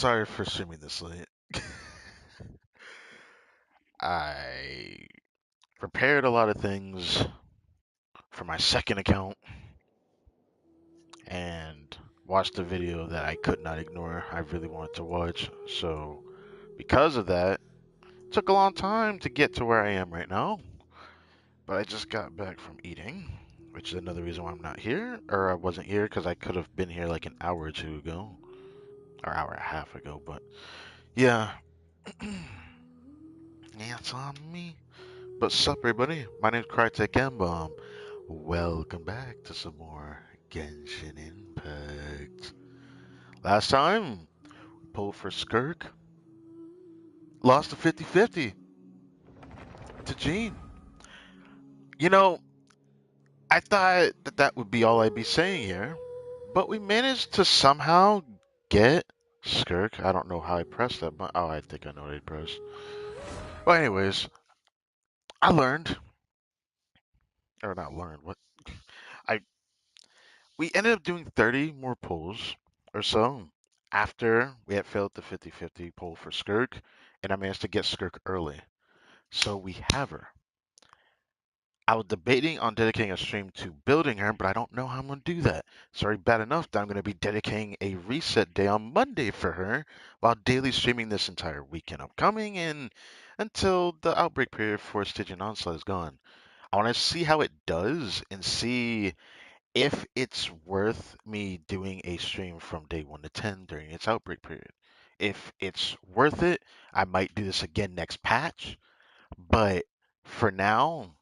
Sorry for streaming this late. I prepared a lot of things for my second account and watched a video that I could not ignore. I really wanted to watch. So, because of that, it took a long time to get to where I am right now. But I just got back from eating, which is another reason why I'm not here. Or I wasn't here because I could have been here like an hour or two ago, or hour and a half ago. But yeah, yeah, it's on me. But sup, everybody? My name's Crytek Bomb. Welcome back to some more Genshin Impact. Last time, pulled for Skirk, lost to 50-50 to Jean. You know, I thought that that would be all I'd be saying here, but we managed to somehow get Skirk. I don't know how I pressed that button. Oh, I think I know what I pressed. Well, anyways, I learned, or not learned, what I we ended up doing 30 more pulls or so after we had failed the 50-50 pull for Skirk, and I managed to get Skirk early. So we have her. I was debating on dedicating a stream to building her, but I don't know how I'm going to do that. It's already bad enough that I'm going to be dedicating a reset day on Monday for her while daily streaming this entire weekend upcoming and until the outbreak period for Stygian Onslaught is gone. I want to see how it does and see if it's worth me doing a stream from day 1 to 10 during its outbreak period. If it's worth it, I might do this again next patch, but for now,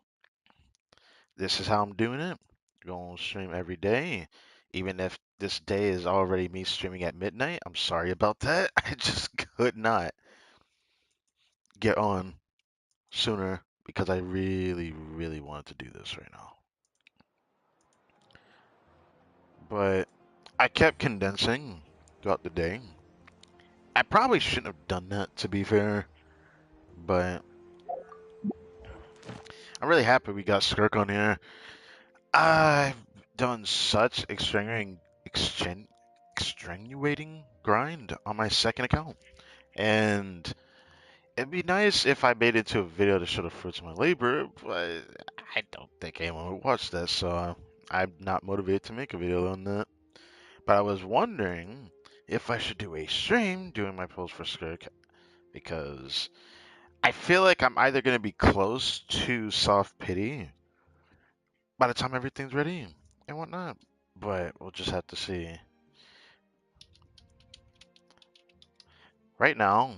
this is how I'm doing it. Going to stream every day. Even if this day is already me streaming at midnight, I'm sorry about that. I just could not get on sooner because I really, really wanted to do this right now. But I kept condensing throughout the day. I probably shouldn't have done that, to be fair, but I'm really happy we got Skirk on here. I've done such extenuating grind on my second account, and it'd be nice if I made it to a video to show the fruits of my labor, but I don't think anyone would watch this, so I'm not motivated to make a video on that. But I was wondering if I should do a stream doing my pulls for Skirk because I feel like I'm either going to be close to soft pity by the time everything's ready and whatnot, but we'll just have to see. Right now,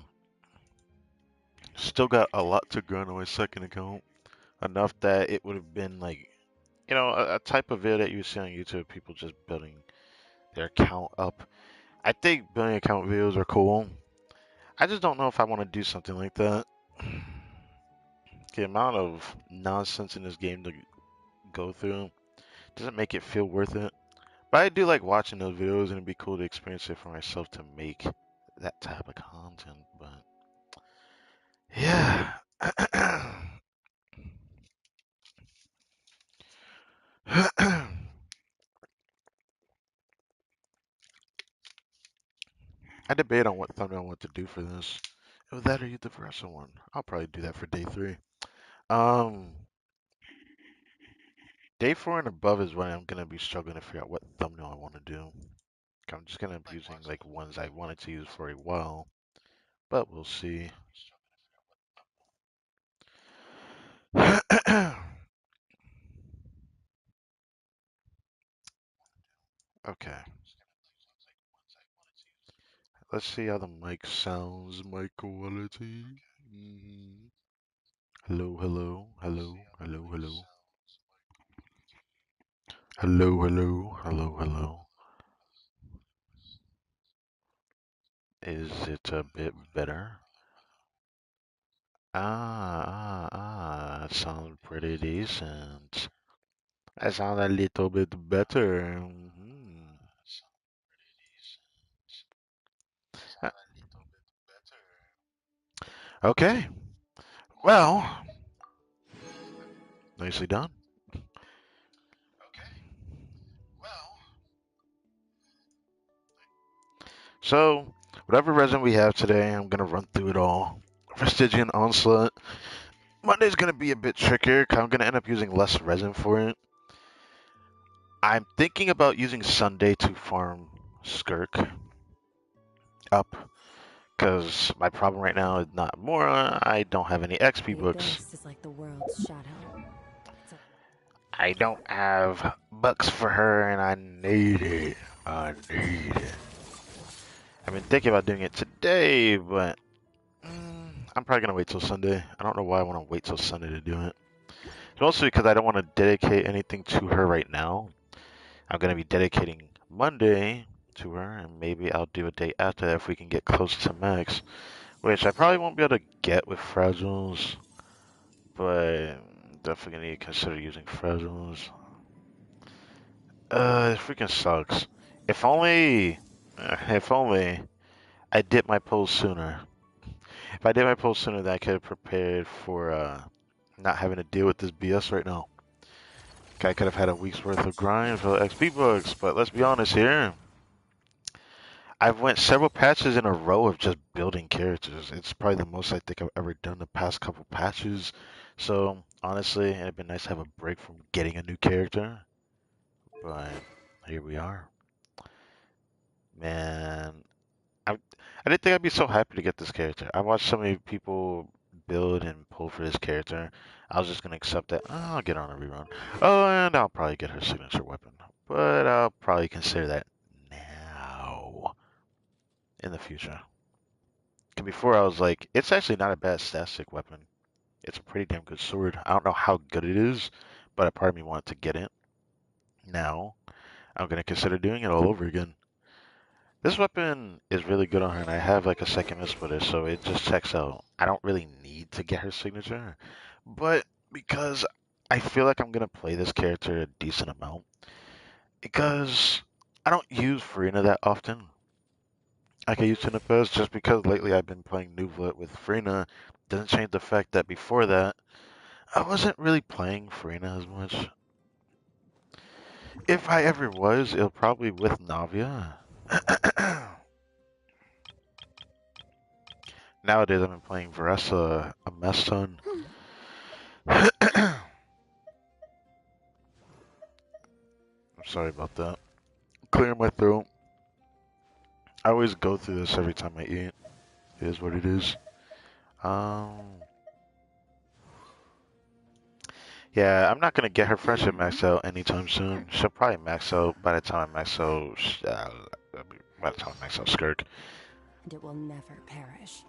still got a lot to grind on my second account. Enough that it would have been like, a type of video that you see on YouTube, people just building their account up. I think building account videos are cool. I just don't know if I want to do something like that. The amount of nonsense in this game to go through doesn't make it feel worth it. But I do like watching those videos, and it'd be cool to experience it for myself to make that type of content. But yeah. I debate on what thumbnail I want to do for this. Oh, that or you the first one. I'll probably do that for day 3. Um, Day 4 and above is when I'm gonna be struggling to figure out what thumbnail I want to do. I'm just gonna be using like ones I wanted to use for a while, but we'll see. Okay, let's see how the mic sounds. Mic quality. Hello, hello, hello, hello, hello, hello, hello, hello, hello. Is it a bit better? That sounds pretty decent. That sounds a little bit better. Uh, Okay, well, nicely done. So, Whatever resin we have today, I'm gonna run through it all. For Stygian Onslaught, Monday's gonna be a bit trickier 'cause I'm gonna end up using less resin for it. I'm thinking about using Sunday to farm Skirk up, because my problem right now is not Mora. I don't have any XP The books. ghost is like the world's shadow. I don't have bucks for her, and I need it. I need it. I've been thinking about doing it today, but I'm probably gonna wait till Sunday. I don't know why I want to wait till Sunday to do it. It's mostly because I don't want to dedicate anything to her right now. I'm gonna be dedicating Monday to her, and maybe I'll do a day after that if we can get close to max, which I probably won't be able to get with fragiles, but definitely gonna need to consider using fragiles. It freaking sucks. If only I did my poll sooner. If I did my poll sooner, then I could have prepared for not having to deal with this BS right now. I could have had a week's worth of grind for XP bucks, but let's be honest here. I've went several patches in a row of just building characters. It's probably the most I think I've ever done the past couple patches. So honestly, it'd been nice to have a break from getting a new character. But here we are. Man, I didn't think I'd be so happy to get this character. I watched so many people build and pull for this character. I was just gonna accept that. Oh, I'll get on a rerun. Oh, and I'll probably get her signature weapon. But I'll probably consider that now in the future. 'Cause before I was like, it's actually not a bad static weapon. It's a pretty damn good sword. I don't know how good it is, but a part of me wanted to get it. Now I'm gonna consider doing it all over again. This weapon is really good on her, and I have like a second miss with it, so it just checks out. I don't really need to get her signature, but because I feel like I'm gonna play this character a decent amount, because I don't use Farina that often. Like I used to in the past, just because lately I've been playing Nuvlet with Farina, doesn't change the fact that before that, I wasn't really playing Farina as much. If I ever was, it'll probably with Navia. Nowadays, I've been playing Varessa a mess ton. I'm sorry about that. Clearing my throat. I always go through this every time I eat. It is what it is. Um, yeah, I'm not gonna get her friendship maxed out anytime soon. She'll probably max out by the time I max out. By the time I max out Skirk. And it will never perish.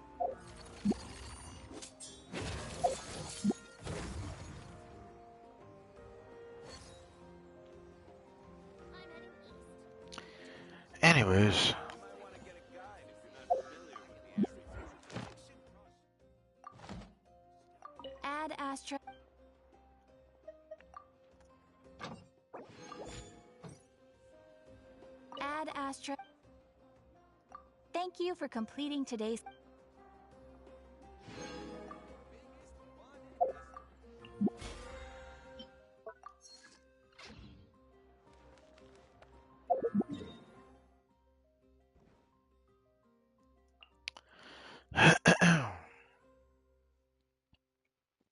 Anyways, Add Astra. Add Astra. Thank you for completing today's.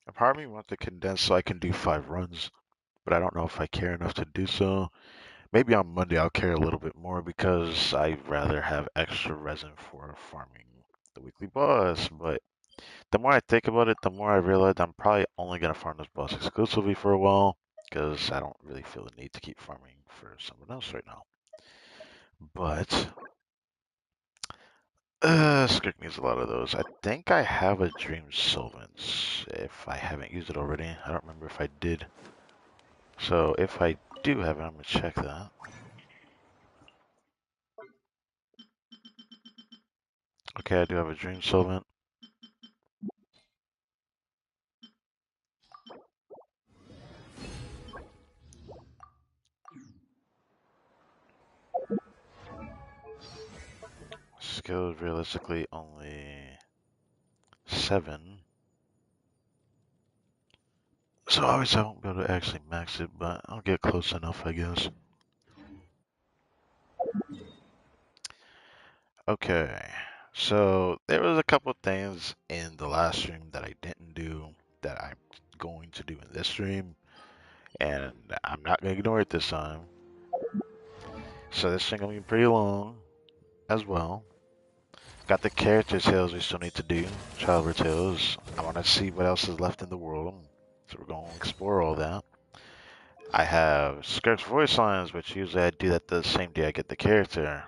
a part of me wants to condense so I can do 5 runs, but I don't know if I care enough to do so. Maybe on Monday I'll care a little bit more because I'd rather have extra resin for farming the weekly boss. But the more I think about it, the more I realize I'm probably only gonna farm this boss exclusively for a while because I don't really feel the need to keep farming for someone else right now. But Skirk needs a lot of those. I think I have a Dream Solvents if I haven't used it already. I don't remember if I did. So if I do have it, I'm gonna check that. Okay, I do have a Dream Solvent. Skill is realistically only 7. So obviously I won't be able to actually max it, but I'll get close enough, I guess. Okay. So there was a couple things in the last stream that I didn't do that I'm going to do in this stream, and I'm not gonna ignore it this time. So this thing gonna be pretty long as well. Got the character tales we still need to do, Traveler tales. I want to see what else is left in the world, so we're gonna explore all that. I have Skirk's voice lines, which usually I do that the same day I get the character,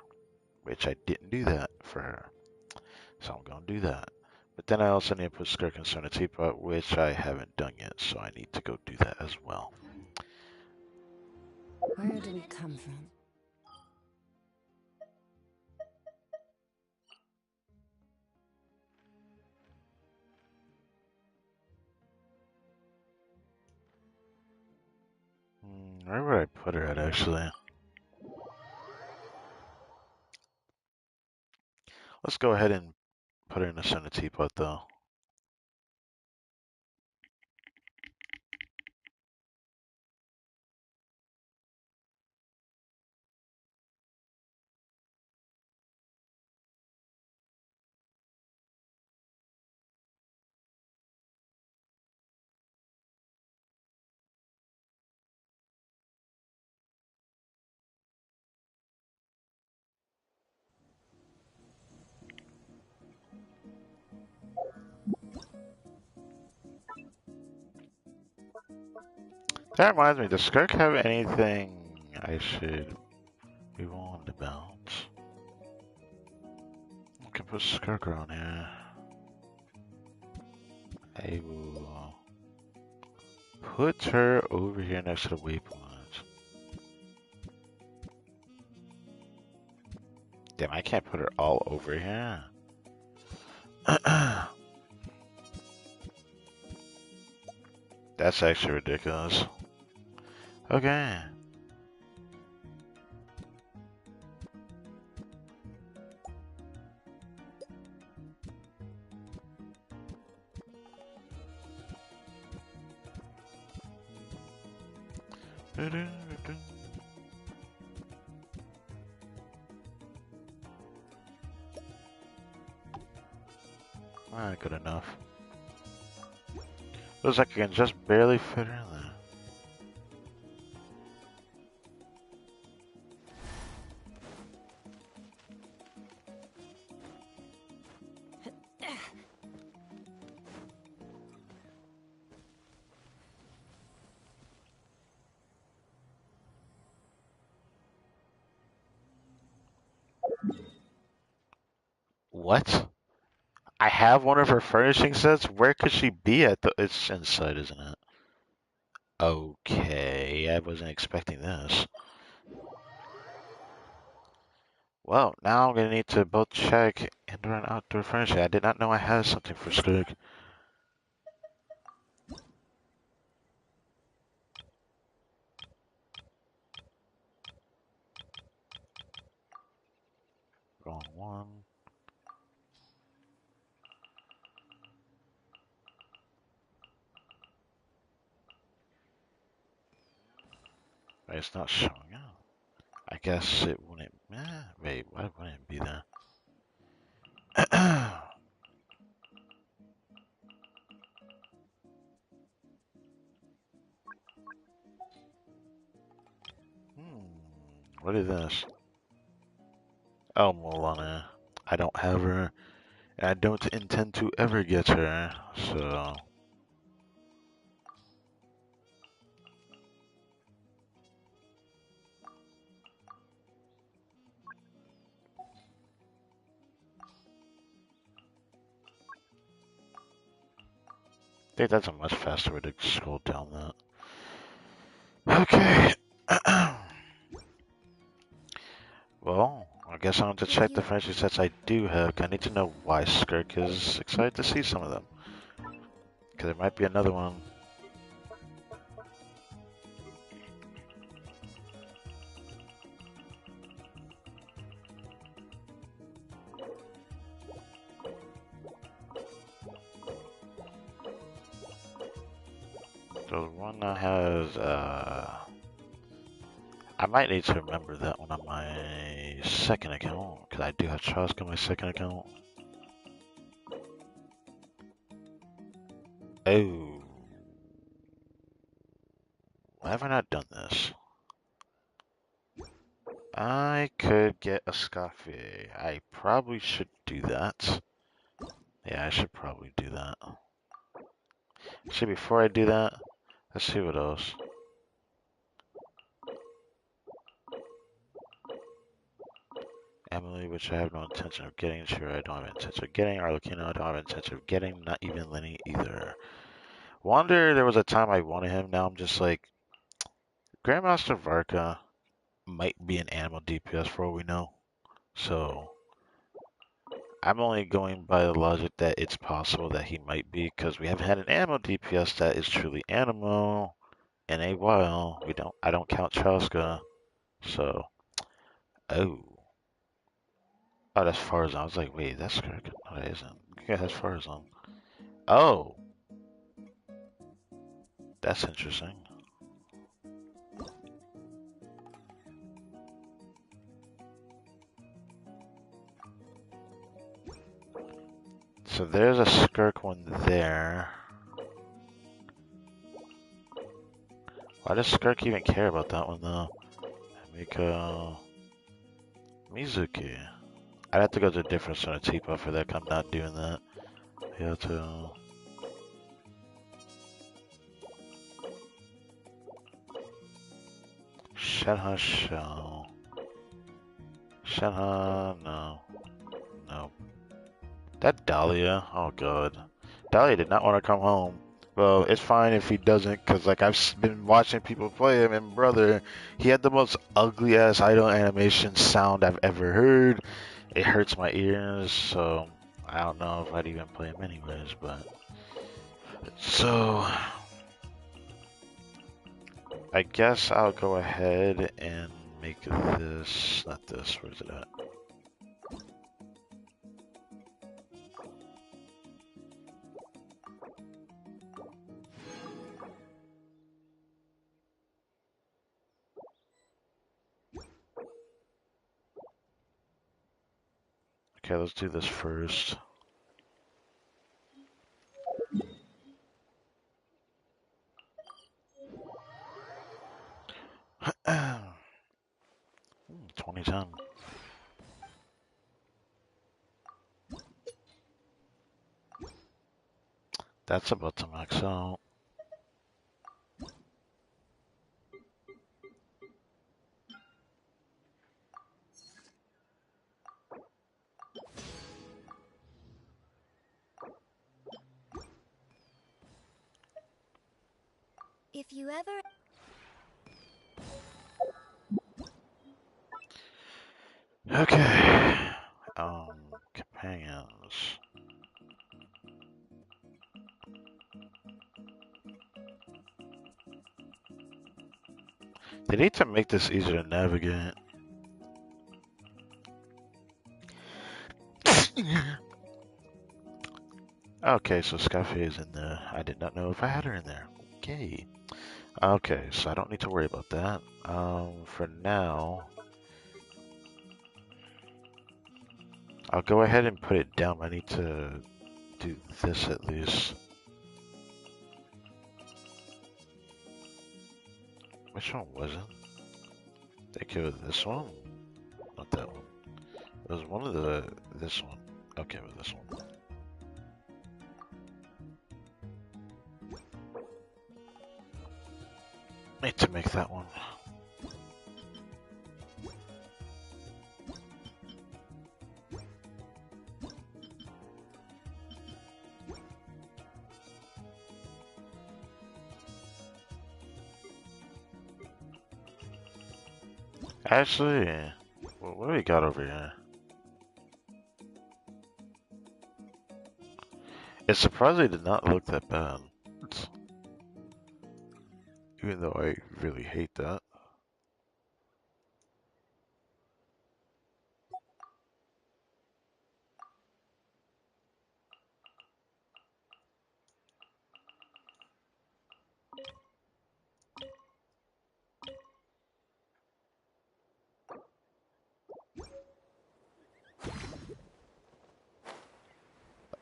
which I didn't do that for her. So I'm gonna do that. But then I also need to put Skirk in Sona Teapot, which I haven't done yet, so I need to go do that as well. Where do we come from? Where would I put her at actually? Let's go ahead and put her in the Sona Teapot though. That reminds me, does Skirk have anything I should be warned about? I can put Skirk on here. I will put her over here next to the waypoint. Damn, I can't put her all over here. That's actually ridiculous. Okay. Alright, good enough. Looks like I can just barely fit her in there. What? I have one of her furnishing sets? Where could she be at the... It's inside, isn't it? Okay, I wasn't expecting this. Well, now I'm gonna need to both check indoor and outdoor furnishing. I did not know I had something for Skirk. Wrong one. It's not showing up. I guess it wouldn't. Wait, why wouldn't it be there? What is this? Oh, Molana. I don't have her, and I don't intend to ever get her, so. I think that's a much faster way to scroll down that. Okay. Well, I guess I'll have to check the fantasy sets I do have. I need to know why Skirk is excited to see some of them. Because there might be another one. There's one that has, I might need to remember that one on my second account. Because I do have Trask on my second account. Oh, why have I not done this? I could get a Scafe. I probably should do that. Yeah, I should probably do that. Actually, before I do that, let's see what else. Emily, which I have no intention of getting. Sure, I don't have intention of getting. Arlecchino, I don't have intention of getting. Not even Lenny either. Wander, there was a time I wanted him. Now I'm just like, Grandmaster Varka might be an animal DPS for all we know. So I'm only going by the logic that it's possible that he might be because we haven't had an animal DPS that is truly animal in a while. I don't count Chauska. So, oh. Oh, that's Farzan. I was like, wait, that's correct. No, that isn't. Yeah, that's Farzan. Oh, that's interesting. So there's a Skirk one there. Why does Skirk even care about that one though? Miko, Mizuki. I'd have to go to a different sort of teapot for that. I'm not doing that. Yato. Shenhe Shell. Shenhe, no. No. That Dahlia, oh god. Dahlia did not want to come home. Well, it's fine if he doesn't, because like been watching people play him, and brother, he had the most ugly ass idle animation sound I've ever heard. It hurts my ears, so I don't know if I'd even play him anyways, but so I guess I'll go ahead and make this, not this, where's it at? Okay, let's do this first. Hmm, 2010. That's about to max out. If you ever... Okay. Companions. They need to make this easier to navigate. Okay, so Scafe is in there. I did not know if I had her in there. Okay. Okay, so I don't need to worry about that. For now, I'll go ahead and put it down. I need to do this at least. Which one was it? They killed this one? Not that one. It was one of this one. Okay, with this one. Need to make that one. Actually, what do we got over here? It surprisingly did not look that bad. Even though I really hate that.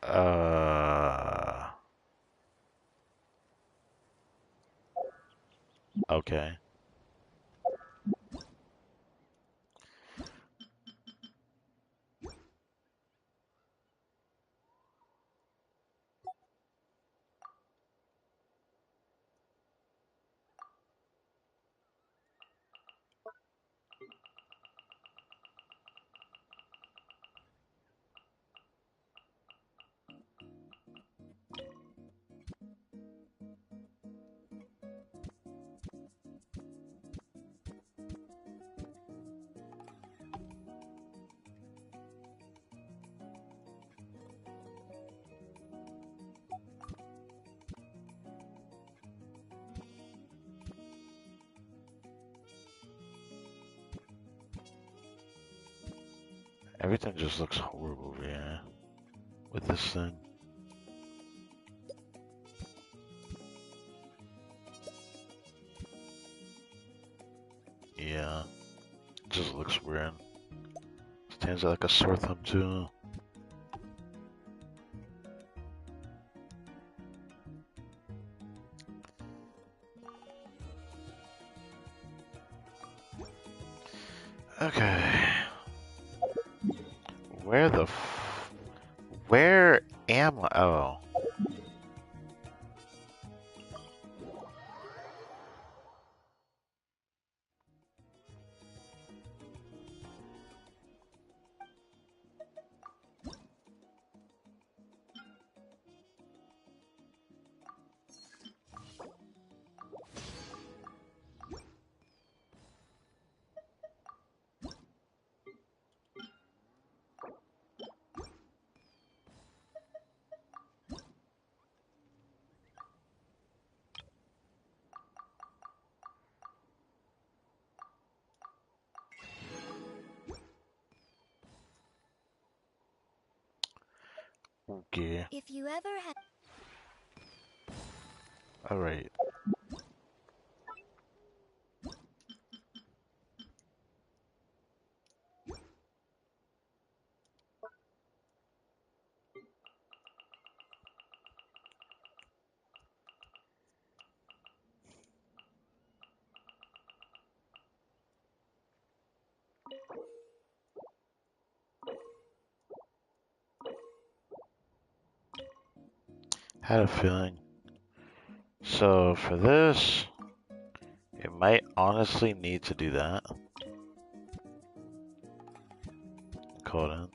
Uh, Okay. Everything just looks horrible, yeah, with this thing. Yeah, just looks weird. Stands out like a sore thumb too. Okay. Where the where am I? Oh. Okay. If you ever had. Alright. Had a feeling. So for this, it might honestly need to do that. Code in.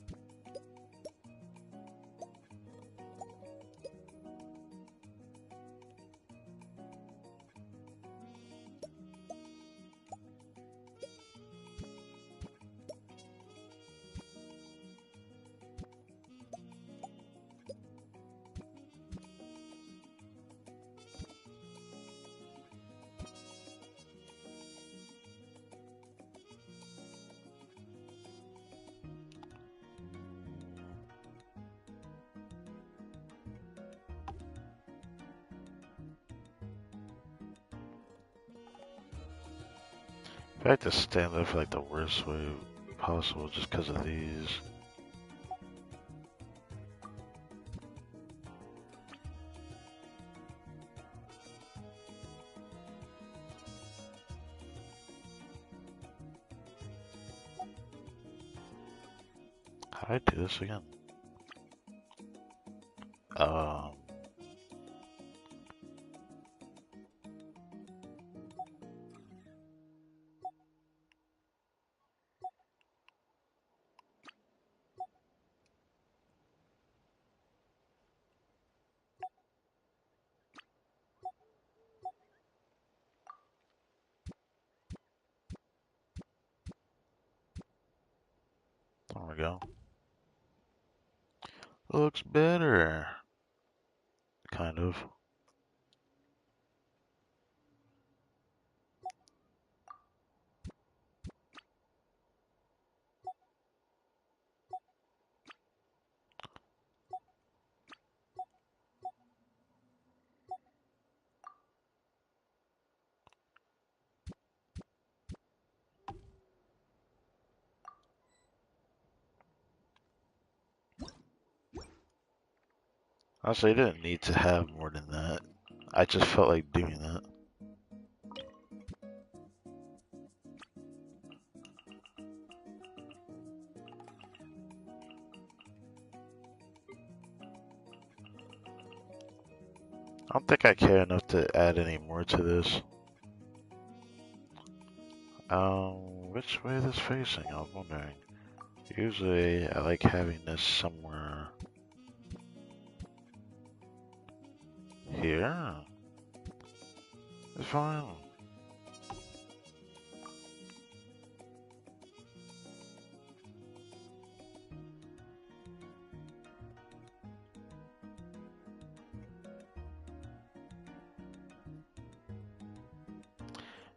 I have to stand there for like the worst way possible just because of these. How do I do this again? Um, there we go. Looks better. Kind of. Honestly, I didn't need to have more than that. I just felt like doing that. don't think I care enough to add any more to this. Which way is this facing? I was wondering. Usually, I like having this somewhere here. It's fine.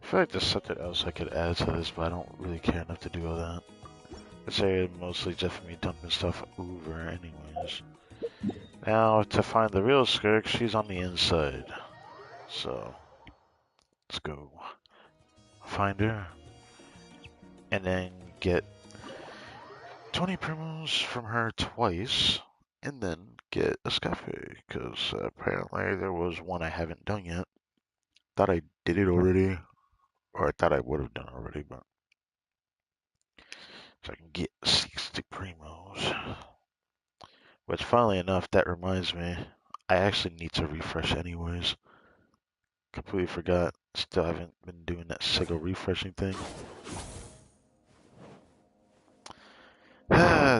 I feel like there's something else I could add to this, but I don't really care enough to do all that. This area mostly just for me dumping stuff over anyways. Now, to find the real Skirk, she's on the inside. So, let's go find her. And then get 20 primos from her twice. And then get a Scafe, because apparently there was one I haven't done yet. Thought I did it already, or I thought I would have done already, but so I can get 60 primos. Which, funnily enough, that reminds me, I actually need to refresh anyways. Completely forgot. Still haven't been doing that Sego refreshing thing.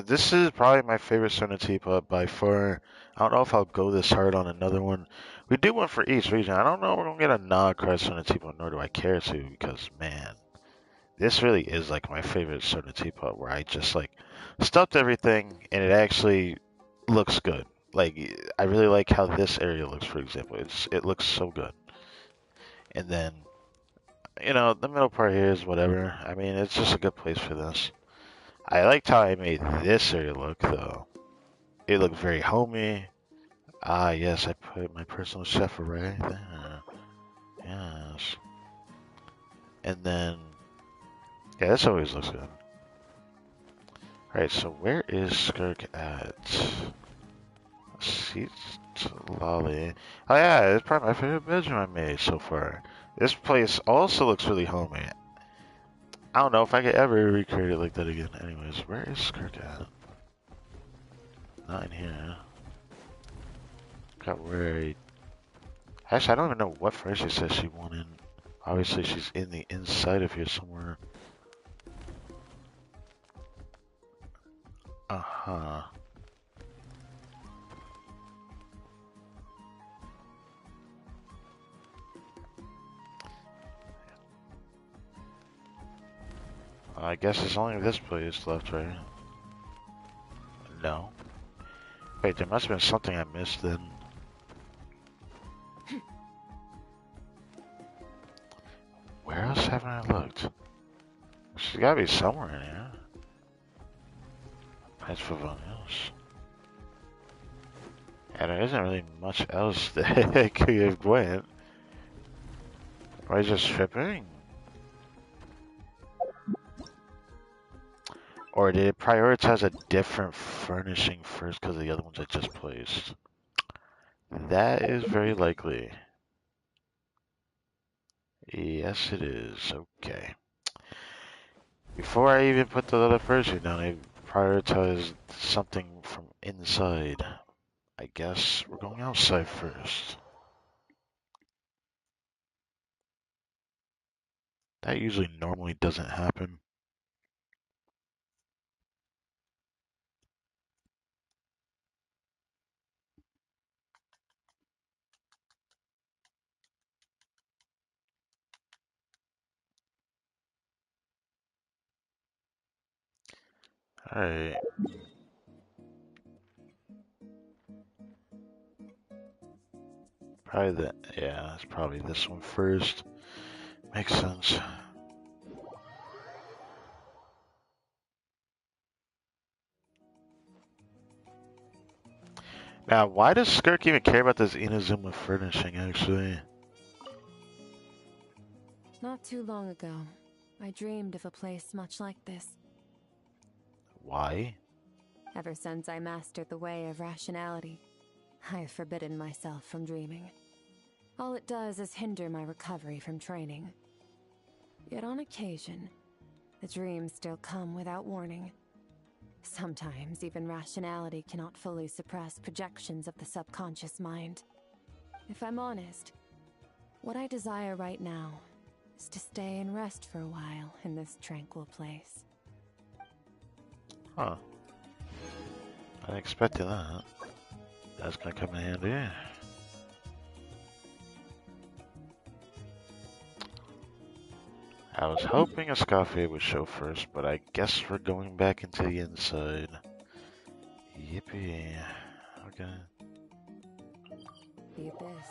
This is probably my favorite Sona teapot by far. I don't know if I'll go this hard on another one. We do one for each region. I don't know if we're gonna get a non-crest Sona teapot, nor do I care to, because man, this really is like my favorite Sona teapot where I just like stuffed everything and it actually looks good. Like I really like how this area looks, for example. It looks so good. And then the middle part here is whatever. I mean, it's just a good place for this. I liked how I made this area look, though. It looked very homey. Ah, yes, I put my personal chef right there. Yes. And then, yeah, this always looks good. Alright, so where is Skirk at? Seat Lolly. Oh yeah, it's probably my favorite bedroom I made so far. This place also looks really homey. I don't know if I could ever recreate it like that again. Anyways, where is Skirk at? Not in here. Got where Actually, I don't even know what phrase she says she wanted. Obviously, she's in the inside of here somewhere. Uh-huh. I guess it's only this place left, right? No. Wait, there must have been something I missed then. Where else haven't I looked? She's gotta be somewhere in here. That's for else. Yeah, there isn't really much else that could have went. Am I just tripping? Or did it prioritize a different furnishing first because of the other ones I just placed? That is very likely. Yes, it is. Okay. Before I even put the other furnishing down, I prioritized something from inside. I guess we're going outside first. That usually normally doesn't happen. Alright. Probably yeah, it's probably this one first. Makes sense. Now, why does Skirk even care about this Inazuma furnishing, actually? Not too long ago, I dreamed of a place much like this. Why? Ever since I mastered the way of rationality, I have forbidden myself from dreaming. All it does is hinder my recovery from training. Yet on occasion, the dreams still come without warning. Sometimes even rationality cannot fully suppress projections of the subconscious mind. If I'm honest, what I desire right now is to stay and rest for a while in this tranquil place. Huh. I didn't expect that. That's gonna come in handy. I was hoping a Scafe would show first, but I guess we're going back into the inside. Yippee. Okay. The abyss.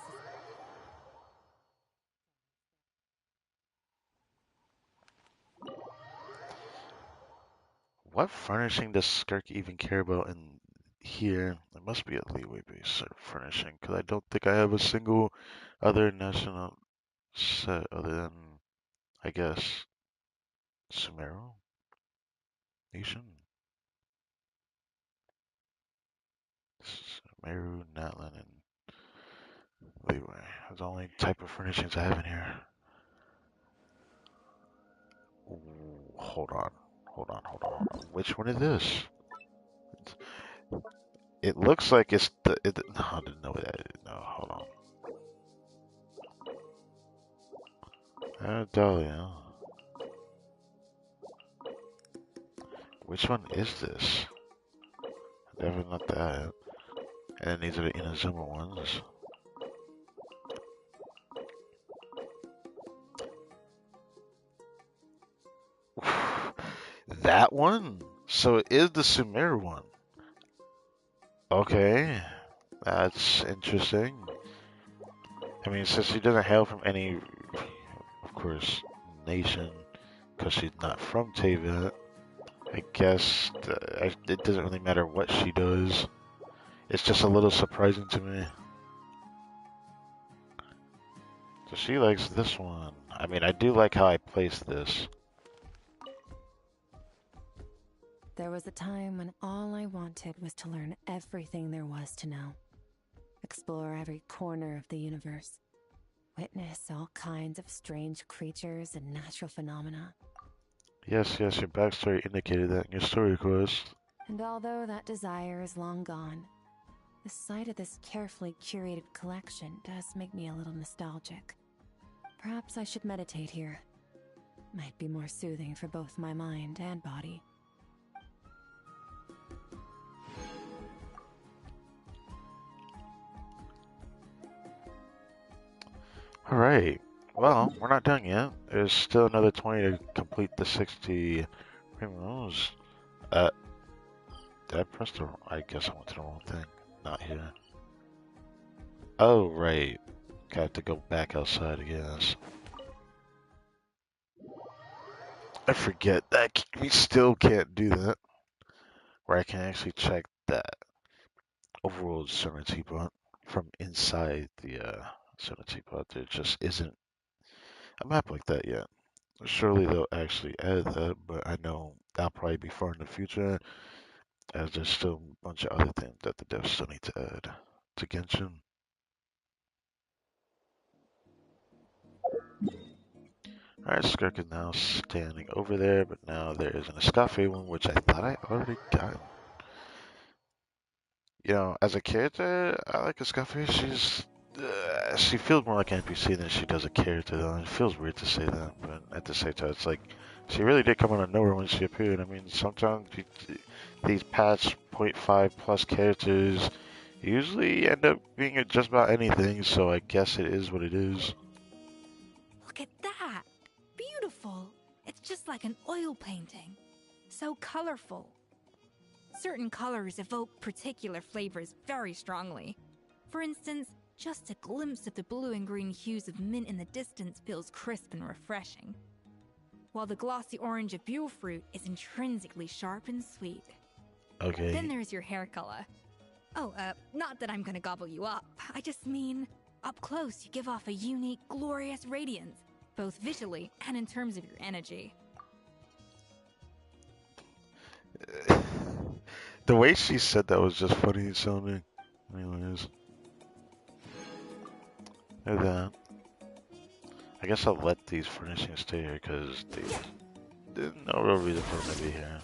What furnishing does Skirk even care about in here? There must be a leeway based sort of furnishing, because I don't think I have a single other national set other than, I guess, Sumeru Nation? Sumeru, Natlan, and leeway. That's the only type of furnishings I have in here. Ooh, hold on. Hold on, hold on, hold on. Which one is this? It looks like it's the. No, I didn't know that. No, hold on. Dahlia. Which one is this? Definitely not that. And then these are the Inazuma ones. That one? So it is the Sumeru one. Okay. That's interesting. I mean, since she doesn't hail from any, of course, nation, because she's not from Teyvat, I guess it doesn't really matter what she does. It's just a little surprising to me. So she likes this one. I mean, I do like how I placed this. There was a time when all I wanted was to learn everything there was to know. Explore every corner of the universe. Witness all kinds of strange creatures and natural phenomena. Yes, your backstory indicated that in your story quest. And although that desire is long gone, the sight of this carefully curated collection does make me a little nostalgic. Perhaps I should meditate here. Might be more soothing for both my mind and body. Alright, well, we're not done yet. There's still another 20 to complete the 60 primos. Did I press the wrong? I guess I went to the wrong thing. Not here. Oh, right. Got to go back outside, I guess. I forget that we still can't do that. Where I can actually check that overall Serenity bot from inside the Serenity bot. There just isn't a map like that yet. Surely they'll actually add that, but I know that'll probably be far in the future, as there's still a bunch of other things that the devs still need to add to Genshin. Alright, Skirk is now standing over there, but now there is an Escafe one, which I thought I already got. You know, as a character, I like Escafe. She feels more like an NPC than she does a character, though. It feels weird to say that, but at the same time, it's like, she really did come out of nowhere when she appeared. I mean, sometimes these patch 0.5 plus characters usually end up being just about anything, so I guess it is what it is. Look at that! Beautiful! It's just like an oil painting. So colorful. Certain colors evoke particular flavors very strongly. For instance, just a glimpse of the blue and green hues of mint in the distance feels crisp and refreshing, while the glossy orange of buell fruit is intrinsically sharp and sweet. Okay. Then there's your hair color. Oh, not that I'm gonna gobble you up. I just mean, up close you give off a unique, glorious radiance, both visually and in terms of your energy. The way she said that was just funny sounding. Anyways. Look at that. I guess I'll let these furnishings stay here because there's no real reason for them to be here.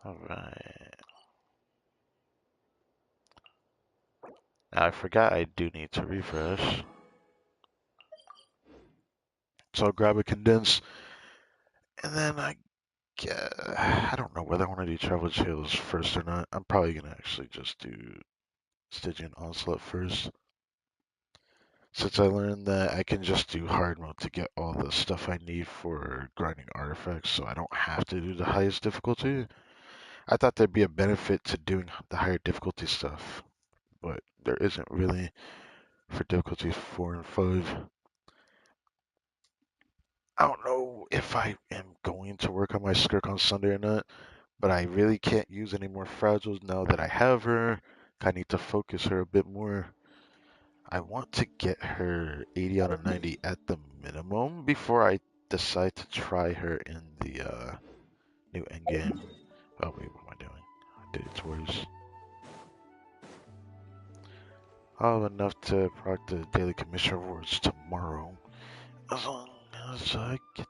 Alright. I forgot I do need to refresh. So I'll grab a condense, and then I don't know whether I want to do travel chills first or not. I'm probably gonna actually just do Stygian Onslaught first. Since I learned that I can just do hard mode to get all the stuff I need for grinding artifacts, so I don't have to do the highest difficulty. I thought there'd be a benefit to doing the higher difficulty stuff, but there isn't really for difficulties 4 and 5. I don't know if I am going to work on my Skirk on Sunday or not, but I really can't use any more fragiles now that I have her. I need to focus her a bit more. I want to get her 80 out of 90 at the minimum before I decide to try her in the new endgame. Oh wait, what am I doing? I did it worse. I'll have enough to proc the daily commission rewards tomorrow. As long as I get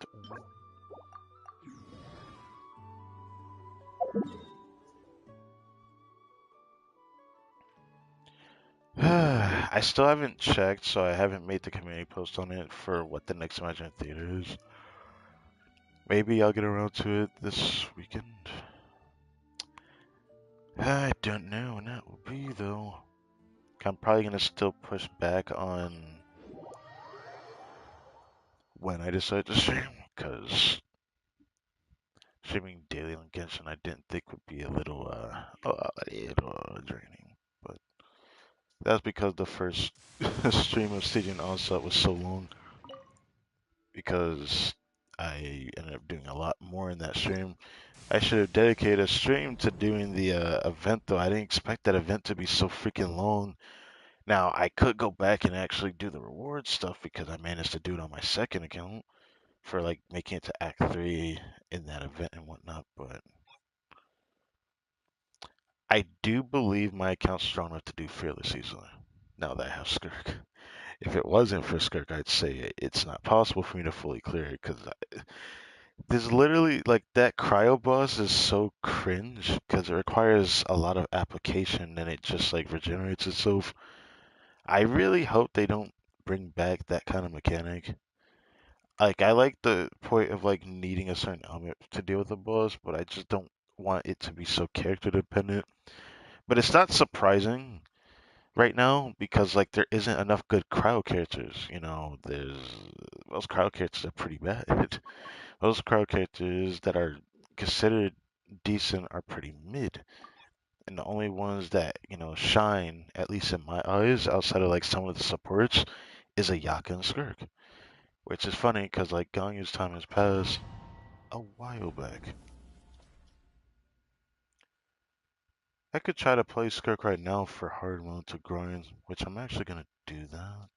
I still haven't checked, so I haven't made the community post on it for what the next Imagine Theater is. Maybe I'll get around to it this weekend. I don't know when that will be, though. I'm probably gonna still push back on when I decide to stream, because streaming daily on Genshin I didn't think would be a little draining. But that's because the first stream of Stygian Onslaught was so long, because I ended up doing a lot more in that stream. I should have dedicated a stream to doing the event, though. I didn't expect that event to be so freaking long. Now, I could go back and actually do the reward stuff because I managed to do it on my second account for like making it to Act 3 in that event and whatnot, but I do believe my account's strong enough to do Fearless easily now that I have Skirk. If it wasn't for Skirk, I'd say it's not possible for me to fully clear it because there's literally like that cryo boss is so cringe because it requires a lot of application and it just like regenerates itself. I really hope they don't bring back that kind of mechanic. Like I like the point of like needing a certain element to deal with the boss, but I just don't want it to be so character dependent. But it's not surprising right now because like there isn't enough good cryo characters. There's those cryo characters are pretty bad. Those cryo characters that are considered decent are pretty mid. And the only ones that, shine, at least in my eyes, outside of like some of the supports, is a Yaka and Skirk. Which is funny because like Ganyu's time has passed a while back. I could try to play Skirk right now for hard mode to grind, which I'm actually gonna do that.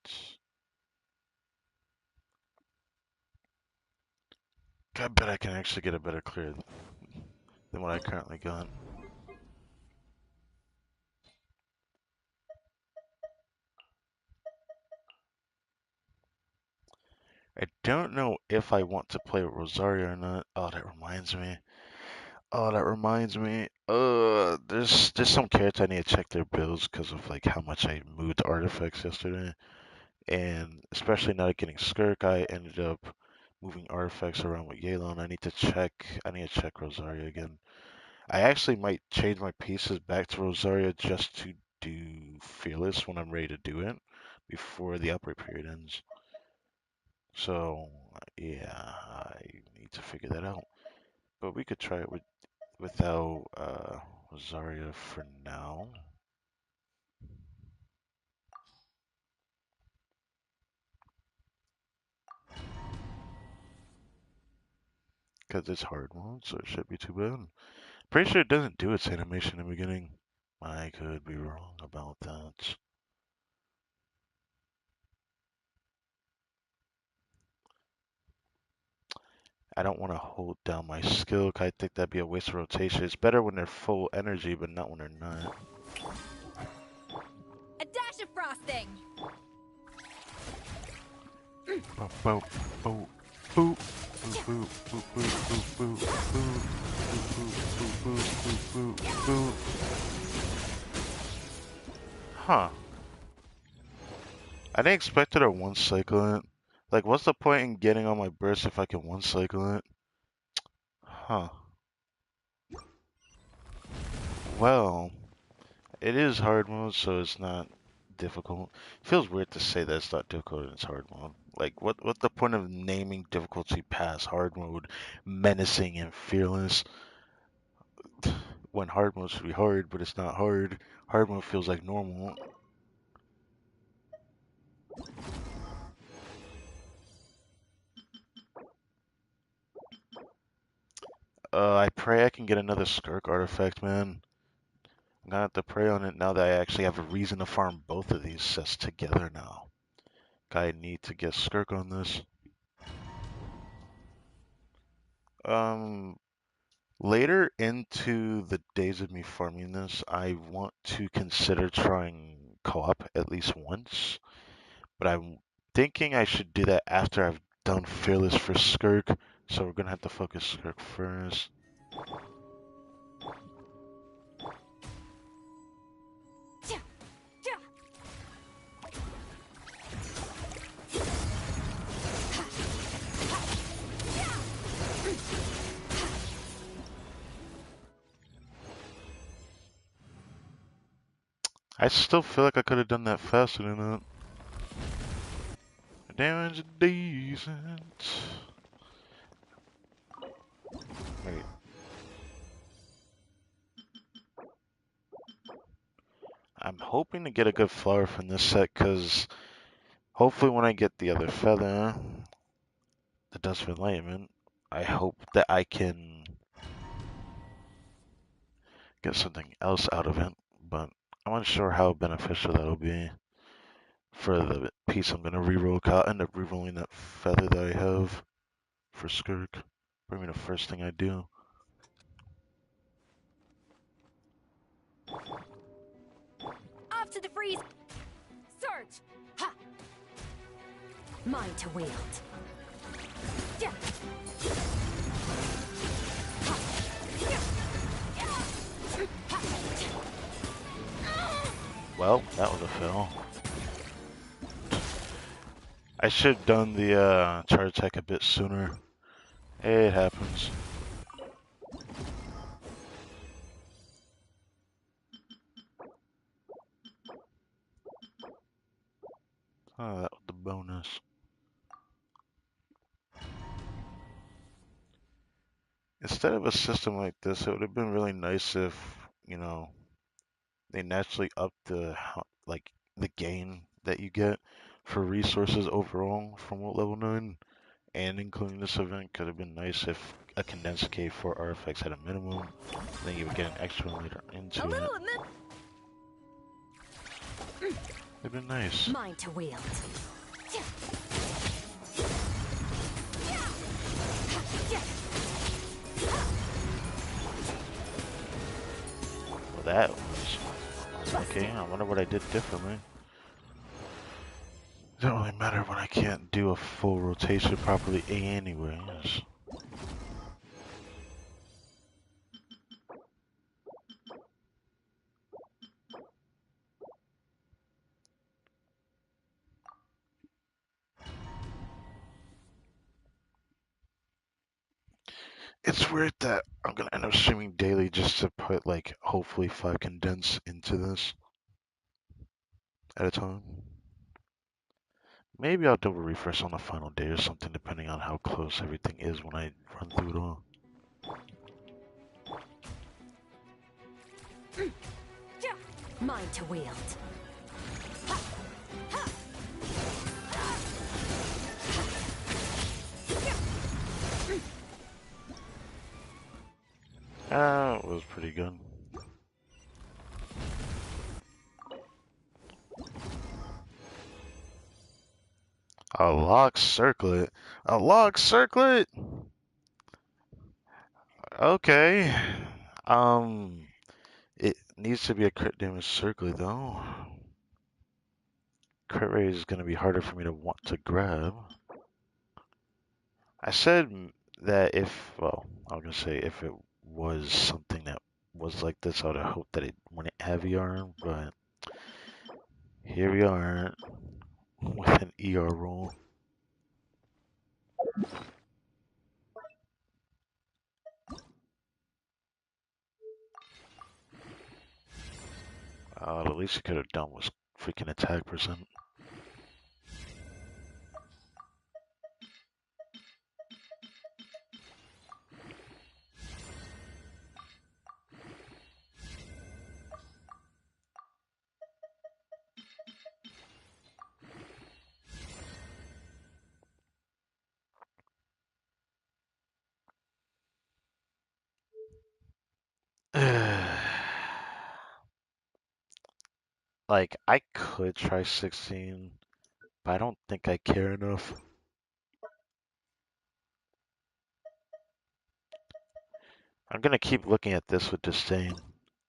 I bet I can actually get a better clear than what I currently got. I don't know if I want to play with Rosario or not. Oh, that reminds me. Oh, that reminds me. There's some characters I need to check their builds because of like how much I moved artifacts yesterday. And especially not getting Skirk, I ended up moving artifacts around with Yelan. I need to check Rosaria again. I actually might change my pieces back to Rosaria just to do Fearless when I'm ready to do it before the upgrade period ends. So yeah, I need to figure that out. But we could try it without Rosaria for now. Because it's hard mode, so it should be too bad. Pretty sure it doesn't do its animation in the beginning. I could be wrong about that. I don't want to hold down my skill, 'cause I think that'd be a waste of rotation. It's better when they're full energy, but not when they're not. A dash of frosting! Boop, boop, boop, boop, boop, boop, boop, boop, boop, boop, boop, boop, boop, boop, boop. Huh. I didn't expect it to one cycle it. Like, what's the point in getting on my burst if I can one cycle it? Huh. Well, it is hard mode, so it's not difficult. Feels weird to say that it's not difficult and it's hard mode. Like, what's the point of naming difficulty past hard mode, menacing and fearless, when hard mode should be hard, but it's not hard. Hard mode feels like normal. I pray I can get another Skirk artifact, man. I'm gonna have to pray on it now that I actually have a reason to farm both of these sets together now. I need to get Skirk on this. Um, Later into the days of me farming this, I want to consider trying co-op at least once, but I'm thinking I should do that after I've done Fearless for Skirk, so we're gonna have to focus Skirk first. I still feel like I could have done that faster than that. Damage is decent. Wait. I'm hoping to get a good flower from this set, because hopefully when I get the other feather, the Dust of Enlightenment, I hope that I can get something else out of it, but I'm unsure how beneficial that'll be for the piece I'm gonna reroll. I'll end up rerolling that feather that I have for Skirk. Probably the first thing I do. Off to the freeze! Surge! Ha! Mine to wield. Yeah. Well, that was a fail. I should have done the charge attack a bit sooner. It happens. Oh, that was the bonus. Instead of a system like this, it would have been really nice if, you know, they naturally upped like the gain that you get for resources overall from level 9, and including this event. Could have been nice if a condensed K4 artifacts had a minimum, then you would get an extra one later into it. It'd been nice. Mine to wield. Well, that was okay. I wonder what I did differently. It don't really matter when I can't do a full rotation properly anyways. It's weird that I'm gonna end up streaming daily just to put like hopefully 5 condensed into this at a time. Maybe I'll double refresh on the final day or something depending on how close everything is when I run through it all. Mine to wield. It was pretty good. A lock circlet? A lock circlet? Okay. It needs to be a crit damage circlet though. Crit rate is gonna be harder for me to want to grab. I said that if, well, I was gonna say if it was something that was like this, I would have hoped that it wouldn't heavy arm, but here we are with an ER roll. The least you could have done was freaking attack percent. Like, I could try 16, but I don't think I care enough. I'm gonna keep looking at this with disdain.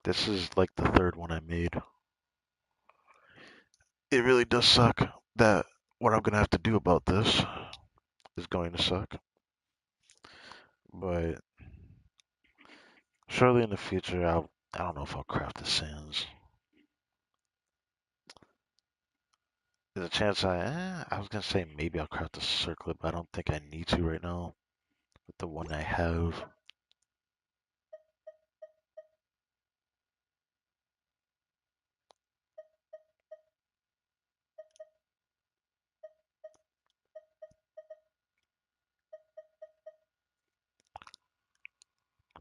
This is like the third one I made. It really does suck that what I'm gonna have to do about this is going to suck. But surely in the future, I don't know if I'll craft the sands. There's a chance I was gonna say maybe I'll craft the circlet, but I don't think I need to right now with the one I have.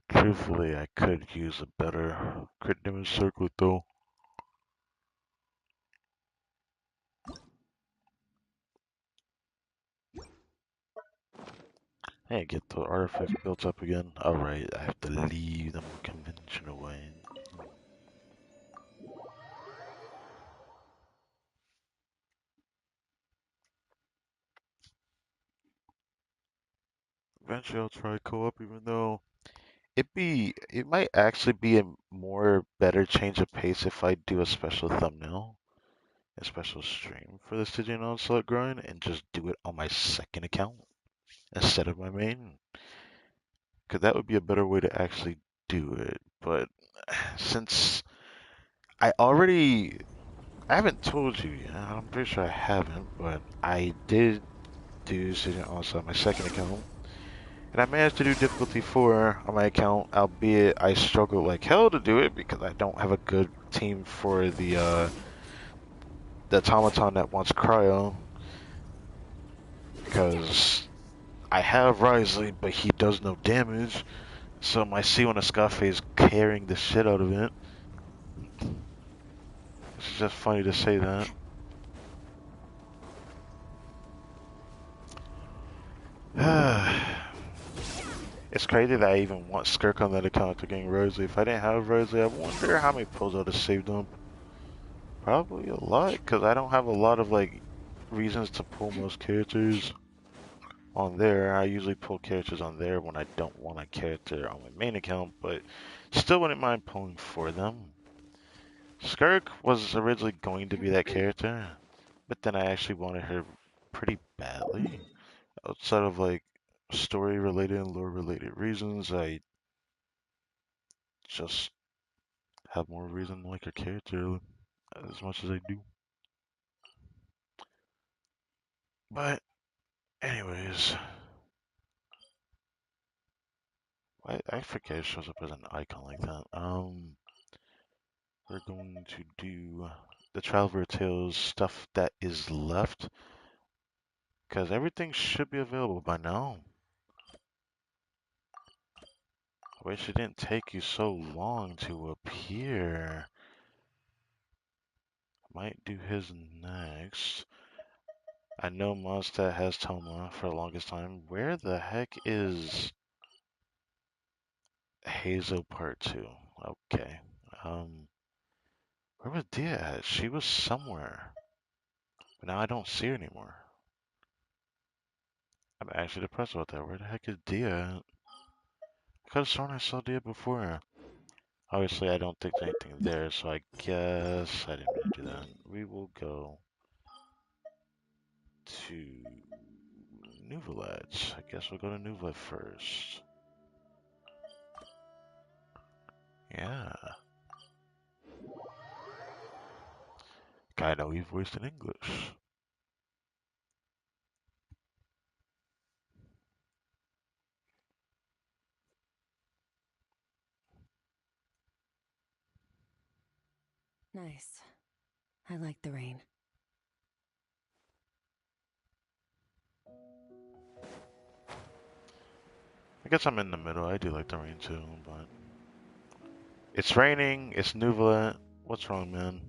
Truthfully, I could use a better crit damage circlet though. Hey, get the artifact built up again. Alright, I have to leave the more conventional way. Eventually I'll try co-op even though it might actually be a more better change of pace if I do a special thumbnail, a special stream for the Stygian Onslaught grind and just do it on my second account instead of my main. Cause that would be a better way to actually do it. But since I haven't told you yet, I'm pretty sure I haven't, but I did do Stygian Onslaught on my second account. And I managed to do difficulty 4 on my account, albeit I struggled like hell to do it because I don't have a good team for the automaton that wants cryo. Because I have Risley, but he does no damage. So my C1 Escafe is carrying the shit out of it. It's just funny to say that. It's crazy that I even want Skirk on that account to getting Rosalie. If I didn't have Rosalie, I wonder how many pulls I would have saved them. Probably a lot, because I don't have a lot of like reasons to pull most characters on there. I usually pull characters on there when I don't want a character on my main account, but still wouldn't mind pulling for them. Skirk was originally going to be that character, but then I actually wanted her pretty badly. Outside of like story related and lore related reasons, I just have more reason to like her character as much as I do. But anyways, I forget it shows up as an icon like that. We're going to do the Traveler Tales stuff that is left, because everything should be available by now. I wish it didn't take you so long to appear. Might do his next. I know Mondstadt has Toma for the longest time. Where the heck is Hazel Part 2? Okay. Where was Dia at? She was somewhere. But now I don't see her anymore. I'm actually depressed about that. Where the heck is Dia at? I could have sworn I saw Dia before. Obviously, I don't think there's anything there, so I guess I didn't mean to do that. We will go to Nuvalet. I guess we'll go to Nuvalet first. Yeah. I know he voiced in English. Nice. I like the rain. I guess I'm in the middle. I do like the rain too, but it's raining. It's nuvolet. What's wrong, man?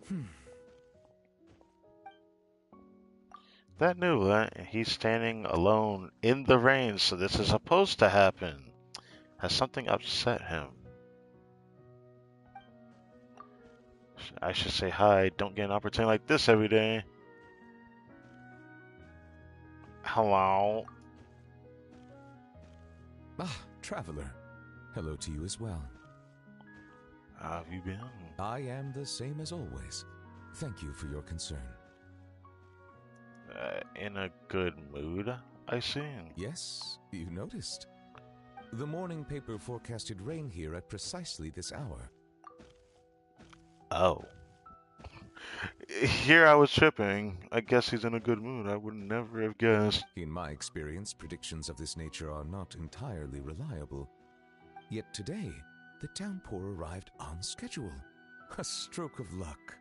Hmm. That nuvolet, and he's standing alone in the rain, so this is supposed to happen. Has something upset him? I should say hi. Don't get an opportunity like this every day. Hello. Ah, traveler. Hello to you as well. How have you been? I am the same as always. Thank you for your concern. In a good mood, I see. Yes, you noticed. The morning paper forecasted rain here at precisely this hour. Oh. Here I was tripping. I guess he's in a good mood. I would never have guessed. In my experience, predictions of this nature are not entirely reliable. Yet today, the downpour arrived on schedule. A stroke of luck.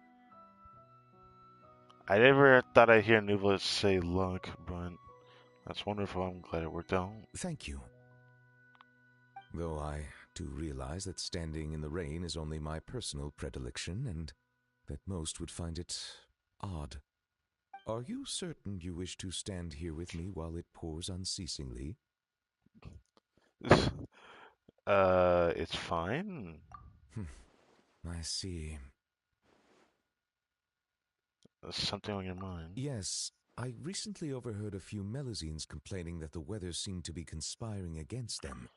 I never thought I'd hear Nuvolet say luck, but that's wonderful. I'm glad it worked out. Thank you. Though I do realize that standing in the rain is only my personal predilection and that most would find it odd. Are you certain you wish to stand here with me while it pours unceasingly? It's fine. I see. There's something on your mind. Yes, I recently overheard a few Melusines complaining that the weather seemed to be conspiring against them.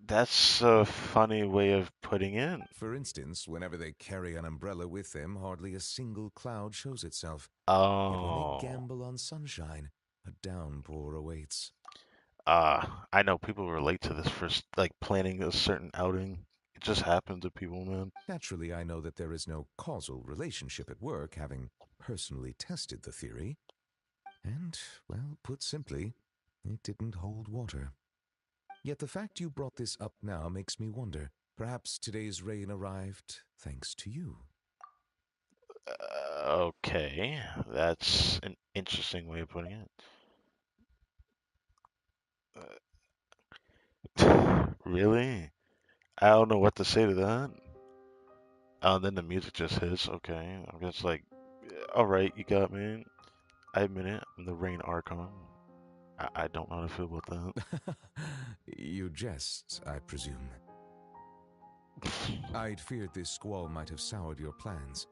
That's a funny way of putting it. For instance, whenever they carry an umbrella with them, hardly a single cloud shows itself. Yet when they Oh. gamble on sunshine, a downpour awaits. I know people relate to this for like planning a certain outing. It just happens to people, man. Naturally, I know that there is no causal relationship at work, having personally tested the theory. And, well, put simply, it didn't hold water. Yet the fact you brought this up now makes me wonder. Perhaps today's rain arrived thanks to you. Okay, that's an interesting way of putting it. Really? I don't know what to say to that. Oh, and then the music just hits. Okay, I'm just like, all right, you got me. I admit it. I'm the Rain Archon. I don't know how to feel about You jest, I presume. that. I'd feared this squall might have soured your plans,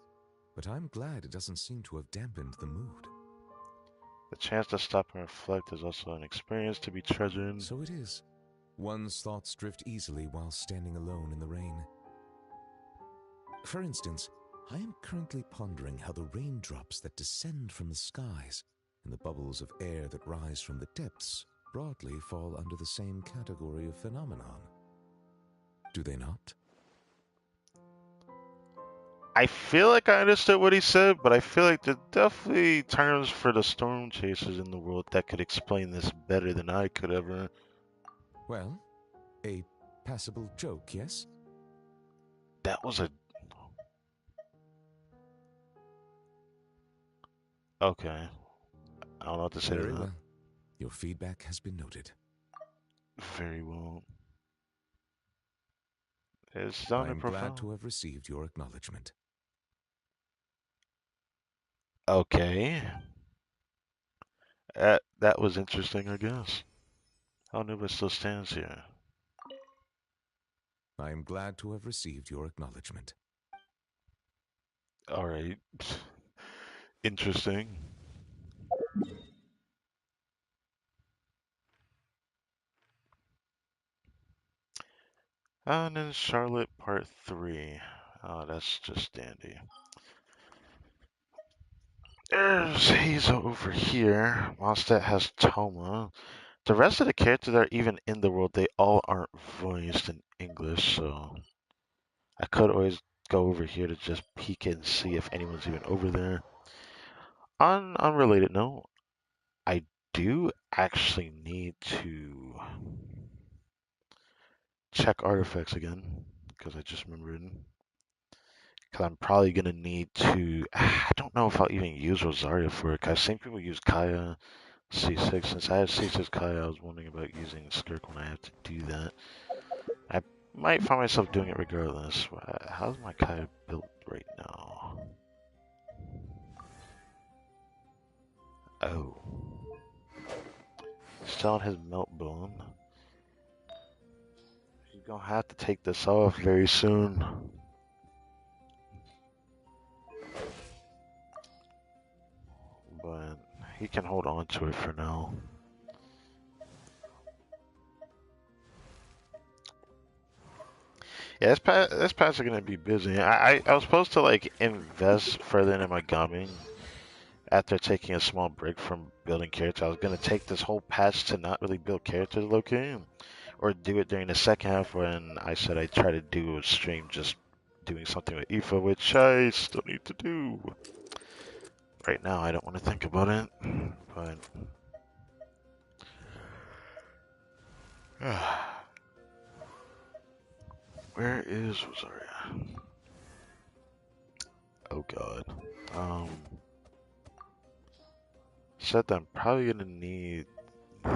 but I'm glad it doesn't seem to have dampened the mood. The chance to stop and reflect is also an experience to be treasured. So it is. One's thoughts drift easily while standing alone in the rain. For instance, I am currently pondering how the raindrops that descend from the skies and the bubbles of air that rise from the depths broadly fall under the same category of phenomenon. Do they not? I feel like I understood what he said, but I feel like there are definitely terms for the storm chasers in the world that could explain this better than I could ever. Well, a passable joke, yes? That was a. Okay. I don't know what to say to Very that. well. Your feedback has been noted. Very well. It sounded I'm glad profound. to have received your acknowledgement. Okay. That was interesting, I guess. How Nubis still stands here. I am glad to have received your acknowledgement. Alright. Interesting. And then Charlotte Part 3. Oh, that's just dandy. There's Hazel over here. Mondstadt has Toma. The rest of the characters that are even in the world, they all aren't voiced in English, so I could always go over here to just peek and see if anyone's even over there. On unrelated note, I do actually need to check artifacts again because I just remembered. Because I'm probably gonna need to. I don't know if I'll even use Rosaria for it. I've seen people use Kaya C6. Since I have C6 Kaya, I was wondering about using Skirk when I have to do that. I might find myself doing it regardless. How's my Kaya built right now? Oh. Still on his melt bone. He's gonna have to take this off very soon. But he can hold on to it for now. Yeah, this patch is gonna be busy. I was supposed to like invest further into my gumming after taking a small break from building characters. I was gonna take this whole patch to not really build characters low-key, or do it during the second half when I said I'd try to do a stream just doing something with Aoife, which I still need to do. Right now, I don't want to think about it, but where is Rosaria? Oh God. Said that I'm probably gonna need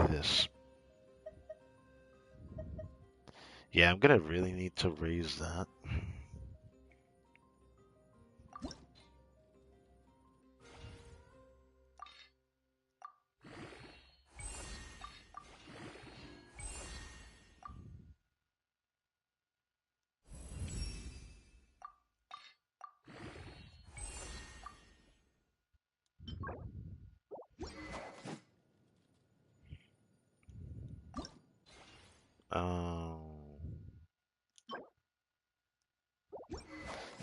this. Yeah, I'm gonna really need to raise that. Um,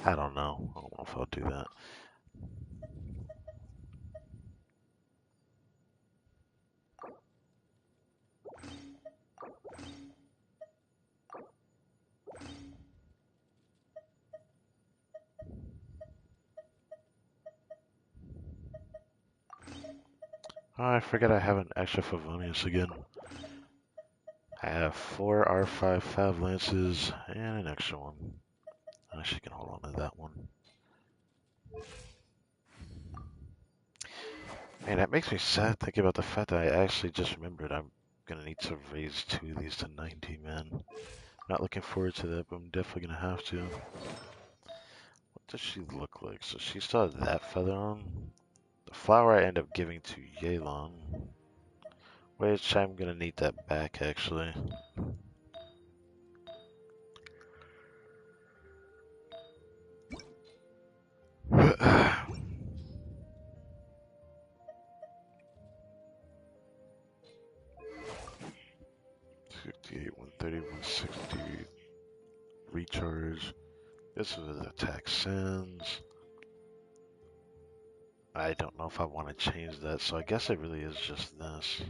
I don't know. I don't know if I'll do that. Oh, I forget I have an extra Favonius again. I have 4 R5 Fav Lances and an extra one. I actually can hold on to that one. Man, that makes me sad thinking about the fact that I actually just remembered I'm gonna need to raise 2 of these to 90, man. Not looking forward to that, but I'm definitely gonna have to. What does she look like? So she still has that feather on. The flower I end up giving to Yelan, which I'm gonna need that back actually. $58, 130, 160. Recharge. This is attack sends. I don't know if I want to change that, so I guess it really is just this.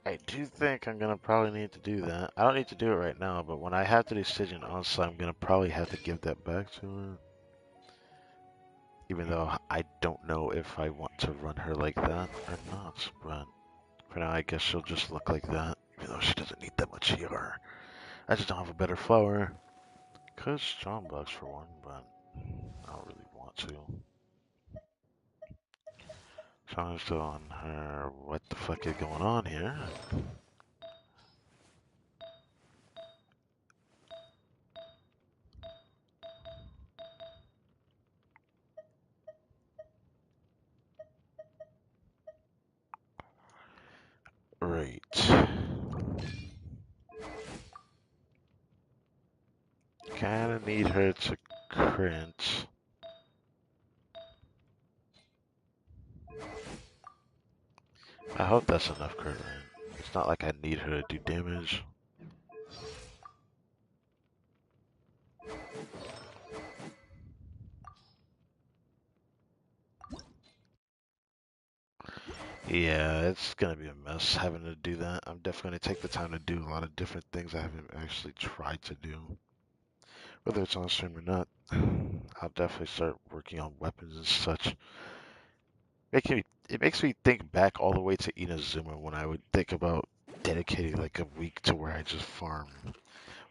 I do think I'm gonna probably need to do that. I don't need to do it right now, but when I have the decision onslaught, I'm gonna probably have to give that back to her. Even though I don't know if I want to run her like that or not, but for now I guess she'll just look like that, even though she doesn't need that much ER. I just don't have a better flower. Could strong box for one, but I don't really want to. So I'm still on her. What the fuck is going on here? Right. Kinda need her to crit. I hope that's enough crit rate. It's not like I need her to do damage. Yeah, it's gonna be a mess having to do that. I'm definitely gonna take the time to do a lot of different things I haven't actually tried to do, whether it's on stream or not. I'll definitely start working on weapons and such. It makes me think back all the way to Inazuma when I would think about dedicating like a week to where I just farm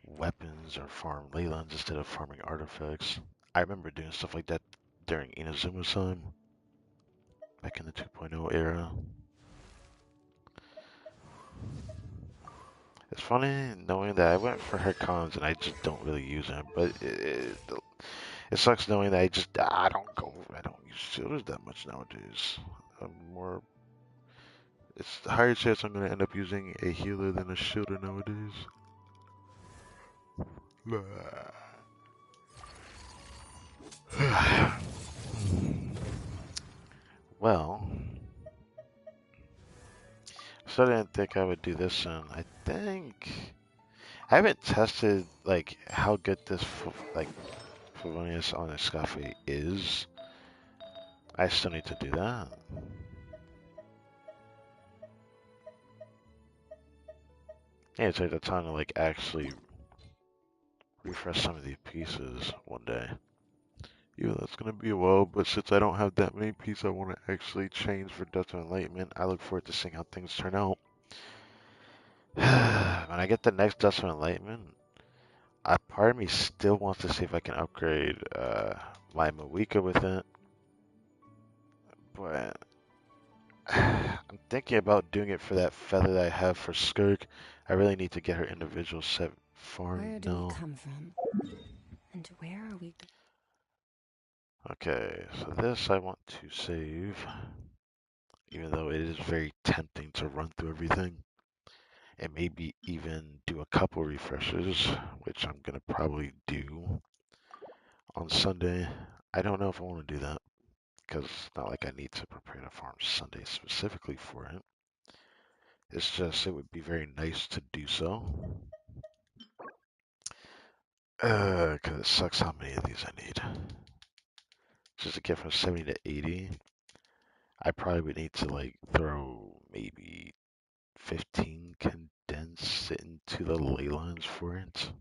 weapons or farm Leylands instead of farming artifacts. I remember doing stuff like that during Inazuma's time, back in the 2.0 era. It's funny knowing that I went for her cons and I just don't really use them, but it sucks knowing that I don't use shielders that much nowadays. I'm more, it's the higher chance I'm gonna end up using a healer than a shielder nowadays. Well, so I didn't think I would do this soon. I think I haven't tested like how good this like Favonius on Escafe is. I still need to do that. Yeah, take the time to like actually refresh some of these pieces one day. Yeah, that's gonna be a while, but since I don't have that many pieces I want to actually change for Death of Enlightenment, I look forward to seeing how things turn out. When I get the next Dust of Enlightenment, a part of me still wants to see if I can upgrade my Mawika with it, but I'm thinking about doing it for that feather that I have for Skirk. I really need to get her individual set Where farmed do we now. come from? And where are we? Okay, so this I want to save, even though it is very tempting to run through everything. And maybe even do a couple refreshers, which I'm gonna probably do on Sunday. I don't know if I want to do that because it's not like I need to prepare to farm Sunday specifically for it. It's just it would be very nice to do so. Because it sucks how many of these I need. Just to get from 70 to 80, I probably would need to like throw maybe 15 condense into the ley lines for it.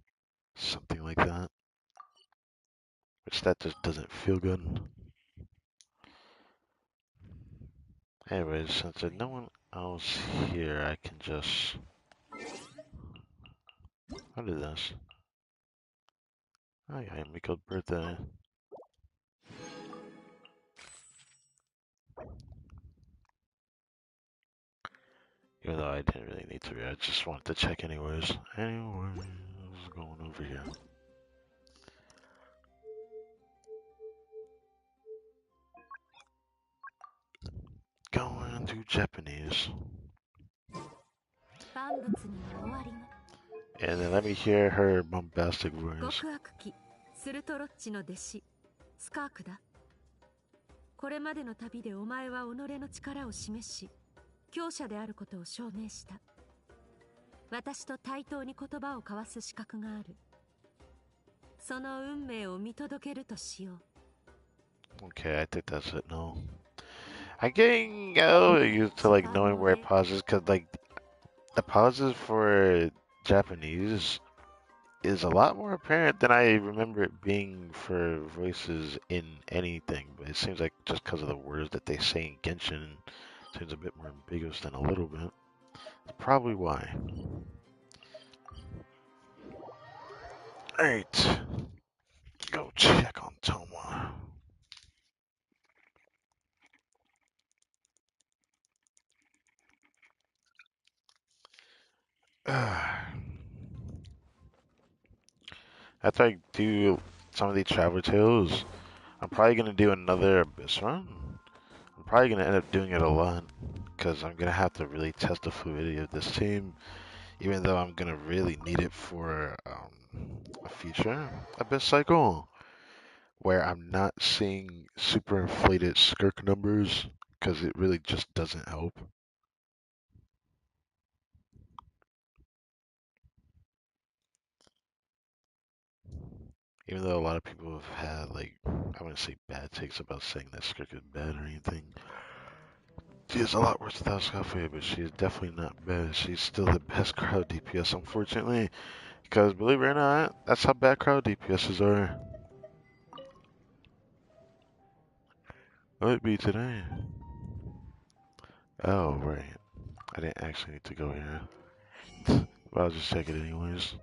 Something like that. Which that just doesn't feel good. Anyways, since there's no one else here, I can just... I'll do this. Oh yeah, Miko's birthday. Even though I didn't really need to be, I just wanted to check anyways. Anyways, going over here. Going to Japanese. And then let me hear her bombastic voice. 極悪鬼スルトロッチの弟子スカークだ。これまでの旅でお前は己の力を示し強者であることを証明した。私と対等に言葉を交わす資格がある。その運命を見届けるとしよう。 Okay, I think that's it now. I'm getting used to like knowing where it pauses, cause like the pauses for Japanese is a lot more apparent than I remember it being for voices in anything. But it seems like just because of the words that they say in Genshin, it seems a bit more ambiguous than a little bit. That's probably why. Alright, go check on Toma. After I do some of these Traveler Tales, I'm probably gonna do another Abyss run. I'm probably gonna end up doing it a lot because I'm gonna have to really test the fluidity of this team, even though I'm gonna really need it for a future Abyss cycle where I'm not seeing super inflated skirk numbers because it really just doesn't help. Even though a lot of people have had like I wouldn't say bad takes about saying that skirk is bad or anything. She is a lot worse without Scoffy, but she is definitely not bad. She's still the best crowd DPS, unfortunately. Because believe it or not, that's how bad crowd DPSs are. What it be today? Oh, right. I didn't actually need to go here. But I'll just check it anyways.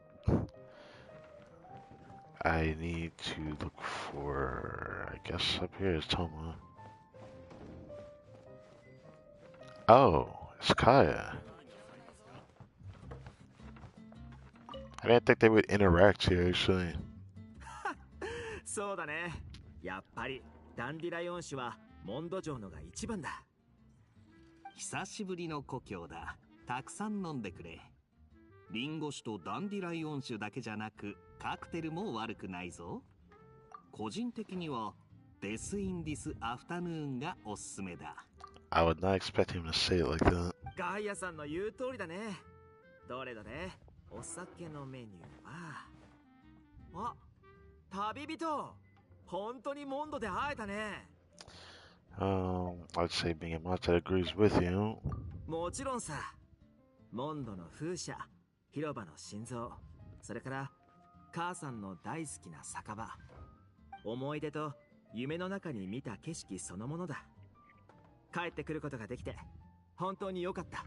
I need to look for, I guess up here is Toma. Oh, it's Kaya. I didn't think they would interact here actually. そうだね。やっぱりダンディライオン種はモンド城のが一番だ。久しぶりの故郷だ。たくさん飲んでくれ。リンゴ酒とダンディライオン酒だけじゃなく、カクテルも悪くないぞ。個人的にはデス・イン・ディス・アフタヌーンがおすすめだ。I would not expect him to say it like that. ガイアさんの言う通りだね。どれどれ、お酒のメニューは。あ、旅人。本当にモンドで会えたね。I'd say being a Mata agrees with you. もちろんさ。モンドの風車、広場の心臓、それから母さんの大好きな酒場。思い出と夢の中に見た景色そのものだ。帰ってくることができて本当に良かった。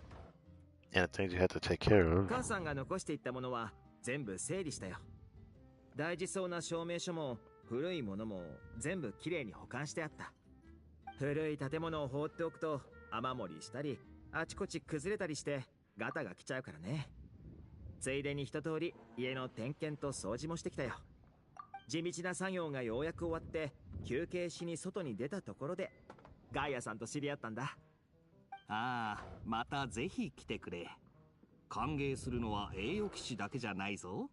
And the things you had to take care of. 母さんが残していったものは全部整理したよ。大事そうな証明書も古いものも全部きれいに保管してあった。古い建物を放っておくと雨漏りしたりあちこち崩れたりしてガタが来ちゃうからね。ついでに一通り家の点検と掃除もしてきたよ。地道な作業がようやく終わって休憩しに外に出たところでガイアさんと知り合ったんだ。ああ、またぜひ来てくれ。歓迎するのは栄誉騎士だけじゃないぞ。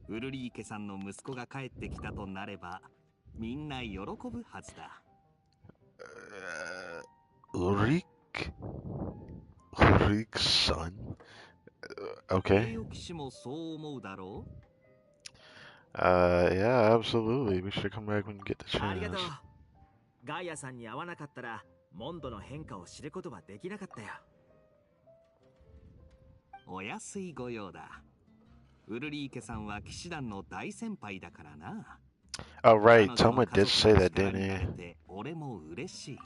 ウルリーケさんの息子が帰ってきたとなればみんな喜ぶはずだ。Ulrich? Ulrich's son? 栄 Okay. 誉騎士もそう思うだろう。Yeah, absolutely. We should come back when you get the ありがとう chance. ガイアさんに会わなかったらモンドの変化を知ることはできなかったよ。お安いご用だ。ウルリーケさんは騎士団の大先輩だからな。 Oh, right. 彼女の Toma 家 did 族 say の that, 力 didn't になれ he? て俺も嬉しい。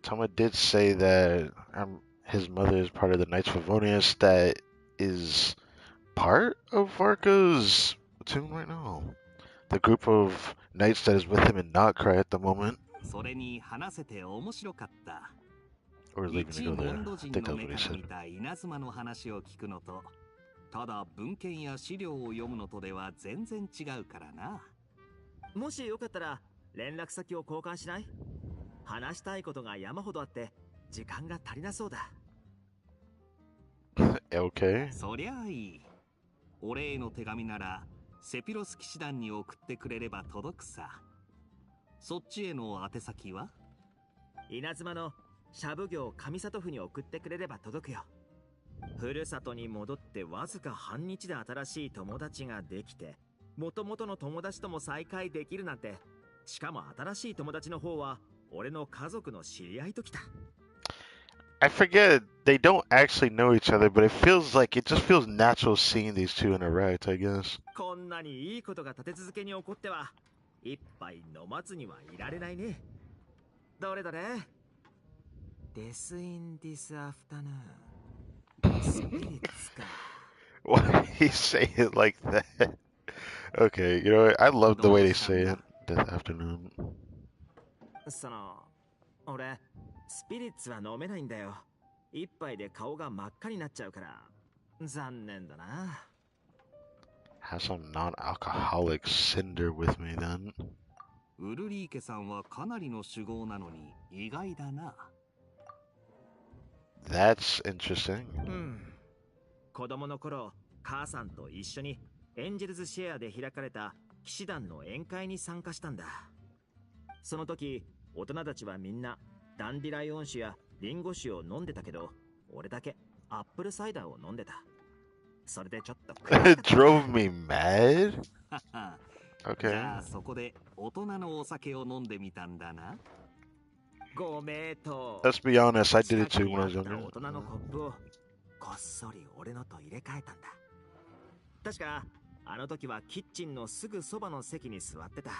Toma did say that his mother is part of the Knights of Favonius that is part of Varka's platoon right now. The group of knights that is with him in Notcry at the moment. それに話せて面白かった。 Or leaving to 一 go モ there. ンド I 人 think の that's 目 what he から said. 見た稲妻の話を聞くのと、ただ文献や資料を読むのとでは全然違うからな。もしよかったら連絡先を交換しない？話したいことが山ほどあって時間が足りなそうだ。Okay. そりゃあいい。お礼の手紙ならセピロス騎士団に送ってくれれば届くさ。そっちへの宛先は？稲妻のシャブ業上里府に送ってくれれば届くよ。ふるさとに戻ってわずか半日で新しい友達ができて、元々の友達とも再会できるなんて、しかも新しい友達の方は俺の家族の知り合いときた。I forget they don't actually know each other, but it feels like it just feels natural seeing these two interact, I guess. こんなにいいことが立て続けに起こっては一杯飲まずにはいられないね。どれどれ？デスインディスアフタヌーン。スピリッツか。Why did he say it like that? Okay, you know what? I love the way they say it. Death afternoon. 俺スピリッツは飲めないんだよ。一杯で顔が真っ赤になっちゃうから残念だな。Have some non-alcoholic cinder with me then. ウルリーケさんはかなりの酒豪なのに意外だな。That's interesting. 子供の頃母さんと一緒にエンジェルズシェアで開かれた騎士団の宴会に参加したんだ。その時大人たちはみんなダンディライオン酒やリンゴ酒を飲んでたけど、俺だけアップルサイダーを飲んでた。それでちょっと It drove me mad. じ Okay. ゃあそこで大人のお酒を飲んでみたんだな。ご名答。 Let's be honest, I did 近 it く too に when あ I っ was た younger. 大人のコップをこっそり俺のと入れ替えたんだ。確かあの時はキッチンのすぐそばの席に座ってた。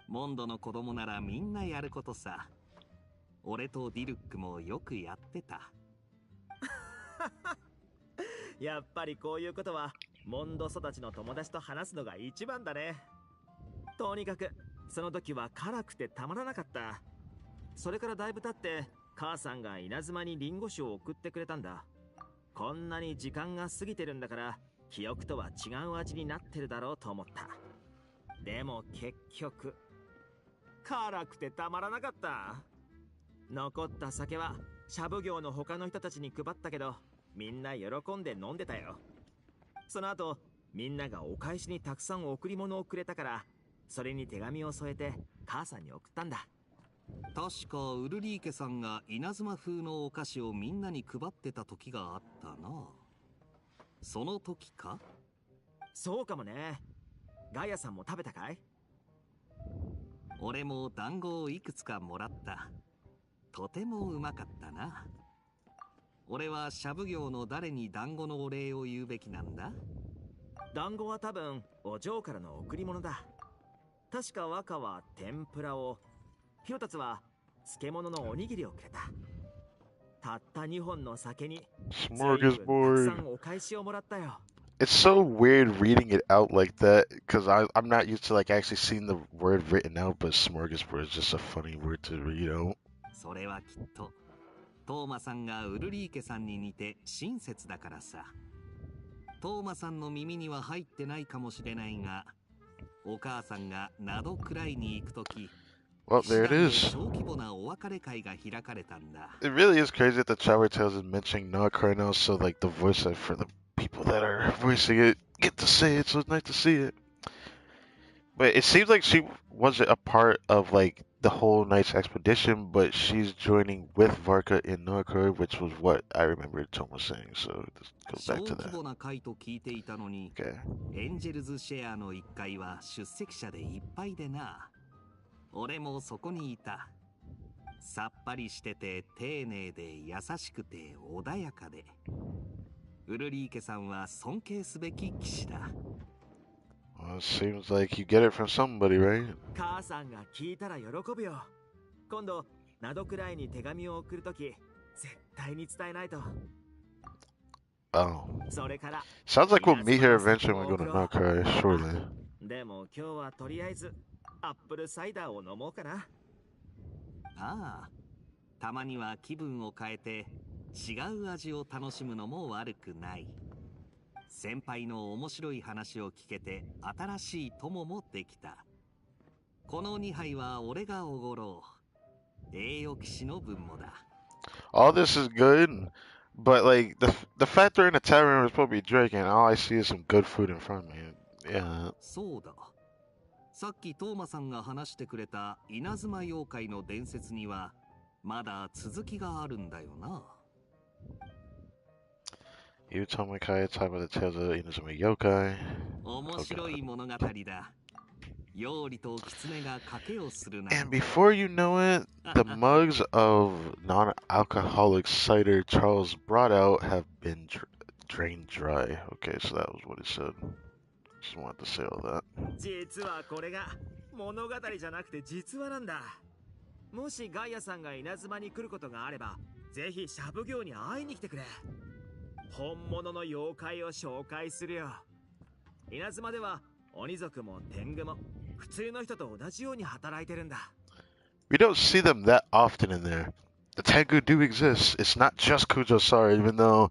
モンドの子供ならみんなやることさ。俺とディルックもよくやってた。やっぱりこういうことはモンド育ちの友達と話すのが一番だね。とにかくその時は辛くてたまらなかった。それからだいぶ経って母さんが稲妻にリンゴ酒を送ってくれたんだ。こんなに時間が過ぎてるんだから記憶とは違う味になってるだろうと思った。でも結局辛くてたまらなかった。残った酒はシャブ業の他の人たちに配ったけどみんな喜んで飲んでたよ。その後みんながお返しにたくさん贈り物をくれたからそれに手紙を添えて母さんに送ったんだ。確かウルリー家さんが稲妻風のお菓子をみんなに配ってた時があったな。その時か？そうかもね。ガイアさんも食べたかい？俺も団子をいくつかもらった。とてもうまかったな。俺はシャブ業の誰に団子のお礼を言うべきなんだ？団子は多分お嬢からの贈り物だ。確か若は天ぷらを、ヒロタツは漬物のおにぎりをくれた。たった2本の酒に随分たくさ Smorgasbord. んお返しをもらったよ。 It's so weird reading it out like that because I'm not used to like actually seeing the word written out, but smorgasbord is just a funny word to read out. それはきっとトーマさんがウルリー家さんに似て親切だからさ。トーマさんの耳には入ってないかもしれないが、お母さんがナドくらいに行くとき、 Well, there it is. 小規模なお別れ会が開かれたんだ。 It really is crazy that the Shower Tales is mentioning Knock right now, so like the voice for the people that are voicing it get to say it, so it's nice to see it. But it seems like she wasn't a part of like the whole night's expedition, but she's joining with Varka in Norkroy, which was what I remember Thomas saying. So this goes 小 back to 規模 that. な会と聞いていたのに、 Okay. エンジェルズシェアの1階は出席者でいっぱいでな。俺もそこにいた。さっぱりしてて丁寧で優しくて穏やかで、ウルリー家さんは尊敬すべき騎士だ。 Well, it seems like you get it from somebody, right? 母さんが聞いたら喜ぶよ。今度ナドくらいに手紙を送るとき絶対に伝えないと。 Oh. それから Sounds like we'll meet her eventually when we go to Norkroy, surely. でも今日はとりあえずアップルサイダーを飲もうかな。ああ、たまには気分を変えて違う味を楽しむのも悪くない。先輩の面白い話を聞けて新しい友もできた。この2杯は俺がおごろう。栄誉騎士の分もだ。 All this is good, but like the fact they're in a tavern we're supposed to be drinking, all I see is some good food in front of me. Yeah. そうだ。さっきトーマさんが話してくれた稲妻妖怪の伝説にはまだ続きがあるんだよな。 You told me Kai talk about the tales of Inazuma Yokai. 面白い物語だ。料理と狐が賭けをするな。 And before you know it, the mugs of non-alcoholic cider Charles brought out have been drained dry. Okay, so that was what it said. Just wanted to say all that. 実はこれが物語じゃなくて実話なんだ。もしガイアさんが稲妻に来ることがあればぜひシャブ業に会いに来てくれ。本物の妖怪を紹介するよ。稲妻では鬼族も天狗も普通の人と同じように働いてるんだ。 We don't see them that often in there. The Tengu do exist. It's not just Kujosara, even though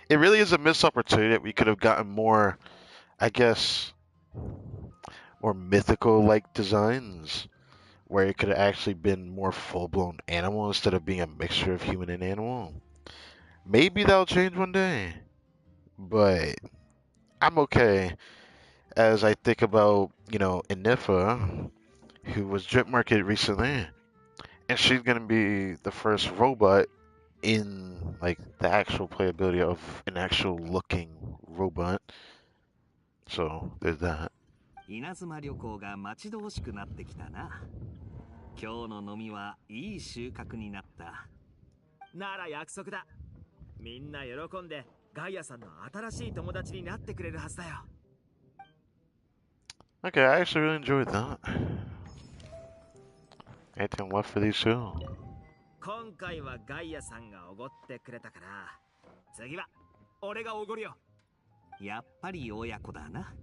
it really is a missed opportunity that we could have gotten more, I guess, more mythical-like designs, where it could have actually been more full-blown animal instead of being a mixture of human and animal. Maybe that'll change one day, but I'm okay as I think about, Inifa, who was drip marketed recently, and she's gonna be the first robot in like the actual playability of an actual looking robot. So there's that. 稲妻旅行が待ち遠しくなってきたな。今日の飲みはいい収穫になった。なら約束だ。みんな喜んでガイアさんの新しい友達になってくれるはずだよ。Okay, I actually really enjoyed that. Anything left for these two? 今回はガイアさんがおごってくれたから、次は俺がおごるよ。やっぱり親子だな。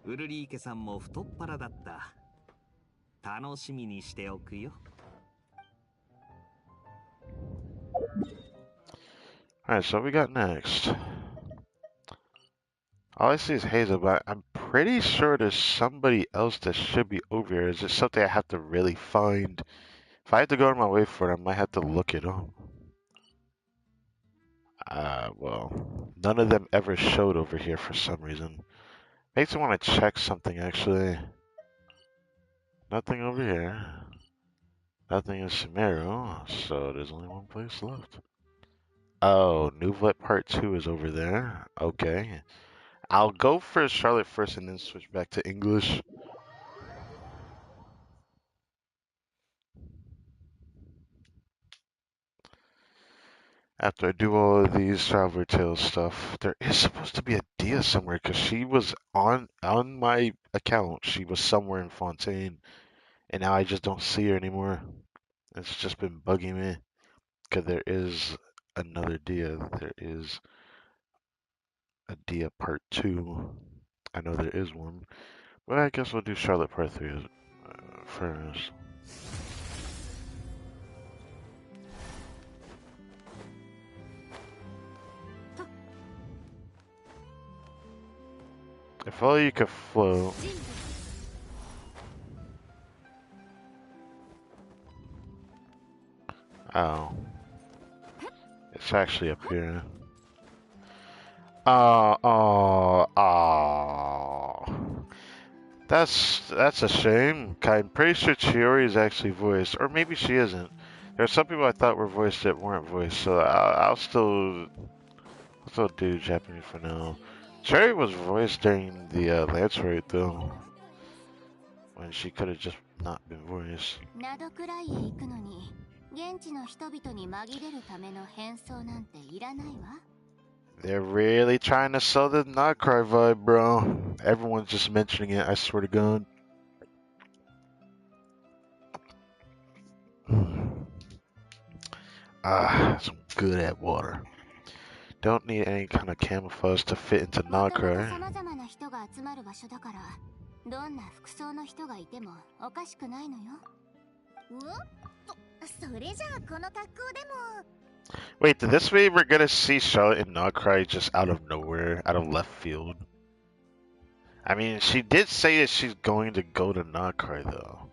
ウルリーケさんも太っ腹だった。楽しみにしておくよ。Alright, so what we got next? All I see is Hazel, but I'm pretty sure there's somebody else that should be over here. Is it something I have to really find? If I have to go on my way for it, I might have to look it up. Well, none of them ever showed over here for some reason. Makes me want to check something, actually. Nothing over here. Nothing in Sumeru, so there's only one place left. Oh, Nouvlet Part 2 is over there. Okay. I'll go for Charlotte first and then switch back to English. After I do all of these Traveler Tales stuff, there is supposed to be a Dia somewhere because she was on my account. She was somewhere in Fontaine, and now I just don't see her anymore. It's just been bugging me because there is another Dia. There is a Dia Part 2. I know there is one, but I guess we'll do Charlotte Part 3 first. If only you could float. Oh. It's actually up here. Oh. That's a shame. I'm pretty sure Chiori is actually voiced, or maybe she isn't. There are some people I thought were voiced that weren't voiced, so I'll still do Japanese for now. Cherry was voiced during the Lance raid though, when she could have just not been voiced. They're really trying to sell the Nightcry vibe, bro. Everyone's just mentioning it, I swear to God. Some good at water. Don't need any kind of camouflage to fit into Nightcry. Wait, did this mean we're gonna see Charlotte and Nightcry just out of nowhere, out of left field? I mean, she did say that she's going to go to Nightcry though.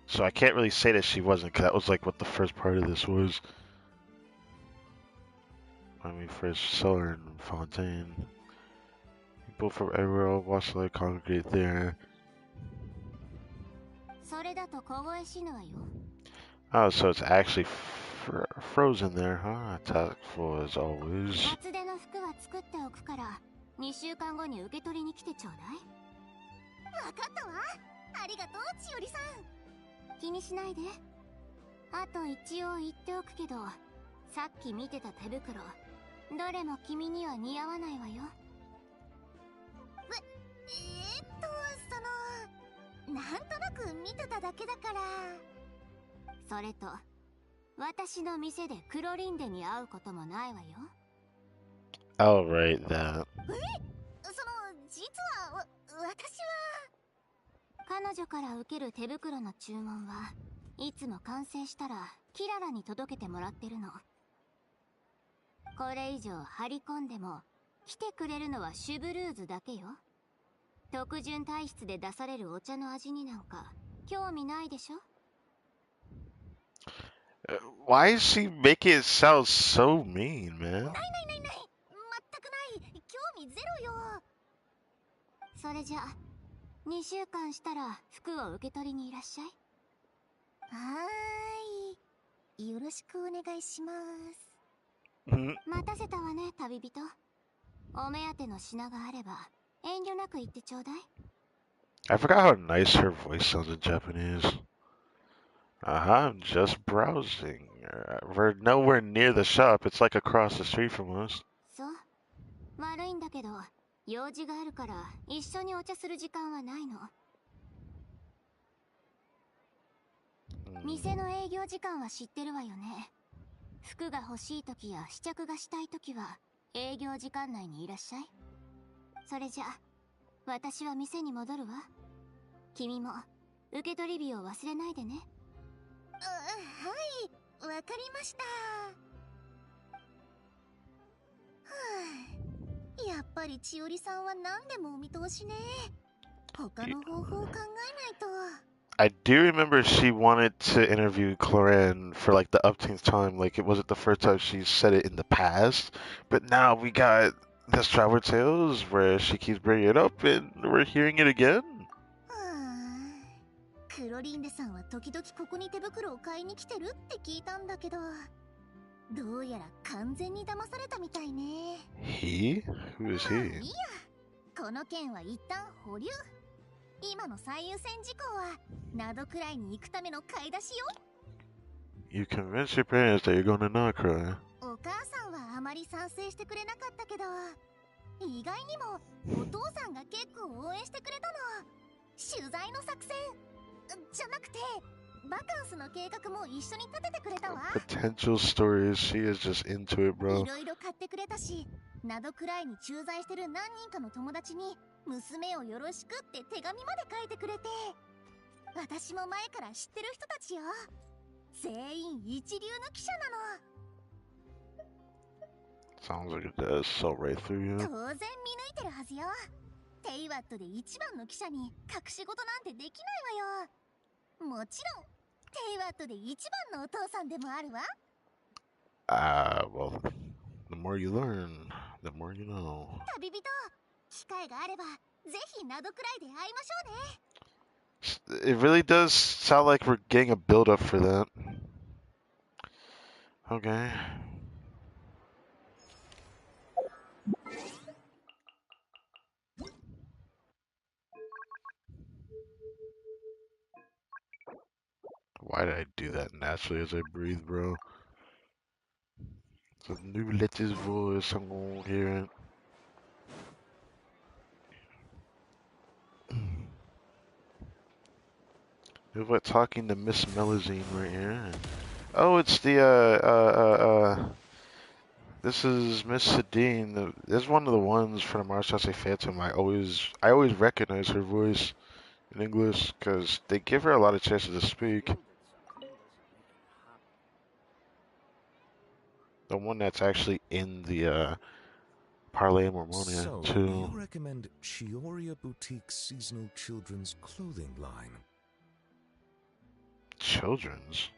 So I can't really say that she wasn't, because that was like what the first part of this was. When we first saw her in Fontaine. People from everywhere all watched like congregate there. Oh, so it's actually frozen there, huh? Tactful as always. I'll write that. Why is she making it sound so mean, man? I forgot how nice her voice sounds in Japanese. I'm just browsing. We're nowhere near the shop. It's like across the street from us. そう悪いんだけど用事があるから一緒にお茶する時間はないの。店の営業時間は知ってるわよね。服が欲しい時や試着がしたい時は営業時間内にいらっしゃい。それじゃ私は店に戻るわ。君も受け取り日を忘れないでね。はい、わかりました。やっぱり千織さんは何でもお見通しね。他の方法を考えないと。I do remember she wanted to interview Cloran for like the upteenth time. Like it wasn't the first time she said it in the past, but now we got this Traveler Tales where she keeps bringing it up and we're hearing it again. クロリンデさんは時々ここに手袋を買いに来てるって聞いたんだけど、どうやら完全に騙されたみたいね。He? Who is he? いいや、この件は一旦保留。今の最優先事項はナドくらいに行くための買い出しよ。You convinced your parents that you're going to not cry. お母さんはあまり賛成してくれなかったけど、意外にもお父さんが結構応援してくれたの。取材の作戦じゃなくてバカンスの計画も一緒に立ててくれたわ。 Potential stories, she is just into it, bro. いろいろ買ってくれたし、ナドくらいに駐在してる何人かの友達に娘をよろしくって手紙まで書いてくれて、私も前から知ってる人たちよ。全員一流の記者なの。 Sounds like it does so right through you. 当然見抜いてるはずよ。テイワットで一番の記者に隠し事なんてできないわよ。もちろんテイワットで一番のお父さんでもあるわ。Well, the more you learn, the more you know. 旅人、機会があればぜひナドくらいで会いましょうね。 It really does sound like we're getting a build up for that. Okay. Why did I do that naturally as I breathe, bro? It's a new Let's voice, I'm gonna hear it. Who's what talking to Miss Melazine right here? Oh, it's the this is Miss Sadine. This is one of the ones from the Marchese Phantom. I always recognize her voice in English because they give her a lot of chances to speak. The one that's actually in the Parlay Mormonia So, too. you recommend Chioria Boutique's seasonal children's clothing line? Children's?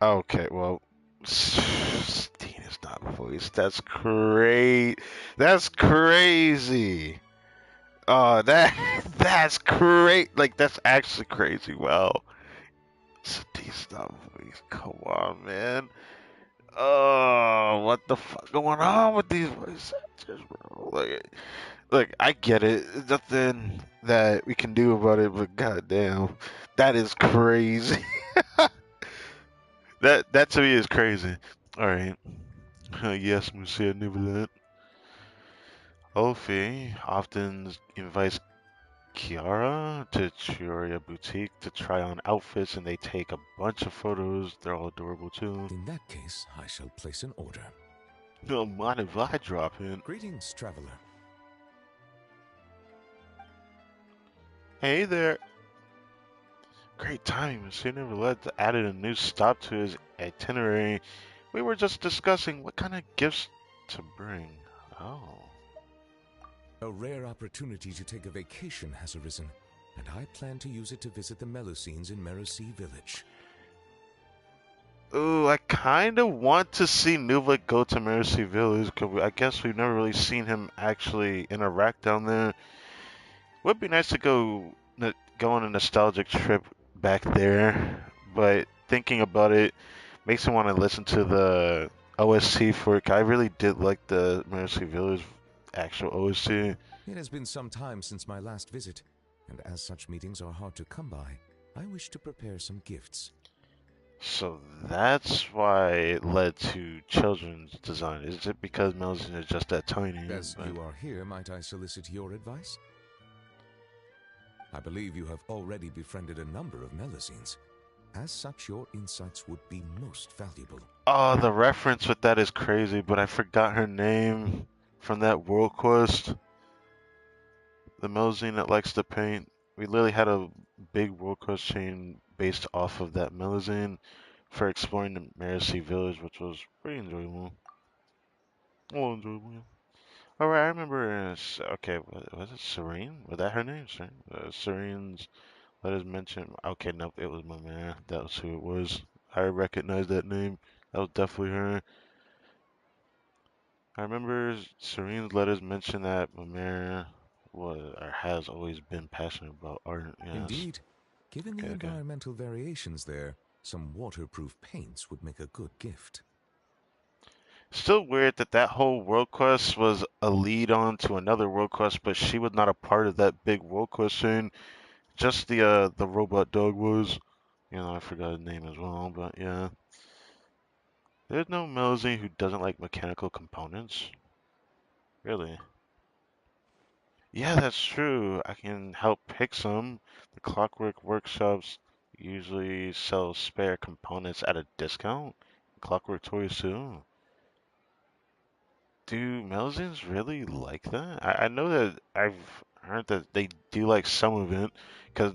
Okay, well, Stina's not voiced. That's great. That's crazy. Oh, that's great. Like that's actually crazy. Wow. Stina's not voiced. Come on, man. Oh, what the fuck going on with these voice actors, bro? Like, look, I get it. There's nothing that we can do about it, but goddamn, that is crazy. That to me is crazy. All right. Yes, Monsieur Nouvelet. Ophi often invites Kiara to Chioria Boutique to try on outfits, and they take a bunch of photos. They're all adorable too. In that case, I shall place an order. No, mind if I drop in? Greetings, traveler. Hey there. Great timing, Monsieur Nouvelet added a new stop to his itinerary. We were just discussing what kind of gifts to bring. Oh. A rare opportunity to take a vacation has arisen, and I plan to use it to visit the Melusines in Merosi Village. Ooh, I kind of want to see Nouvelet go to Merosi Village, because I guess we've never really seen him actually interact down there. Would be nice to go on a nostalgic trip back there, but thinking about it makes me want to listen to the OST for it. I really did like the Merosi Village actual OST. It has been some time since my last visit, and as such meetings are hard to come by, I wish to prepare some gifts. So that's why it led to children's design. Is it because Mel's is just that tiny? As you are here, might I solicit your advice? I believe you have already befriended a number of Melazines. As such, your insights would be most valuable. Oh, the reference with that is crazy, but I forgot her name from that world quest. The Melazine that likes to paint. We literally had a big world quest chain based off of that Melazine for exploring the Marcy village, which was pretty enjoyable. Well, enjoyable. Yeah. All right, I remember. Okay, was it Serene? Was that her name? Serene? Serene's. Let us mention. Okay, nope, it was my man. That was who it was. I recognized that name. That was definitely her. I remember Serene's letters mention that Mimir was or has always been passionate about art. Yes. Indeed. Given the Okay. environmental variations there, some waterproof paints would make a good gift. Still weird that that whole world quest was a lead on to another world quest, but she was not a part of that big world quest chain. Just the robot dog was. You know, I forgot his name as well, but yeah. There's no Melzy who doesn't like mechanical components. Really? Yeah, that's true. I can help pick some. The Clockwork Workshops usually sell spare components at a discount. Clockwork Toys too. Do Melzins really like that? I know that I've heard that they do like some of it because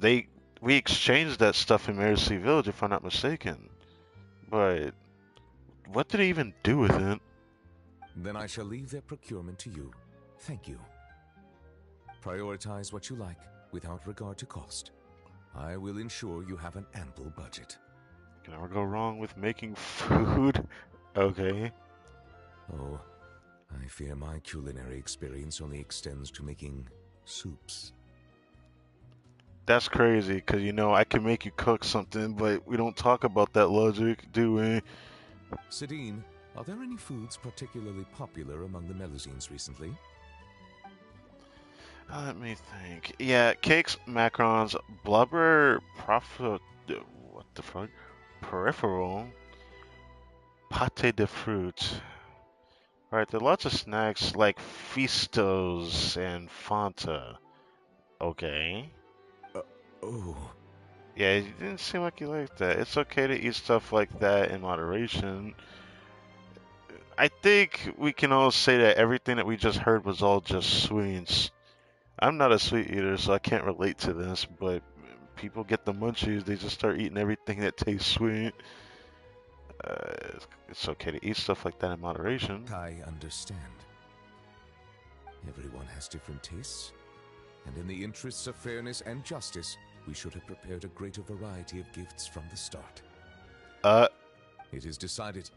we exchanged that stuff in Mercy Village if I'm not mistaken. But what did they even do with it? Then I shall leave their procurement to you. Thank you. Prioritize what you like without regard to cost. I will ensure you have an ample budget. Can never go wrong with making food. Okay. Oh, I fear my culinary experience only extends to making soups. That's crazy because you know I can make you cook something, but we don't talk about that logic, do we? Sidine, are there any foods particularly popular among the Melazines recently? Let me think. Yeah, cakes, macarons, blubber, what the fuck? Peripheral, pate de fruit. Alright, there are lots of snacks like Fistos and Fanta. Okay. Oh, Yeah, it didn't seem like you liked that. It's okay to eat stuff like that in moderation. I think we can all say that everything that we just heard was all just sweets. I'm not a sweet eater, so I can't relate to this, but people get the munchies, they just start eating everything that tastes sweet. It's okay to eat stuff like that in moderation. I understand. Everyone has different tastes, and in the interests of fairness and justice, we should have prepared a greater variety of gifts from the start. It is decided.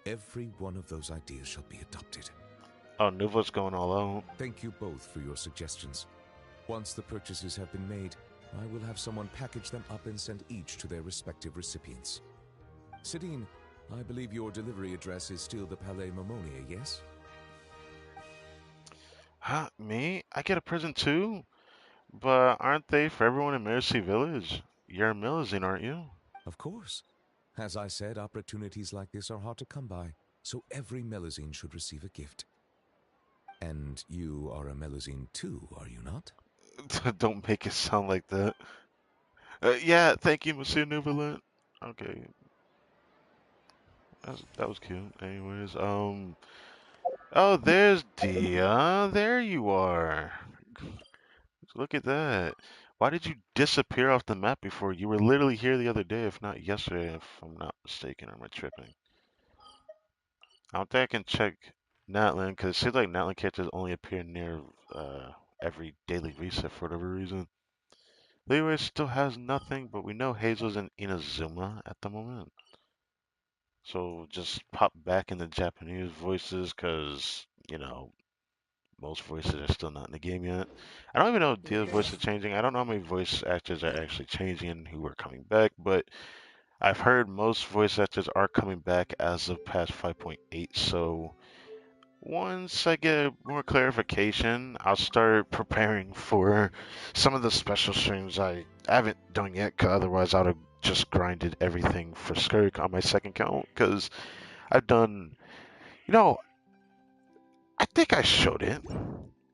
Every one of those ideas shall be adopted. Oh, Nuva's going all out. Thank you both for your suggestions. Once the purchases have been made, I will have someone package them up and send each to their respective recipients. Sidine, I believe your delivery address is still the Palais Momonia, yes? Huh, me? I get a present too? But aren't they for everyone in Mercy Village? You're a Milizine, aren't you? Of course. As I said, opportunities like this are hard to come by, so every Melazine should receive a gift. And you are a Melazine too, are you not? Don't make it sound like that. Yeah, thank you, Monsieur Nuvalet. Okay, that was cute. Anyways, oh, there's Dia. There you are. Look at that. Why did you disappear off the map before? You were literally here the other day, if not yesterday, if I'm not mistaken. Or am I tripping? I don't think I can check Natlan because it seems like Natlan characters only appear near every daily reset for whatever reason. Leroy still has nothing, but we know Hazel's in Inazuma at the moment. So just pop back in the Japanese voices because, you know, most voices are still not in the game yet. I don't even know if Dia's voice is changing. I don't know how many voice actors are actually changing and who are coming back, but I've heard most voice actors are coming back as of past 5.8, so Once I get more clarification, I'll start preparing for some of the special streams I haven't done yet, 'cause otherwise I'd have just grinded everything for Skirk on my second account, because I've done, you know, I think I showed it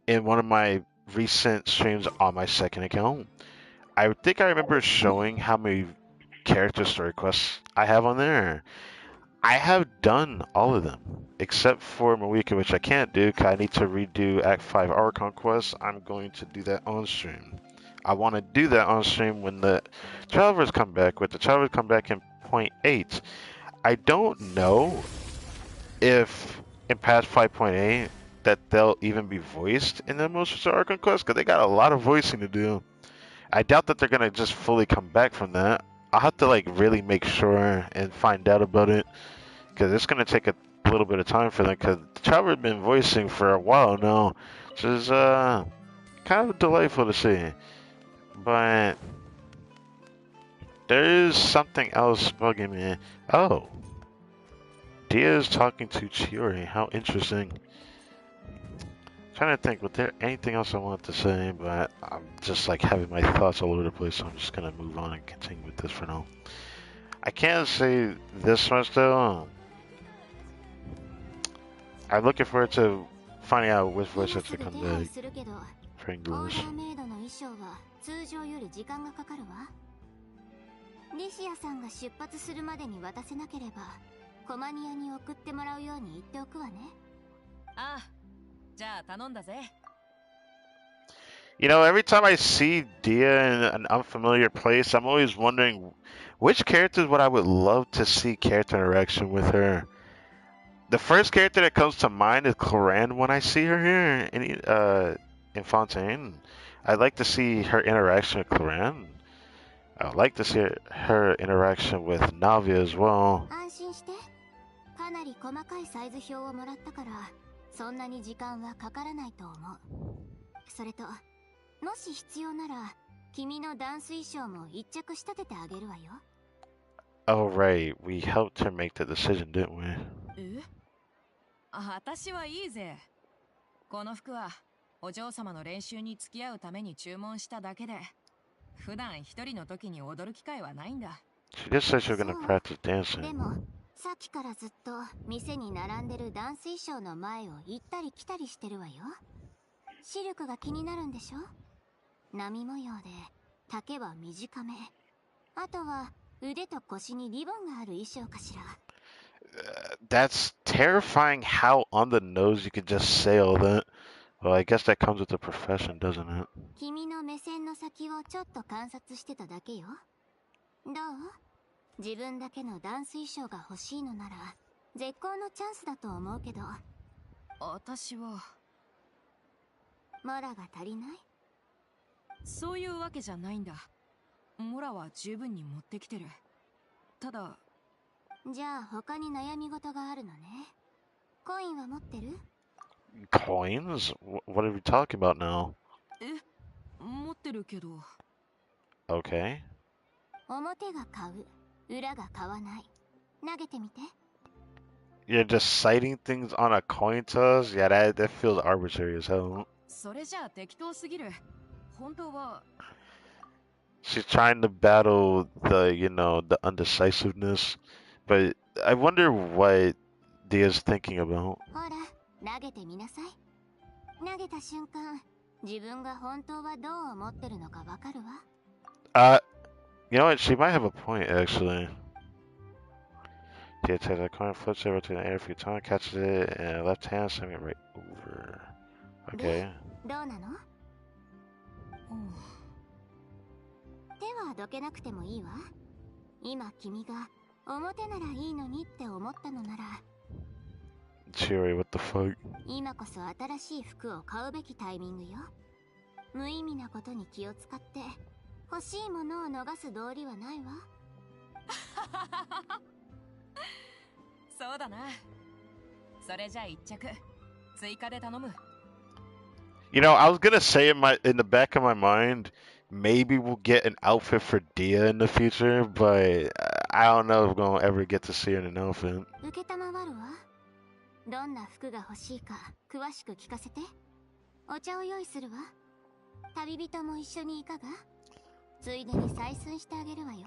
in one of my recent streams on my second account. I think I remember showing how many character story quests I have on there. I have done all of them except for Mawika, which I can't do because I need to redo Act 5 Archon quest. I'm going to do that on stream. I want to do that on stream when the travelers come back. With the travelers come back in point 8, I don't know if in past 5.8 that they'll even be voiced in the most recent Archon quest, because they got a lot of voicing to do. I doubt that they're gonna just fully come back from that. I'll have to like really make sure and find out about it, because it's gonna take a little bit of time for them. Because the Traveler's been voicing for a while now, which is kind of delightful to see. But there is something else bugging me. Oh, Dia is talking to Chiori. How interesting. Trying to think, was there anything else I wanted to say? But I'm just like having my thoughts all over the place, so I'm just gonna move on and continue with this for now. I can't say this much though. I'm looking forward to finding out which voice actor comes back for オー English. ダーメイドの衣装は通常より時間がかかるわ。リシアさんが出発するまでに渡せなければコマニアに送ってもらうように言っておくわね。ああ、じゃあ頼んだぜ。You know, every time I see Dia in an unfamiliar place, I'm always wondering which characters would I would love to see character interaction with her. The first character that comes to mind is Cloran when I see her here in Fontaine. I'd like to see her interaction with Cloran. I'd like to see her interaction with Navia as well. 安心して。かなり細かいサイズ表をもらったからそんなに時間はかからないと思う。それともし必要なら君のダンス衣装も一着仕立ててあげるわよ。Oh, right. We helped her make the decision, didn't we? え？私はいいぜ。この服はお嬢様の練習に付き合うために注文しただけで、普段一人の時に踊る機会はないんだ。She just said she was gonna practice で dancing. もさっきからずっと店に並んでるダンス衣装の前を行ったり来たりしてるわよ。視力が気になるんでしょ？波模様で丈は短め。あとは腕と腰にリボンがある衣装かしら。That's terrifying how on the nose you could just say all that. Well, I guess that comes with the profession, doesn't it? 君の目線の先をちょっと観察してただけよ。どう？自分だけのダンス衣装が欲しいのなら絶好のチャンスだと思うけど。私はモラが足りない？そういうわけじゃないんだ。モラは十分に持ってきてる。ただ、じゃあ他に悩み事があるのね。コインは持ってる？ Coins? What are we talking about now? 持ってるけど。Okay. 表が買う、裏が買わない。投げてみて。You're just citing things on a coin toss? Yeah, that feels arbitrary as hell. それじゃあ適当すぎる。本当は。She's trying to battle the, the undecisiveness. But I wonder what Dia's thinking about. ほら、投げてみなさい。投げた瞬間、自分が本当はどう思ってるのかわかるわ。You know what? She might have a point, actually. Dia takes a coin, flips it, rotates in the air a few times, catches it, and left hand, sending it right over. Okay. どうなの？手はどけなくてもいいわ。今君が表ならいいのにって思ったのなら。Cheery, what the fuck? 今こそ新しい服を買うべきタイミングよ。無意味なことに気を使って欲しいものを逃す道理はないわ。そうだな。それじゃあ一着追加で頼む。You know, I was gonna say in the back of my mind, maybe we'll get an outfit for Dia in the future, but I don't know if we're gonna ever get to see her in an outfit. 受けたまわるわ。どんな服が欲しいか詳しく聞かせて。お茶を用意するわ。旅人も一緒にいかが？ついでに採寸してあげるわよ。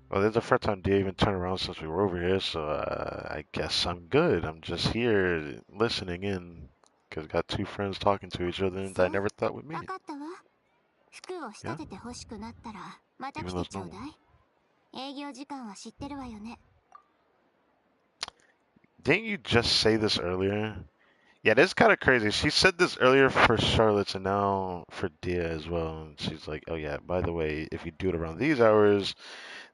Well, this is the first time they even turned around since we were over here, so I guess I'm good. I'm just here listening in because I got two friends talking to each other that I never thought would わ meet. かったわ。服を仕 Yeah, 立てて欲しくなったらまた even 来 though て it's ちょう normal. だい。営業時間は知ってるわよね。Didn't you just say this earlier? Yeah, this is kind of crazy. She said this earlier for Charlotte's and now for Dia as well. And she's like, oh, yeah, by the way, if you do it around these hours,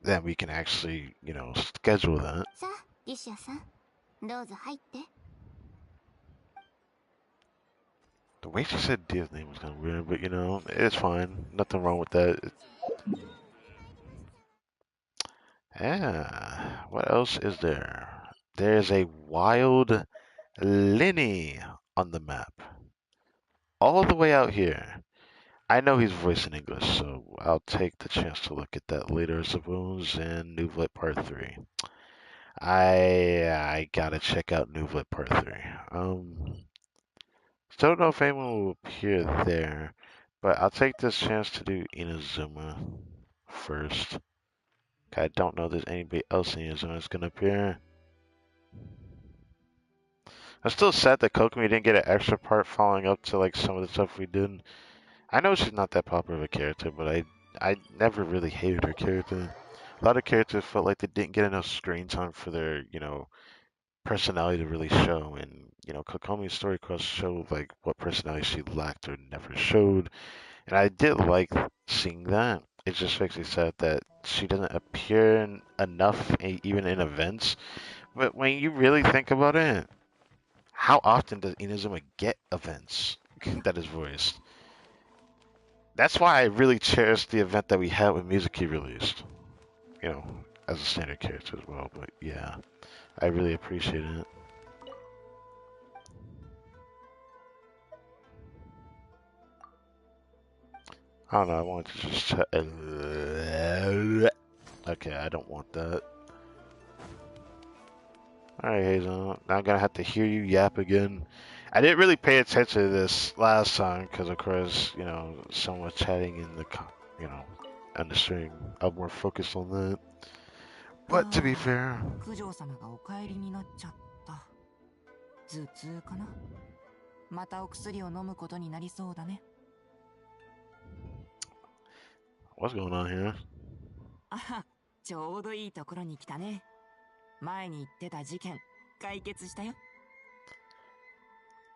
then we can actually, schedule that. さあ、リシアさん、どうぞ入って。The way she said Dia's name was kind of weird, but, it's fine. Nothing wrong with that. Yeah, what else is there? There's a wild Lenny on the map. All the way out here. I know he's voiced in English, so I'll take the chance to look at that later, I suppose, in Nouvlet Part 3. I gotta check out Nouvlet Part 3. Still don't know if anyone will appear there, but I'll take this chance to do Inazuma first. I don't know if there's anybody else in Inazuma that's gonna appear. I'm still sad that Kokomi didn't get an extra part following up to like some of the stuff we did. I know she's not that popular of a character, but I never really hated her character. A lot of characters felt like they didn't get enough screen time for their, personality to really show. And, Kokomi's story cross showed like what personality she lacked or never showed. And I did like seeing that. It just makes me sad that she doesn't appear enough, even in events. But when you really think about it, how often does Inazuma get events that is voiced? That's why I really cherish the event that we had when Mizuki released. As a standard character as well. But yeah, I really appreciate it. I don't know, I wanted to just check. Okay, I don't want that. Alright, Hazel. Now I'm gonna have to hear you yap again. I didn't really pay attention to this last time because, of course, someone was chatting in the, on the stream. I'm more focused on that. But to be fair, 九条様がお帰りになっちゃった。頭痛かな。またお薬を飲むことになりそうだね。what's going on here? あは、ちょうどいいところに来たね。前に言ってた事件、解決したよ。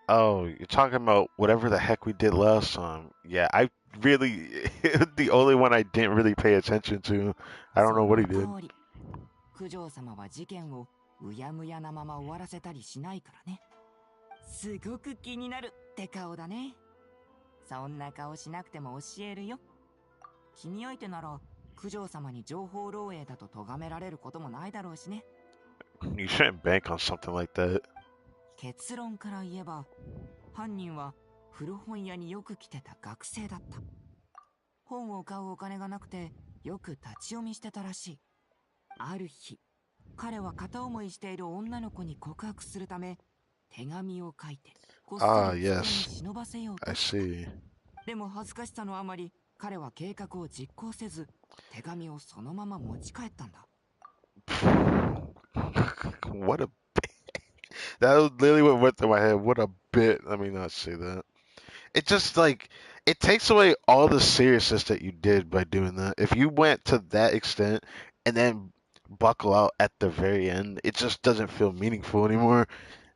Oh, you're talking about whatever the heck we did last time. Yeah, I really, the only one I didn't really pay attention to. I don't know what he did. 九条様は事件をうやむやなまま終わらせたりしないからね。すごく気になるって顔だね。そんな顔しなくても教えるよ。君相手なら九条様に情報漏洩だと咎められることもないだろうしね。You shouldn't bank on something like that. 結論から言えば、犯人は古本屋によく来てた学生だった。本を買うお金がなくてよく立ち読みしてたらしい。ある日、彼は片思いしている女の子に告白するため、手紙を書いて、こっそり机に忍ばせようとした。でも恥ずかしさのあまり、彼は計画を実行せず、手紙をそのまま持ち帰ったんだ。What a that was literally what went through my head. What a bit. Let me not say that. It just like it takes away all the seriousness that you did by doing that. If you went to that extent and then buckle out at the very end, it just doesn't feel meaningful anymore.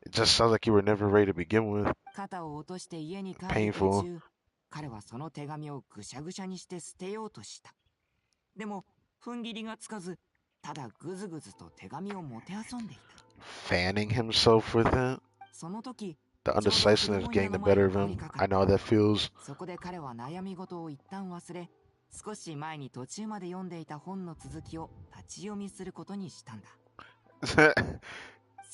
It just sounds like you were never ready to begin with. 肩を落として家に帰る途 Painful. 中、彼はその手紙をぐしゃぐしゃにして捨てようとした。でも、踏ん切りがつかず、ただぐずぐずと手紙をもてあそんでいた。Fanning himself with it. その時、The undecisiveness getting the better of him. I know how that feels. そこで彼は悩み事を一旦忘れ、少し前に途中まで読んでいた本の続きを立ち読みすることにしたんだ。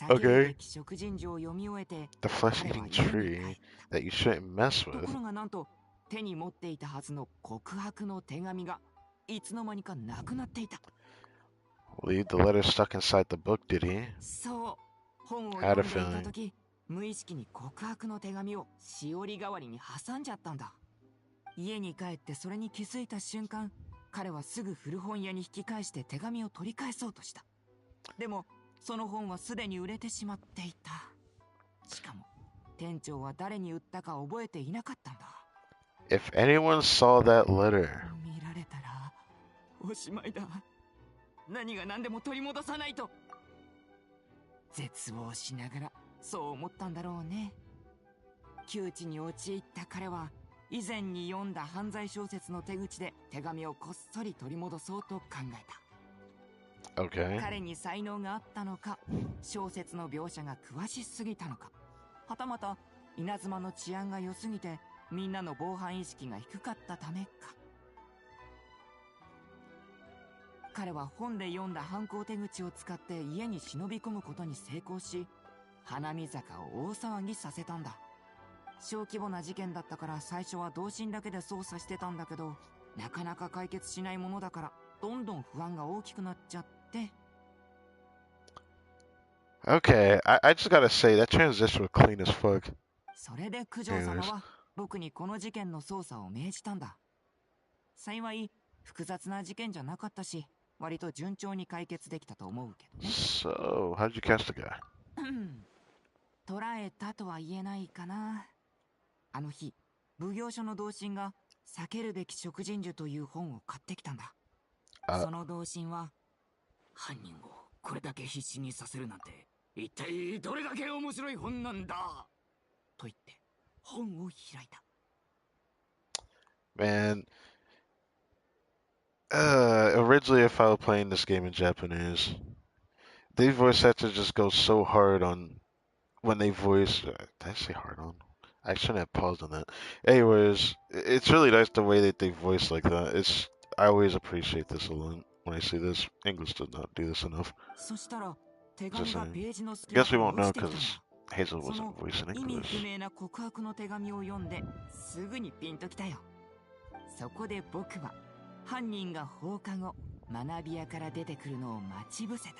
Okay. 食人事を読み終えて、 The flesh-eating tree that you shouldn't mess と with. ころがなんと、手に持っていたはずの告白の手紙がいつの間にかなくなっていた。Leave the letter stuck inside the book, did he? そう、本を Had 読 a んでいた feeling. 時、無意識に告白の手紙をしおり代わりに挟んじゃったんだ。家に帰ってそれに気づいた瞬間、彼はすぐ古本屋に引き返して手紙を取り返そうとした。でもその本はすでに売れてしまっていた。しかも店長は誰に売ったか覚えていなかったんだ。 If anyone saw that letter, 見られたらおしまいだ。何が何でも取り戻さないと。絶望しながらそう思ったんだろうね。窮地に陥った彼は以前に読んだ犯罪小説の手口で手紙をこっそり取り戻そうと考えた。 okay. 彼に才能があったのか、小説の描写が詳しすぎたのか、はたまた稲妻の治安が良すぎてみんなの防犯意識が低かったためか。彼は本で読んだ犯行手口を使って家に忍び込むことに成功し、花見坂を大騒ぎさせたんだ。小規模な事件だったから最初は同心だけで捜査してたんだけど、なかなか解決しないものだからどんどん不安が大きくなっちゃって。 Okay, I just gotta say that transition was clean as fuck. それで九条様は僕にこの事件の捜査を命じたんだ。幸い複雑な事件じゃなかったし、割と順調に解決できたと思うけどね。 So, how'd you catch the guy? 捕らえたとは言えないかな。あの日、奉行所の同心が避けるべき食人樹という本を買ってきたんだ。その同心は、犯人をこれだけ必死にさせるなんて一体どれだけ面白い本なんだと言って本を開いた。 Man, originally if I were playing this game in Japanese, these voice actors just go so hard on when they voice. Did I say hard on? I shouldn't have paused on that. Anyways, it's really nice the way that they voice like that. I always appreciate this a lot when I see this. English does not do this enough. そしたら手 Just 紙が saying. ページの隙 Guess 間 we から won't 落 know ちてきたん because だ。 Hazel そ wasn't の voicing 意味不 English. 明な告白の手紙を読んですぐにピンときたよ。そこで僕は犯人が放課後学び屋から出てくるのを待ち伏せた。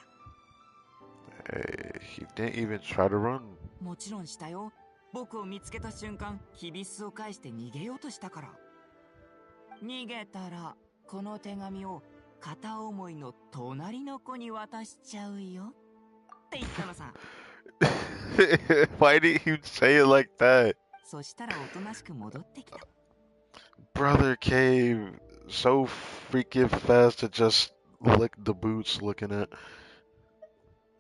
Hey, he didn't even try to run. もちろんしたよ。僕を見つけた瞬間きびすを返して逃げようとしたから。逃げたらこの手紙を片思いの隣の子に渡しちゃうよって言ったのさ。Why did he say it like that? そしたらおとなしく戻ってきた。 Brother came so freaking fast to just lick the boots looking at.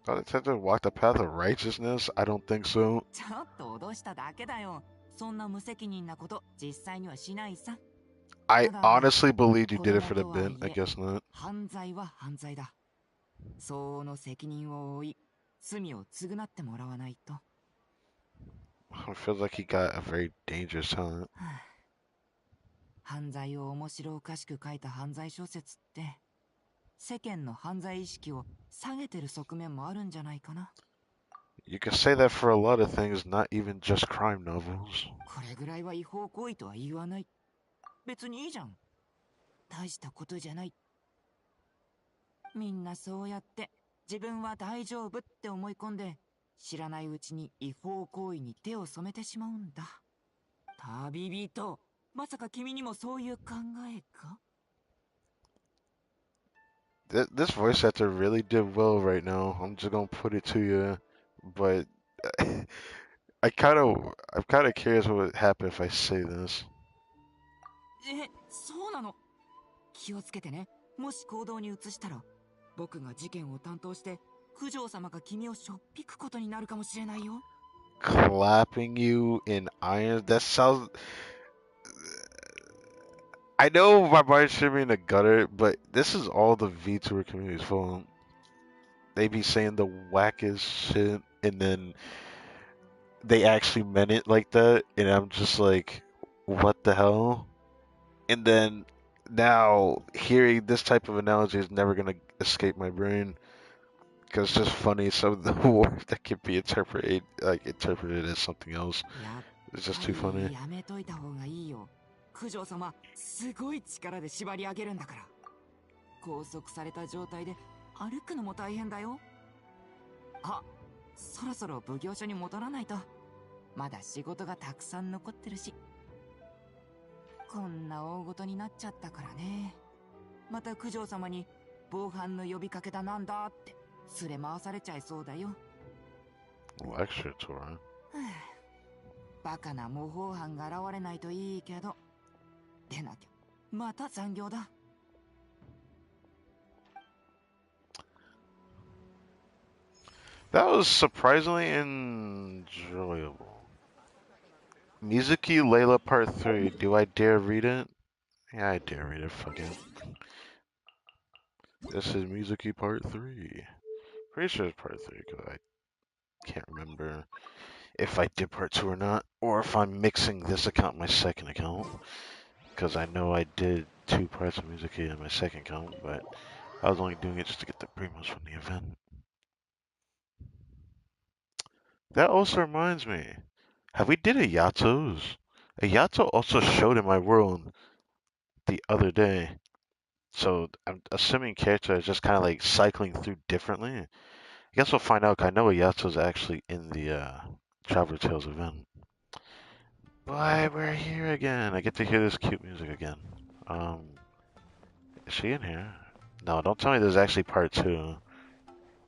Oh, they had to walk the path of righteousness? I don't think so. ちょっと脅しただけだよ。そんな無責任なこと実際にはしないさ。 I ただ honestly believed you 子 did it 供 for the とはい bit. I え guess not. 犯罪は犯罪だ。相応の責任を負い、罪を償ってもらわないと。 It feels like he got a very dangerous talent. はあ、犯罪を面白おかしく書いた犯罪小説って世間の犯罪意識を下げてる側面もあるんじゃないかな。 You can say that for a lot of things, not even just crime novels. これぐらいは違法行為とは言わない。別にいいじゃん。大したことじゃない。みんなそうやって自分は大丈夫って思い込んで知らないうちに違法行為に手を染めてしまうんだ。旅人、まさか君にもそういう考えか？ This voice actor really did well right now. I'm just gonna put it to you, but I'm kind of curious what would happen if I say this. そうなの。気をつけてね。もし行動に移したら僕が事件を担当して九条様が君をしょっぴくことになるかもしれないよ。 Clapping you in irons? That sounds. I know my mind should be in the gutter, but this is all the VTuber community's fault. They be saying the wackest shit, and then they actually meant it like that, and I'm just like, what the hell? And then now hearing this type of analogy is never gonna escape my brain because it's just funny. Some of the words that can be interpreted as something else. It's just too funny. やめといた方がいいよ。九条様、すごい力で縛り上げるんだから。拘束された状態で歩くのも大変だよ。あ、そろそろ奉行所に戻らないと。まだ仕事がたくさん残ってるし。こんな大事になっちゃったからね。また九条様に防犯の呼びかけだなんだってすれ回されちゃいそうだよ。Lecture tour. バカな模倣犯が現れないといいけど。でなきゃまた残業だ。That was surprisingly enjoyable. Mizuki Layla Part 3. Do I dare read it? Yeah, I dare read it. Fuck it. This is Mizuki Part 3. Pretty sure it's Part 3 because I can't remember if I did Part 2 or not, or if I'm mixing this account with my second account. Because I know I did 2 parts of Mizuki in my second account, but I was only doing it just to get the primos from the event. That also reminds me. Have we did a Yatos? A Yato also showed in my world the other day. So I'm assuming character is just kind of like cycling through differently. I guess we'll find out. 'Cause I know a Yato is actually in the Traveler Tales event. But we're here again. I get to hear this cute music again. Is she in here? No, don't tell me there's actually part 2.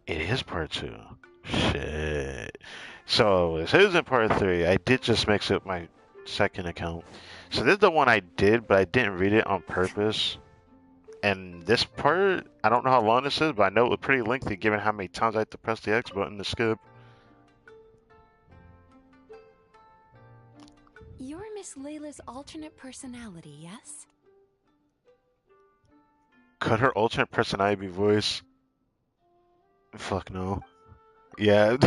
It is part 2. Shit. So this isn't part 3. I did just mix up my second account. So this is the one I did, but I didn't read it on purpose. And this part, I don't know how long this is, but I know it was pretty lengthy given how many times I had to press the X button to skip. You're Miss Layla's alternate personality, yes? Could her alternate personality be voice? Fuck no. Yeah.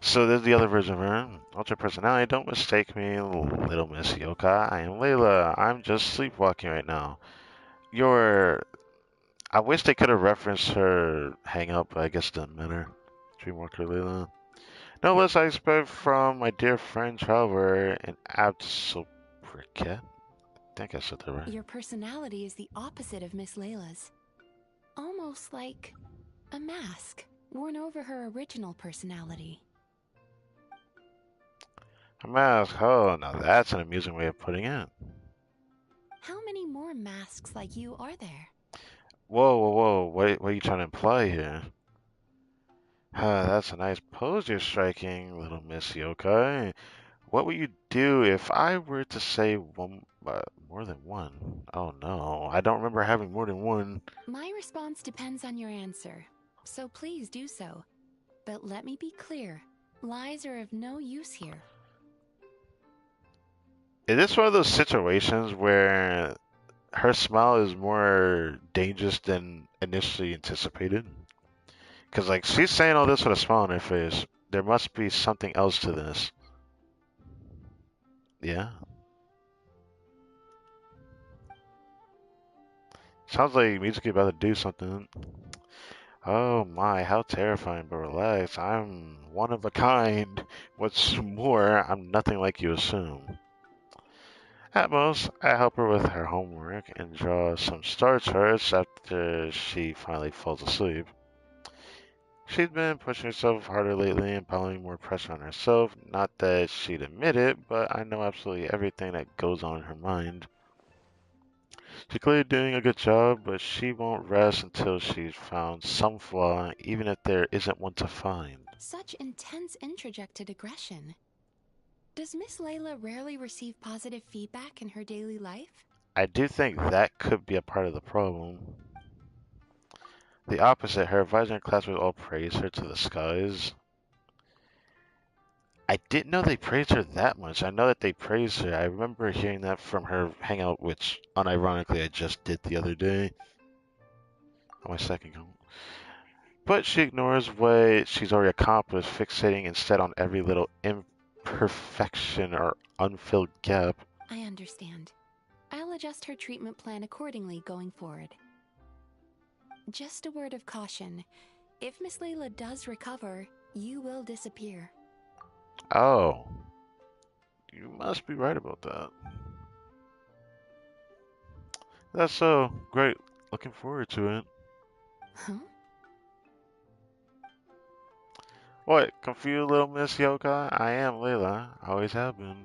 So there's the other version of her. Alternate personality, don't mistake me, little Miss Yoka. I am Layla. I'm just sleepwalking right now. I wish they could have referenced her hang up, but I guess it doesn't matter. Dreamwalker Layla. No less I expect from my dear friend Traveler and Absol Briquette. I think I said that right. Your personality is the opposite of Miss Layla's. Almost like a mask worn over her original personality. A mask. Oh, now that's an amusing way of putting it. How many more masks like you are there? Whoa, whoa, whoa. What are you trying to imply here? That's a nice pose you're striking, little Miss Yokai. What would you do if I were to say more than one? Oh no, I don't remember having more than one. My response depends on your answer, so please do so. But let me be clear, lies are of no use here. Is this one of those situations where her smile is more dangerous than initially anticipated? Because, like, she's saying all this with a smile on her face. There must be something else to this. Yeah. Sounds like Mitsuki about to do something. Oh my, how terrifying, but relax. I'm one of a kind. What's more, I'm nothing like you assume. At most, I help her with her homework and draw some star charts after she finally falls asleep. She's been pushing herself harder lately and piling more pressure on herself. Not that she'd admit it, but I know absolutely everything that goes on in her mind. She's clearly doing a good job, but she won't rest until she's found some flaw, even if there isn't one to find. Such intense introjected aggression. Does Miss Layla rarely receive positive feedback in her daily life? I do think that could be a part of the problem. The opposite, her advisor and classmates all praise her to the skies. I didn't know they praised her that much. I know that they praised her. I remember hearing that from her hangout, which unironically I just did the other day on my second account. But she ignores what she's already accomplished, fixating instead on every little imperfection or unfilled gap. I understand. I'll adjust her treatment plan accordingly going forward. Just a word of caution. If Miss Layla does recover, you will disappear. Oh. You must be right about that. That's so great. Looking forward to it. Huh? What? Confused little Miss Yoka? I am Layla. Always have been.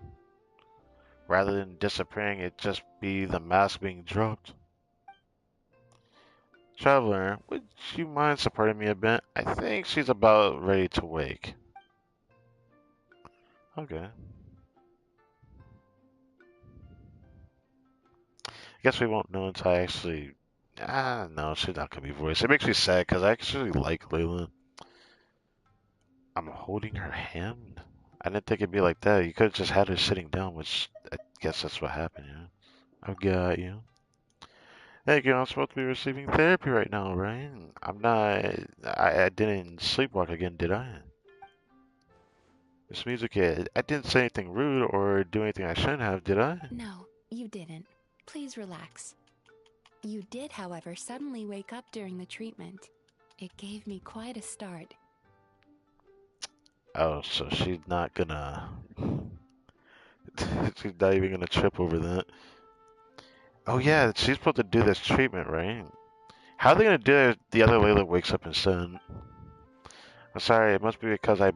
Rather than disappearing, it just be the mask being dropped. Traveler, would you mind supporting me a bit? I think she's about ready to wake. Okay. I guess we won't know until I actually. Ah, no, she's not gonna be voiced. It makes me sad because I actually like Layla. I'm holding her hand. I didn't think it'd be like that. You could have just had her sitting down, which I guess that's what happened, yeah. I've got you. Hey, girl, I'm supposed to be receiving therapy right now, right? I'm not. I didn't sleepwalk again, did I? Miss Music Kid, I didn't say anything rude or do anything I shouldn't have, did I? No, you didn't. Please relax. You did, however, suddenly wake up during the treatment. It gave me quite a start. Oh, so she's not gonna. She's not even gonna trip over that. Oh, yeah, she's supposed to do this treatment, right? How are they gonna do it if the other Layla wakes up instead? I'm sorry, it must be because I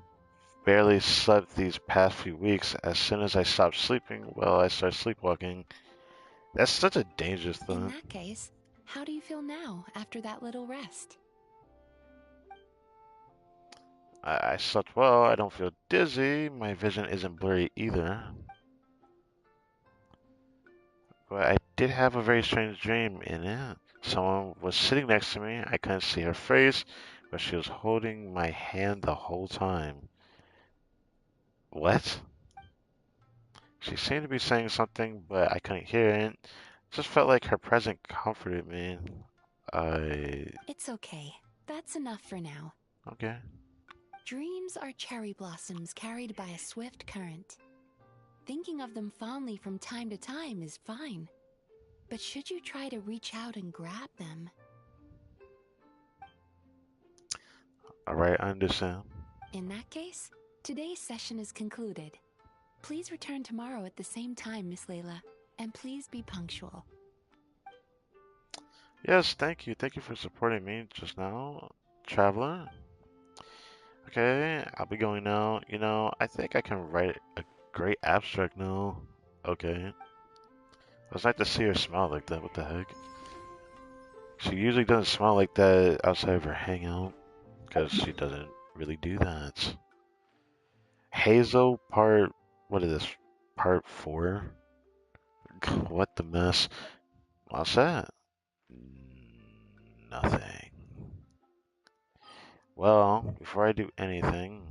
barely slept these past few weeks. As soon as I stop sleeping, well, I start sleepwalking. That's such a dangerous In thought. that case, how do you feel now after that little rest? I slept well, I don't feel dizzy, my vision isn't blurry either. But I did have a very strange dream in it. Someone was sitting next to me, I couldn't see her face, but she was holding my hand the whole time. What? She seemed to be saying something, but I couldn't hear it. Just felt like her presence comforted me. I... It's okay. That's enough for now. Okay. Dreams are cherry blossoms carried by a swift current. Thinking of them fondly from time to time is fine. But should you try to reach out and grab them? Alright, I understand. In that case, today's session is concluded. Please return tomorrow at the same time, Miss Layla, and please be punctual. Yes, thank you. Thank you for supporting me just now, traveler. Okay, I'll be going now. You know, I think I can write a great abstract now. Okay. It was nice to see her smile like that. What the heck? She usually doesn't smile like that outside of her hangout, because she doesn't really do that. Hazel part, what is this? Part 4? What the mess? What's that? Nothing. Well, before I do anything,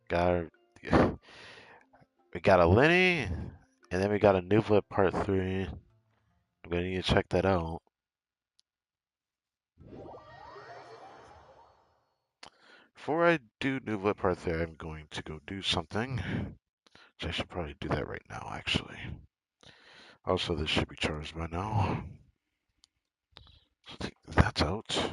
got we got a Lenny, and then we got a Nuvelet Part 3. I'm gonna need to check that out. Before I do Nuvelet Part 3, I'm going to go do something. So I should probably do that right now, actually. Also, this should be charged by now. So take that out.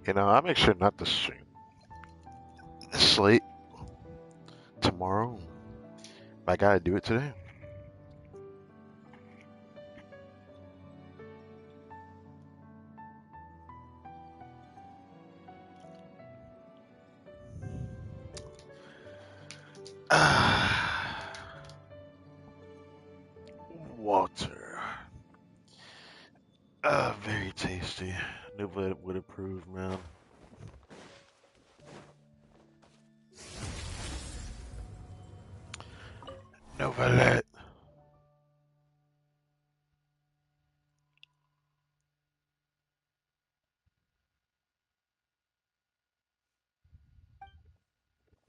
You know, I'll make sure not to stream this late tomorrow. I gotta do it today. Water. Very tasty. Nobody would approve, man. Novelet.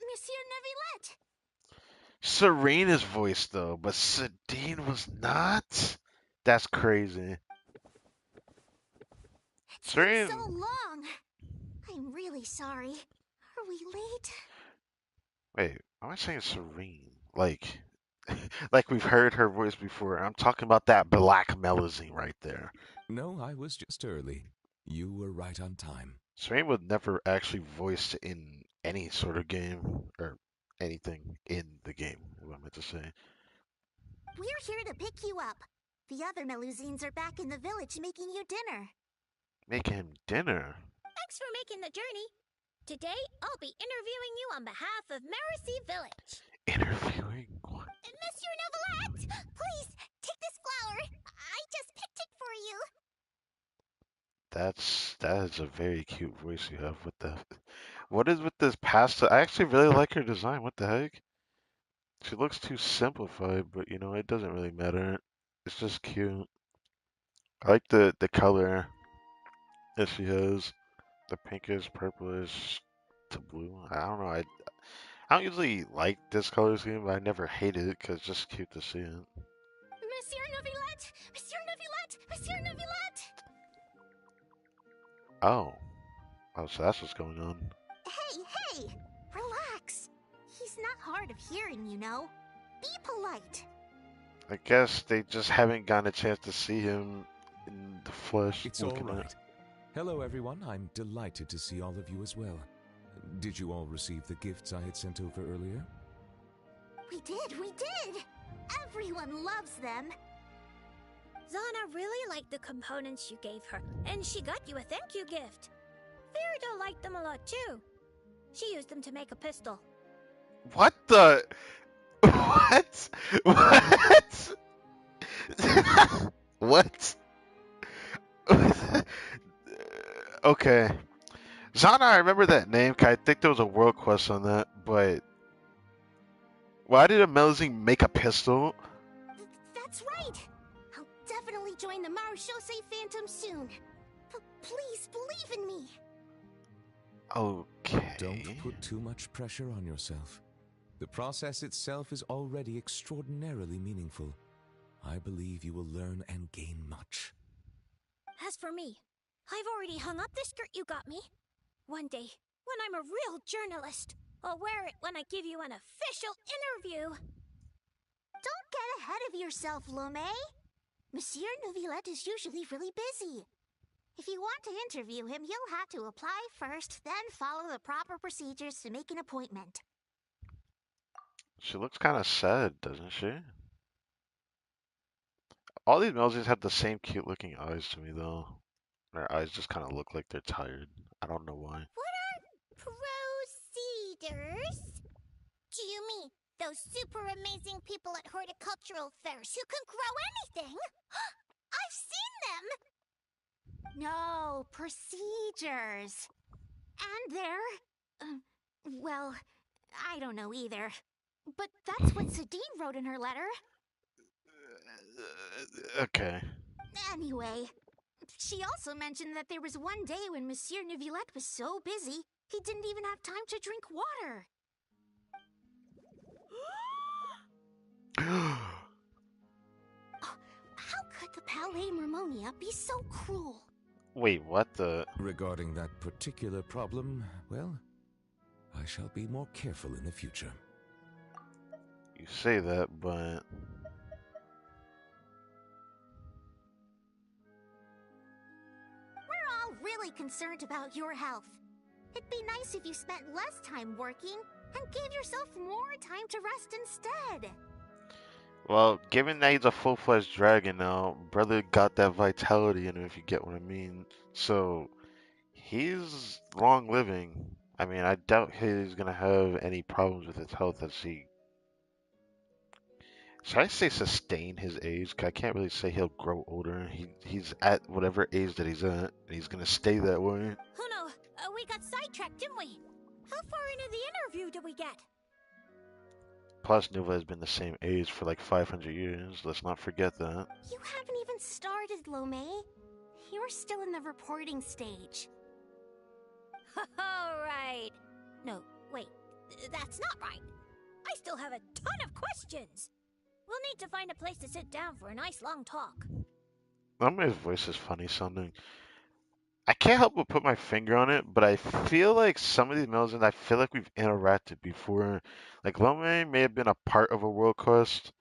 Monsieur Neuvillette! Serena's voice though, but Sadine was not. That's crazy. It's been Serene. so long. I'm really sorry. Are we late? Wait, why am I saying Serene? Like, like we've heard her voice before. I'm talking about that black melazine right there. No, I was just early. You were right on time. Serene would never actually voice in any sort of game or anything in the game. What I meant to say. We're here to pick you up. The other Melusines are back in the village making you dinner. Make him dinner. Thanks for making the journey. Today, I'll be interviewing you on behalf of Mercy Village. Interviewing what? Monsieur Neuvillette! Please, take this flower. I just picked it for you. That is a very cute voice you have. What is with this pasta? I actually really like her design. What the heck? She looks too simplified, but you know, it doesn't really matter. It's just cute. I like the color that she has. The pinkish, purplish to blue. I don't know. I don't usually like this color scheme, but I never hated it because it's just cute to see it. Monsieur Neuvillette! Monsieur Neuvillette! Monsieur Neuvillette! Oh. Oh, so that's what's going on. Hey! Relax. He's not hard of hearing, you know. Be polite. I guess they just haven't gotten a chance to see him in the flesh. It's all looking at- right. Hello, everyone. I'm delighted to see all of you as well. Did you all receive the gifts I had sent over earlier? We did! Everyone loves them. Zana really liked the components you gave her, and she got you a thank you gift. Ferida liked them a lot too. She used them to make a pistol. What the? What? What? What? Okay. Zana, I remember that name. 'Cause I think there was a world quest on that, but why did a Melzing make a pistol? That's right. I'll definitely join the Marechaussee Phantom soon. Please believe in me. Okay. Don't put too much pressure on yourself. The process itself is already extraordinarily meaningful. I believe you will learn and gain much. As for me, I've already hung up the skirt you got me. One day, when I'm a real journalist, I'll wear it when I give you an official interview. Don't get ahead of yourself, Lome. Monsieur Neuvillette is usually really busy. If you want to interview him, you'll have to apply first, then follow the proper procedures to make an appointment. She looks kind of sad, doesn't she? All these Melzings have the same cute looking eyes to me, though. Their eyes just kind of look like they're tired. I don't know why. What are procedures? Do you mean those super amazing people at horticultural fairs who can grow anything? I've seen them! No, procedures. And they're... well, I don't know either. But that's what Sadine wrote in her letter. Okay. Anyway, she also mentioned that there was one day when Monsieur Neuvillette was so busy, he didn't even have time to drink water. How could the Palais Mermonia be so cruel? Wait, what the? Regarding that particular problem, well, I shall be more careful in the future. You say that, but... We're all really concerned about your health. It'd be nice if you spent less time working and gave yourself more time to rest instead. Well, given that he's a full-fledged dragon now, brother got that vitality in him, if you get what I mean. So, he's long living. I mean, I doubt he's gonna have any problems with his health as he Should I say sustain his age? 'Cause I can't really say he'll grow older. He's at whatever age that he's at, and he's gonna stay that way. Oh no, we got sidetracked, didn't we? How far into the interview did we get? Plus, Nuva has been the same age for like 500 years. Let's not forget that. You haven't even started, Lomé. You're still in the reporting stage. All right. No, wait, that's not right. I still have a ton of questions. We'll need to find a place to sit down for a nice long talk. His voice is funny sounding. I can't help but put my finger on it, but I feel like some of these Melons, I feel like we've interacted before. Like Lome may have been a part of a world quest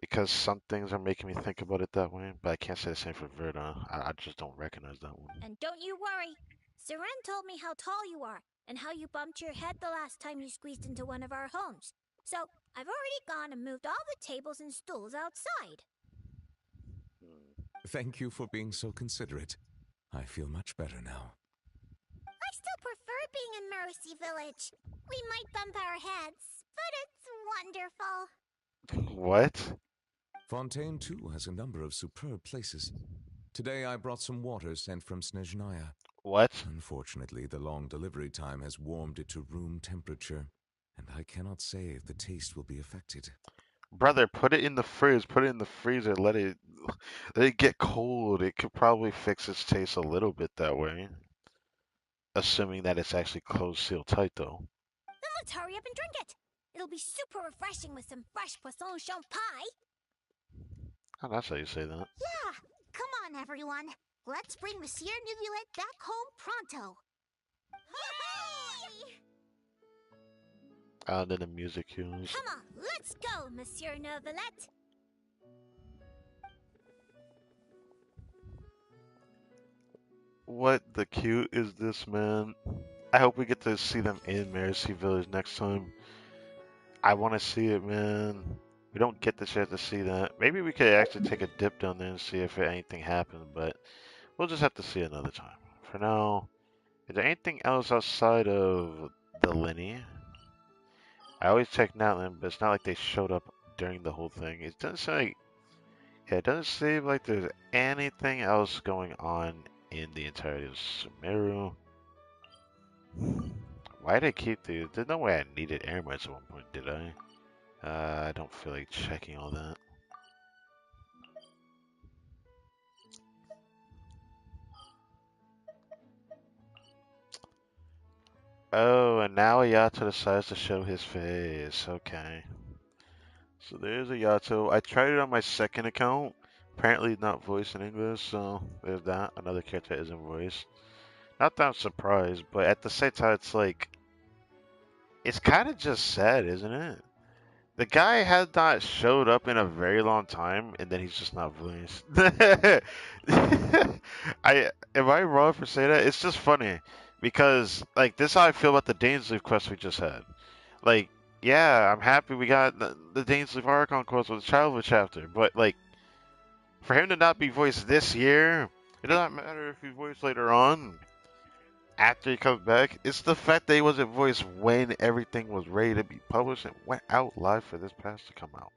because some things are making me think about it that way, but I can't say the same for Verda. I just don't recognize that one. And don't you worry. Seren told me how tall you are and how you bumped your head the last time you squeezed into one of our homes. So I've already gone and moved all the tables and stools outside. Thank you for being so considerate. I feel much better now. I still prefer being in Mercy Village. We might bump our heads, but it's wonderful. What? Fontaine, too, has a number of superb places. Today I brought some water sent from Snezhnaya. What? Unfortunately, the long delivery time has warmed it to room temperature, and I cannot say if the taste will be affected. Brother, put it in the fridge, put it in the freezer, let it get cold. It could probably fix its taste a little bit that way. Assuming that it's actually closed seal tight though. Then let's hurry up and drink it. It'll be super refreshing with some fresh poisson champ pie. Oh, that's how you say that. Yeah, come on everyone. Let's bring Monsieur Neuvillette back home pronto. Yay! And then the music cues. Come on, let's go, Monsieur Neuvillette. What the cute is this, man? I hope we get to see them in Mercy Village next time. I want to see it, man. We don't get the chance to see that. Maybe we could actually take a dip down there and see if anything happened, but we'll just have to see another time. For now, is there anything else outside of the Linny? I always check Natlan, but it's not like they showed up during the whole thing. It doesn't seem like, yeah, it doesn't seem like there's anything else going on in the entirety of Sumeru. Why did I keep these? There's no way I needed air mites at one point, did I? I don't feel like checking all that. Oh, and now Ayato decides to show his face. Okay. So there's Ayato. I tried it on my second account. Apparently not voiced in English, so there's that. Another character isn't voiced. Not that I'm surprised, but at the same time, it's like, it's kind of just sad, isn't it? The guy has not showed up in a very long time, and then he's just not voiced. Am I wrong for saying that? It's just funny because like this is how I feel about the Dainsleif quest we just had. Like, yeah, I'm happy we got the Dainsleif Archon quest with the childhood chapter, but like for him to not be voiced this year, it doesn't matter if he's voiced later on. After he comes back, it's the fact that he wasn't voiced when everything was ready to be published and went out live for this patch to come out.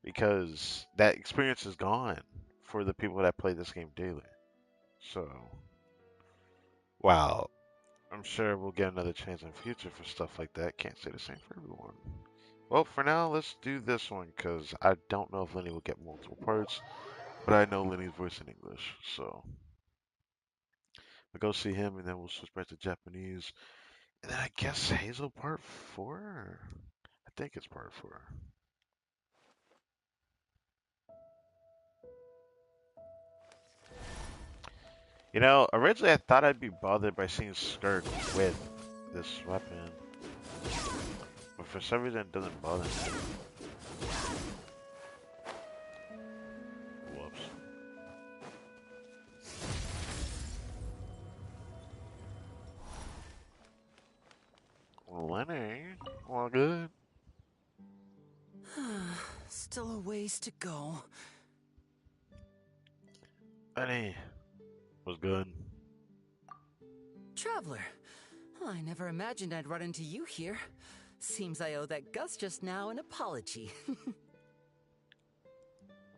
Because that experience is gone for the people that play this game daily. So, wow. I'm sure we'll get another chance in the future for stuff like that. Can't say the same for everyone. Well, for now, let's do this one because I don't know if Lenny will get multiple parts, but I know Lenny's voice in English, so we'll go see him and then we'll switch back to Japanese. And then I guess Hazel part 4? I think it's part 4. You know, originally I thought I'd be bothered by seeing Skirt with this weapon. But for some reason it doesn't bother me. Whoops. Lenny, all good? Still a ways to go. Lenny, was good. Traveler, I never imagined I'd run into you here. Seems I owe that Gus just now an apology.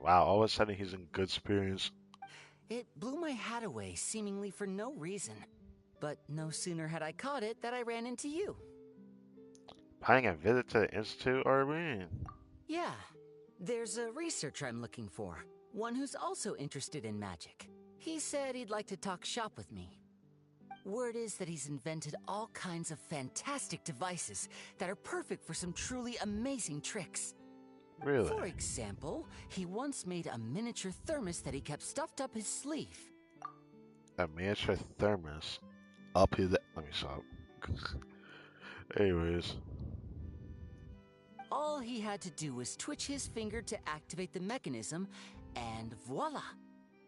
Wow, all of a sudden he's in good spirits. It blew my hat away, seemingly for no reason. But no sooner had I caught it that I ran into you. Paying a visit to the Institute, are we? Yeah, there's a researcher I'm looking for. One who's also interested in magic. He said he'd like to talk shop with me. Word is that he's invented all kinds of fantastic devices that are perfect for some truly amazing tricks. Really? For example, he once made a miniature thermos that he kept stuffed up his sleeve. A miniature thermos up his. Let me stop. Anyways, All he had to do was twitch his finger to activate the mechanism, and voila!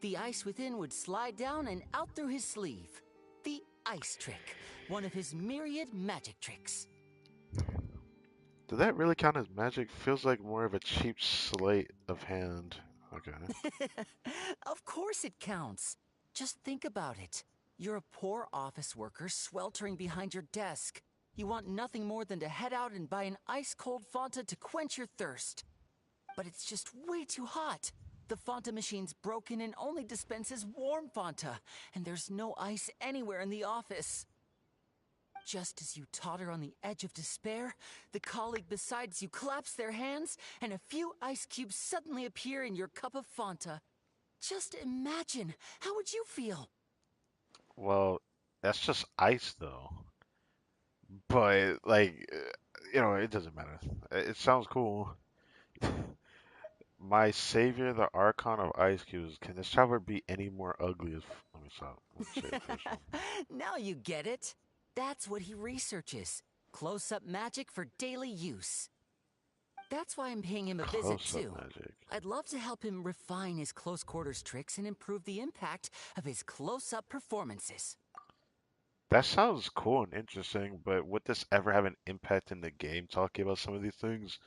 The ice within would slide down and out through his sleeve. The ice trick, one of his myriad magic tricks. did that really count as magic? Feels like more of a cheap sleight of hand. Okay. Of course it counts. Just think about it. You're a poor office worker sweltering behind your desk. You want nothing more than to head out and buy an ice-cold Fanta to quench your thirst. But it's just way too hot. The Fanta machine's broken and only dispenses warm Fanta, and there's no ice anywhere in the office. Just as you totter on the edge of despair, the colleague beside you claps their hands, and a few ice cubes suddenly appear in your cup of Fanta. Just imagine, how would you feel? Well, that's just ice, though. But like, it doesn't matter. It sounds cool. My savior, the Archon of Ice Cubes. Can this traveler be any more ugly? As let me stop. Let me say the first one. Now you get it. That's what he researches. Close-up magic for daily use. That's why I'm paying him a visit, Close-up too. magic. I'd love to help him refine his close quarters tricks and improve the impact of his close-up performances. That sounds cool and interesting, but would this ever have an impact in the game? Talking about some of these things,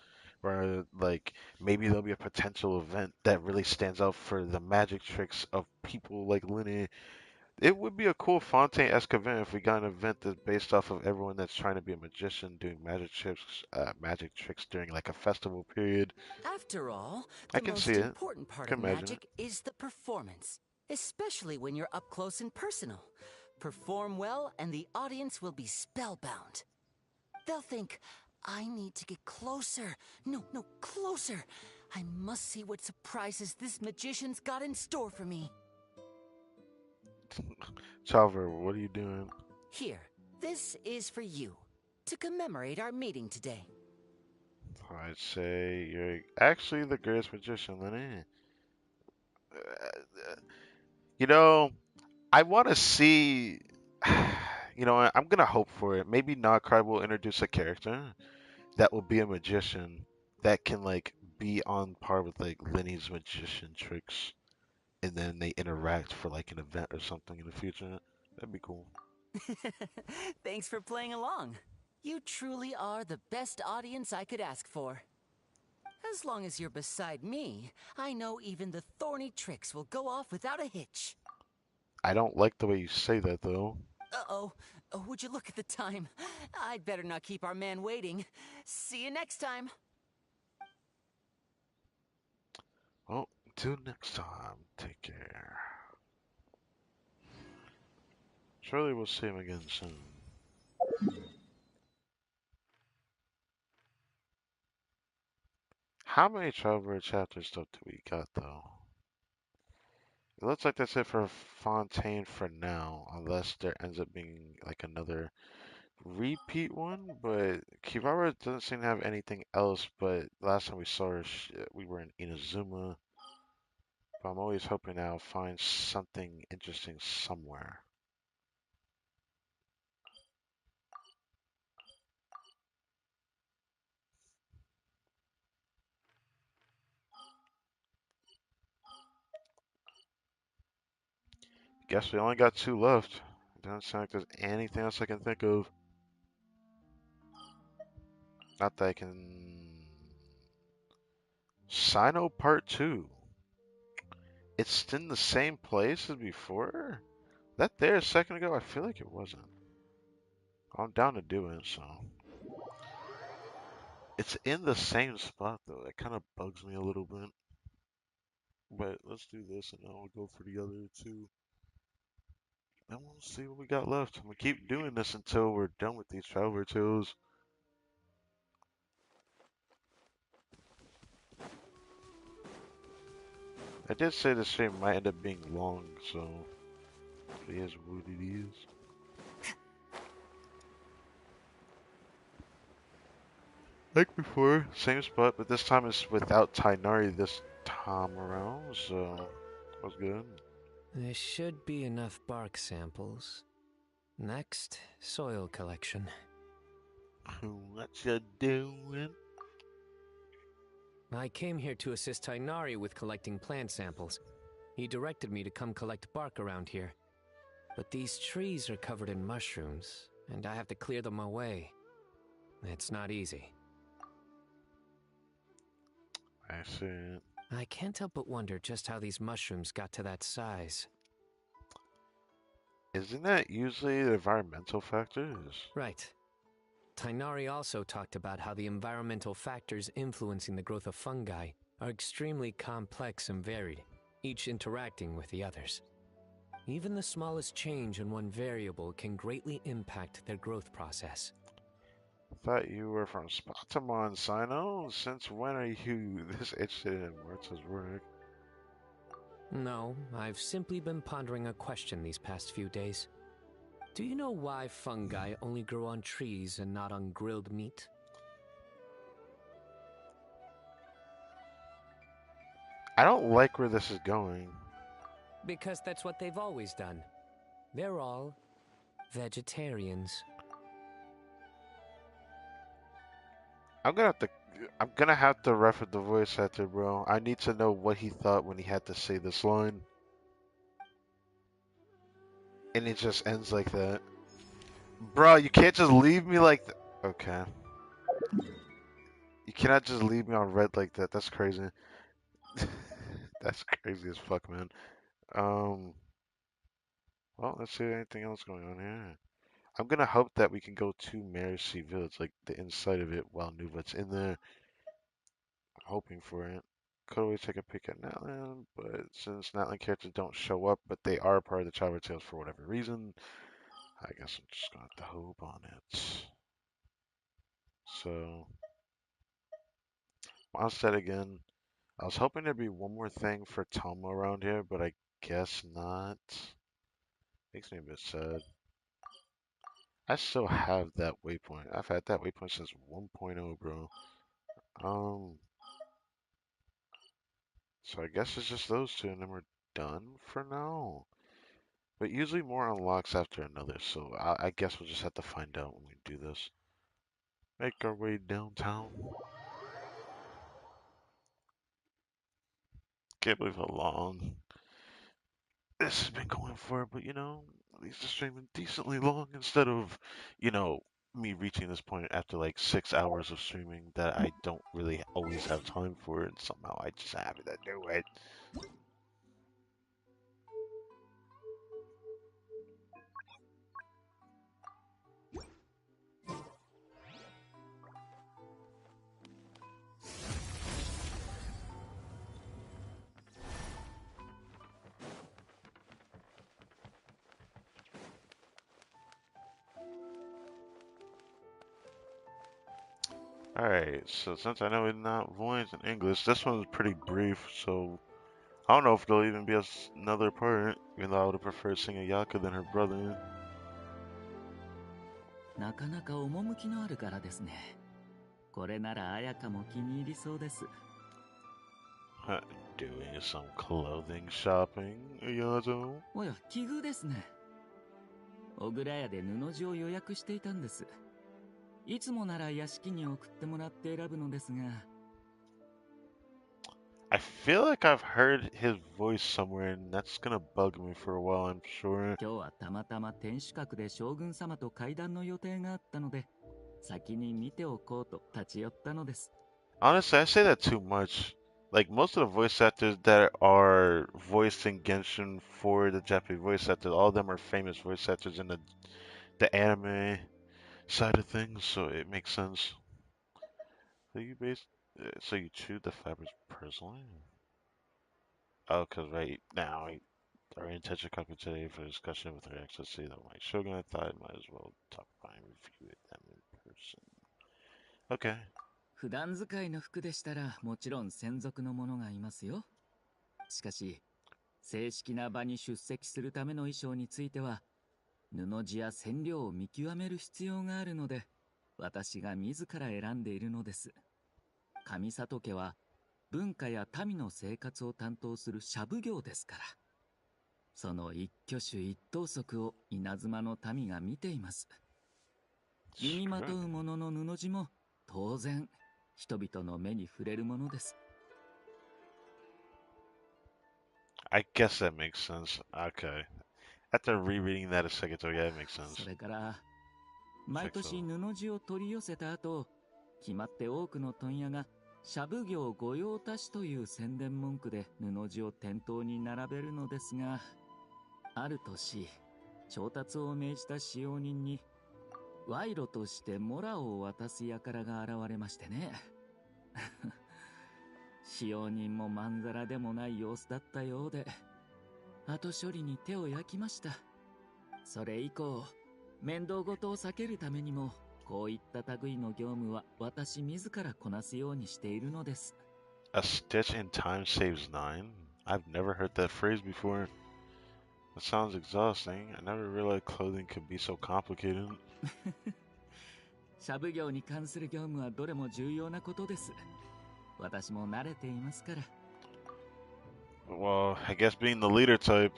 where like maybe there'll be a potential event that really stands out for the magic tricks of people like Linny. It would be a cool Fontaine-esque event if we got an event that's based off of everyone that's trying to be a magician doing magic tricks during like a festival period. After all, I the can see most it. important part Can of imagine it. magic is the performance, especially when you're up close and personal. Perform well, and the audience will be spellbound. They'll think, I need to get closer. No, closer. I must see what surprises this magician's got in store for me. Chalver, what are you doing? Here, this is for you, to commemorate our meeting today. I'd say you're actually the greatest magician, Lenny. You know, I want to see. I'm gonna hope for it. Maybe Notcry will introduce a character that will be a magician that can like be on par with like Lenny's magician tricks, and then they interact for like an event or something in the future. That'd be cool. Thanks for playing along. You truly are the best audience I could ask for. As long as you're beside me, I know even the thorny tricks will go off without a hitch. I don't like the way you say that though. Uh-oh. Would you look at the time? I'd better not keep our man waiting. See you next time. Well, until next time, take care. Surely we'll see him again soon. How many Traveler chapters stuff do we got though? It looks like that's it for Fontaine for now, unless there ends up being like another repeat one. But Kivaru doesn't seem to have anything else. But last time we saw her, we were in Inazuma. But I'm always hoping I'll find something interesting somewhere. Guess we only got two left. Doesn't sound like there's anything else I can think of. Not that I can. Sino Part 2. It's in the same place as before? That there a second ago? I feel like it wasn't. I'm down to do it, so. It's in the same spot though. It kind of bugs me a little bit. But let's do this and then we'll go for the other two. And we'll see what we got left. I'm gonna keep doing this until we're done with these traveler tales. I did say the stream might end up being long, so it is what it is. Like before, same spot, but this time it's without Tainari this time around, so that was good. There should be enough bark samples. Next, soil collection. What you doing? I came here to assist Tainari with collecting plant samples. He directed me to come collect bark around here. But these trees are covered in mushrooms, and I have to clear them away. It's not easy. I see it. I can't help but wonder just how these mushrooms got to that size. Isn't that usually the environmental factors? Right. Tainari also talked about how the environmental factors influencing the growth of fungi are extremely complex and varied, each interacting with the others. Even the smallest change in one variable can greatly impact their growth process. Thought you were from Spatamon, Sino? Since when are you this interested in Marta's work? No, I've simply been pondering a question these past few days. Do you know why fungi only grow on trees and not on grilled meat? I don't like where this is going. Because that's what they've always done. They're all vegetarians. I'm gonna have to refer the voice actor, bro. I need to know what he thought when he had to say this line. And it just ends like that. Bro, you can't just leave me like that. Okay. You cannot just leave me on red like that. That's crazy. That's crazy as fuck, man. Um, well, let's see anything else going on here. I'm gonna hope that we can go to Mercy Village, like the inside of it, while Nuva's in there. Hoping for it. Could always take a peek at Natlan, but since Natlan characters don't show up, but they are part of the Traveler Tales for whatever reason, I guess I'm just gonna have to hope on it. So, Mondstadt again. I was hoping there'd be one more thing for Toma around here, but I guess not. Makes me a bit sad. I still have that waypoint. I've had that waypoint since 1.0, bro. Um, so I guess it's just those two, and then we're done for now. But usually more unlocks after another, so I guess we'll just have to find out when we do this. Make our way downtown. Can't believe how long this has been going for, but at least it's streaming decently long instead of, you know, me reaching this point after like 6 hours of streaming that I don't really always have time for, and somehow I just have to do it. Alright, so since I know it's not voiced in English, this one's pretty brief, so I don't know if there'll even be another part, even though I would have preferred seeing Ayaka than her brother. なかなか趣のある柄ですね。これなら彩香も気に入りそうです。Doing some clothing shopping, Ayazo? おや、奇遇ですね。小倉屋で布地を予約していたんです。いつもなら屋敷に送ってもらって選ぶのですが。I feel like I've heard his voice somewhere, and that's gonna bug me for a while, I'm sure. 今日はたまたま天守閣で将軍様と会談の予定があったので、先に見ておこうと立ち寄ったのです。Honestly, I say that too much. Like, most of the voice actors that are voiced in Genshin for the Japanese voice actors, all of them are famous voice actors in the anime side of things, so it makes sense. So you chewed the fabrics personally? Oh, because right now, our intention copy today for discussion with our access to the White Shogun. I thought I might as well talk about and review it them in person. Okay. 普段使いの服でしたらもちろん専属の者がいますよ。しかし、正式な場に出席するための衣装については、布地や染料を見極める必要があるので、私が自ら選んでいるのです。上里家は、文化や民の生活を担当する社奉行ですから。その一挙手一投足を稲妻の民が見ています。身にまとうものの布地も当然人々の目に触れるものです。I guess that makes sense. Okay. After rereading that a second ago, yeah, it makes sense. それから毎年布地を取り寄せた後、決まって多くの問屋が社奉行御用達という宣伝文句で布地を店頭に並べるのですが、ある年調達を命じた使用人に賄賂としてモラを渡す輩が現れましてね。使用人もまんざらでもない様子だったようで、後処理に手を焼きました。それ以降、面倒事を避けるためにも、こういった類の業務は私自らこなすようにしているのです。A stitch in time saves nine? I've never heard that phrase before. That sounds exhausting. I never realized clothing could be so complicated. 社奉行に関する業務はどれも重要なことです。私も慣れていますから。Well, I guess being the leader type,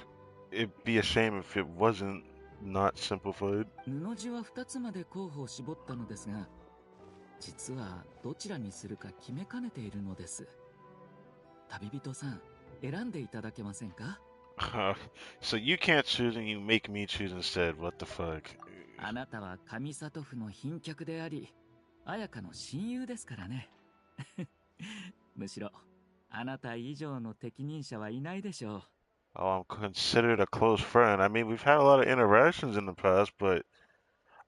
it'd be a shame if it wasn't not simplified. 布地は2つまで候補を絞ったのですが、実はどちらにするか決めかねているのです。旅人さん、選んでいただけませんか？ So you can't choose and you make me choose instead. What the fuck? あなたは上里府の賓客であり、綾香の親友ですからね。むしろ、あなた以上の適任者はいないでしょう。Oh, I'm considered a close friend. I mean, we've had a lot of interactions in the past, but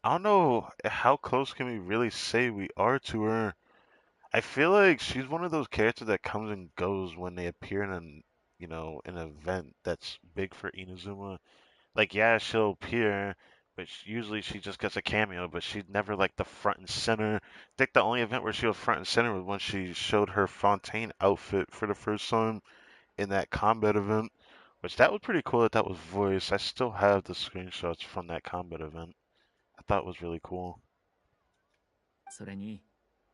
I don't know how close can we really say we are to her. I feel like she's one of those characters that comes and goes when they appear in an event that's big for Inazuma. Like, yeah, she'll appear, but usually she just gets a cameo, but she's never like the front and center. I think the only event where she was front and center was when she showed her Fontaine outfit for the first time in that combat event, which that was pretty cool that that was voiced. I still have the screenshots from that combat event. I thought it was really cool. それに、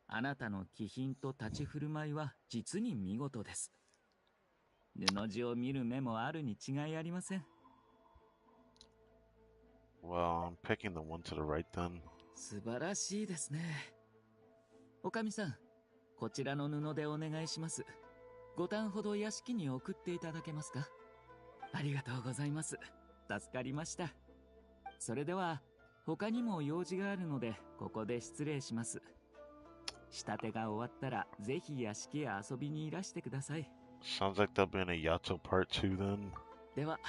あなたの気品と立ち振る舞いは実に見事です。布地を見る目もあるに違いありません。Well, I'm picking the one to the right then. 素晴らしいですね。おかみさん、こちらの布でお願いします。5単ほど屋敷に送っていただけますか？ありがとうございます。助かりました。それでは、他にも用事があるので、ここで失礼します。仕立てが終わったら、ぜひ屋敷へ遊びにいらしてください。Sounds like there'll be in a Yato part 2 then. では、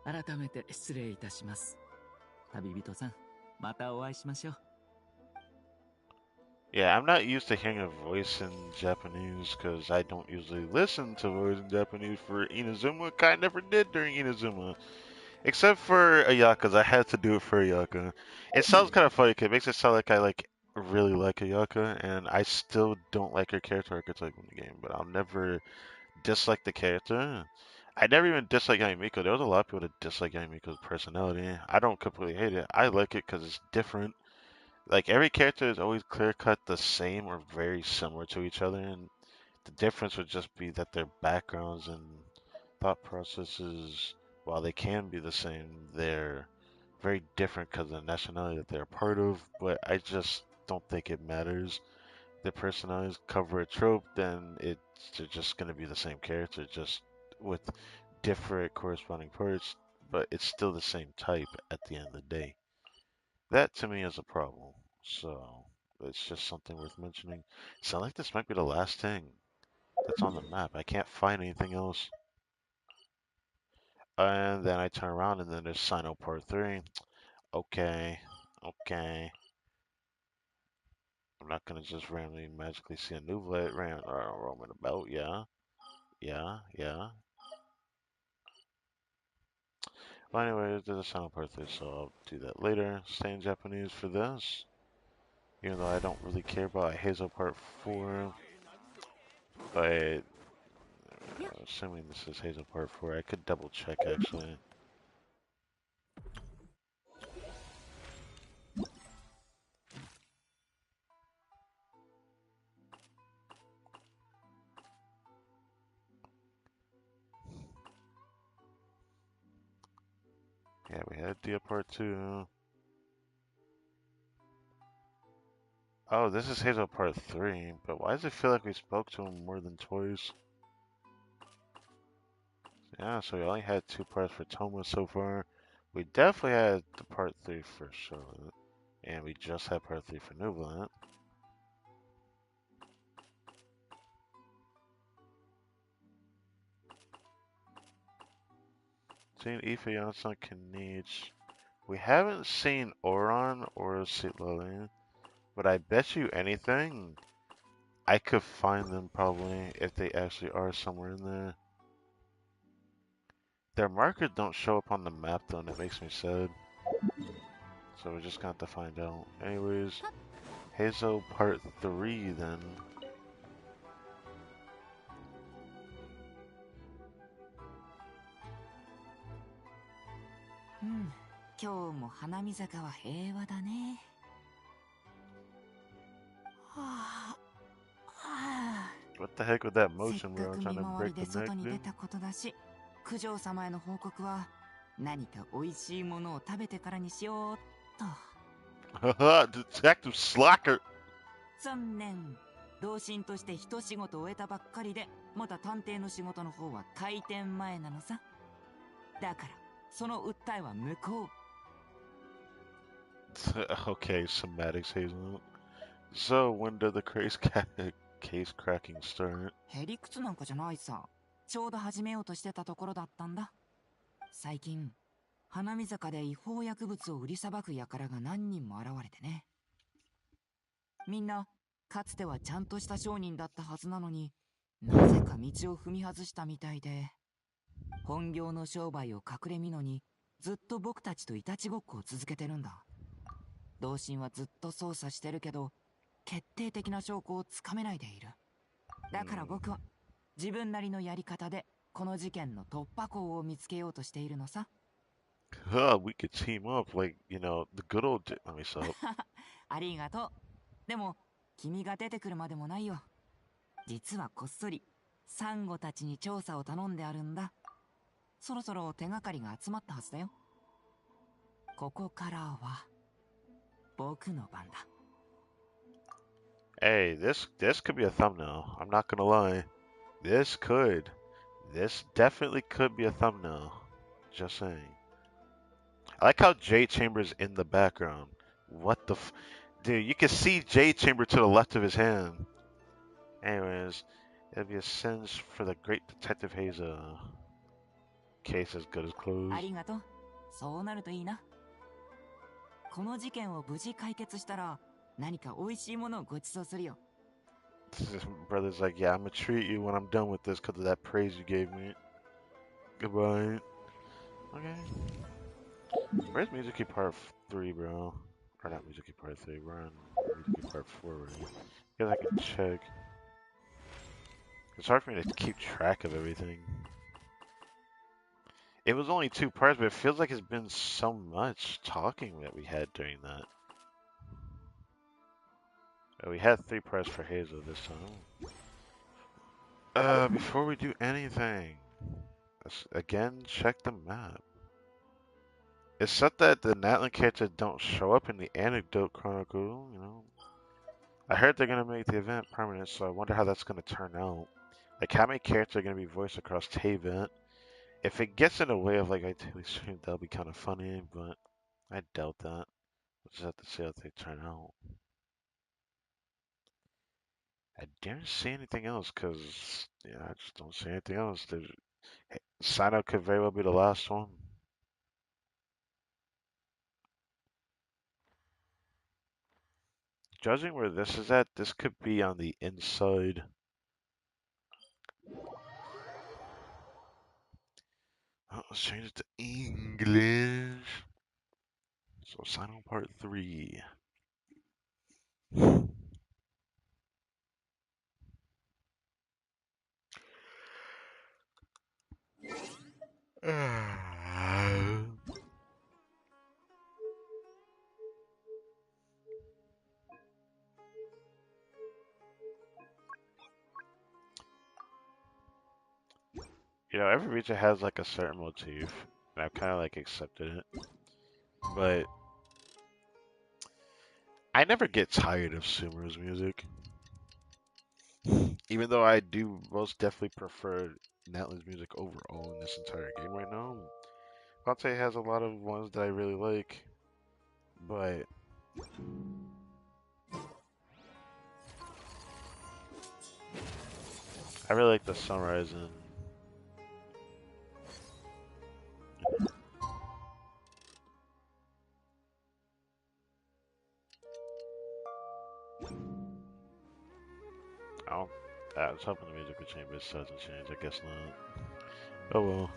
改めて失礼いたします。旅人さん、またお会いしましょう。Yeah, I'm not used to hearing a voice in Japanese because I don't usually listen to voice in Japanese for Inazuma. I never did during Inazuma. Except for Ayaka's. I had to do it for Ayaka. It sounds kind of funny 'cause it makes it sound like I really like Ayaka, and I still don't like her character archetype in the game, but I'll never dislike the character. I never even dislike Yamiko. There was a lot of people that dislike Yamiko's personality. I don't completely hate it. I like it because it's different. Like every character is always clear cut the same or very similar to each other, and the difference would just be that their backgrounds and thought processes, while they can be the same, they're very different because of the nationality that they're a part of. But I just don't think it matters. Their personalities cover a trope, then they're just gonna be the same character, just with different corresponding parts. But it's still the same type at the end of the day. That to me is a problem. So it's just something worth mentioning. Sound like this might be the last thing that's on the map. I can't find anything else. And then I turn around and then there's Sino Part 3. Okay. Okay. I'm not gonna just randomly magically see a new roaming about. Yeah. Yeah. Yeah. Well, anyways, there's a sound part there, so I'll do that later. Stay in Japanese for this. Even though I don't really care about Hazel Part 4. But assuming this is Hazel Part 4, I could double check actually. Yeah, we had Dia Part 2. Oh, this is Hazel Part 3, but why does it feel like we spoke to him more than twice? Yeah, so we only had 2 parts for Toma so far. We definitely had the Part 3 for Charlotte. And we just had Part 3 for Nuvolant. Seen Ife, Yansan, Kanich. We haven't seen Oron or Citlalian, but I bet you anything, I could find them probably if they actually are somewhere in there. Their markers don't show up on the map though, and it makes me sad. So we're just gonna have to find out. Anyways, Hazel Part 3 then. Hmm. 今日も花見坂は平和だね。はあ。What the heck with that せっ motion か where I'm く trying 見 to 回り break で the 外 neck, に出 dude? たことだし、九条様への報告は何か美味しいものを食べてからにしようっと。Detective Slacker! 残念。同心として一仕事終えたばっかりで、まだ探偵の仕事の方は開店前なのさ。だから、その訴えは無効。Okay, semantics, Hazel. So, when did the case cracking start? へりくつなんかじゃないさ。ちょうど始めようとしてたところだったんだ。最近、花見坂で違法薬物を売りさばく輩が何人も現れてね。みんな、かつてはちゃんとした商人だったはずなのに、なぜか道を踏み外したみたいで、本業の商売を隠れみのに、ずっと僕たちといたちごっこを続けてるんだ。同心はずっと捜査してるけど、決定的な証拠をつかめないでいる。だから僕は、自分なりのやり方で、この事件の突破口を見つけようとしているのさ。We could team up like, you know, the good old... Let me stop. ありがとう。でも、君が出てくるまでもないよ。実はこっそり、サンゴたちに調査を頼んであるんだ。そろそろ手がかりが集まったはずだよ。ここからは、僕の番だ。Hey, this could be a thumbnail. I'm not gonna lie. This definitely could be a thumbnail. Just saying. I like how J Chamber's in the background. What the Dude, you can see J Chamber to the left of his hand. Anyways, it'll be a cinch for the great Detective Hazel. Case as good as closed. ありがとう。そうなるといいな。この事件を無事解決したら、何か美味しいものをご馳走するよ。Brother's like, yeah, I'm gonna treat you when I'm done with this because of that praise you gave me. Goodbye. Okay. Where's Music Part 3, bro? Or not Music Part 3, we're on Music Part 4 already. Guess I can check. It's hard for me to keep track of everything. It was only 2 parts, but it feels like it's been so much talking that we had during that. We had 3 parts for Hazel this time. Before we do anything, let's again check the map. It's said that the Natlan characters don't show up in the Anecdote Chronicle, you know. I heard they're gonna make the event permanent, so I wonder how that's gonna turn out. Like, how many characters are gonna be voiced across Tavent? If it gets in the way of, like, a daily stream, that'll be kind of funny, but I doubt that. We'll just have to see how they turn out. I didn't see anything else, because, yeah, I just don't see anything else. Sign up could very well be the last one. Judging where this is at, this could be on the inside. Oh, let's change it to English. So sign on part 3. You know, every region has like a certain motif, and I've kind of like accepted it. But I never get tired of Sumeru's music, even though I do most definitely prefer Natlan's music overall in this entire game right now. Conte has a lot of ones that I really like, but I really like the Sunrise and I don't. I was hoping the music would change, but it doesn't change. I guess not. Oh well.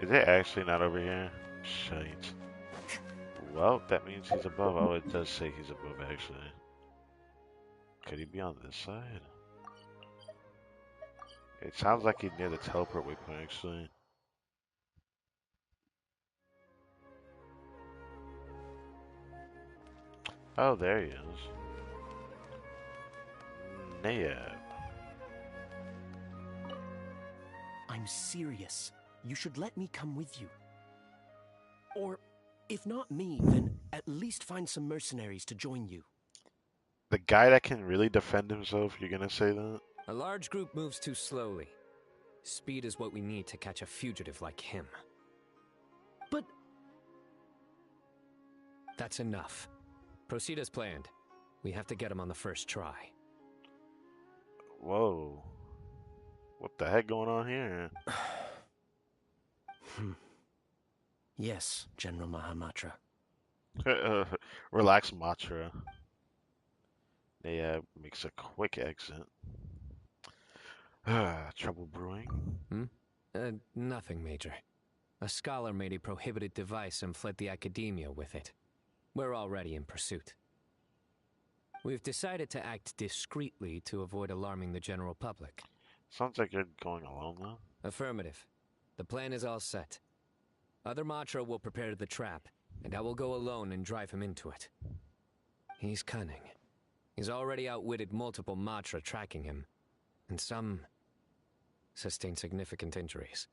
Is it actually not over here? Shite. Well, that means he's above. Oh, it does say he's above, actually. Could he be on this side? It sounds like he's near the teleport waypoint, actually. Oh, there he is. Naya. I'm serious. You should let me come with you. Or, if not me, then at least find some mercenaries to join you. The guy that can really defend himself, you're gonna say that? A large group moves too slowly. Speed is what we need to catch a fugitive like him. But... That's enough. Proceed as planned. We have to get him on the first try. Whoa. What the heck going on here? Yes, General Mahamatra. Relax, Matra. Naya makes a quick exit. Trouble brewing? Nothing major. A scholar made a prohibited device and fled the academia with it. We're already in pursuit. We've decided to act discreetly to avoid alarming the general public. Sounds like you're going alone, though. Affirmative. The plan is all set. Other Matra will prepare the trap, and I will go alone and drive him into it. He's cunning. He's already outwitted multiple Matra tracking him, and some sustained significant injuries.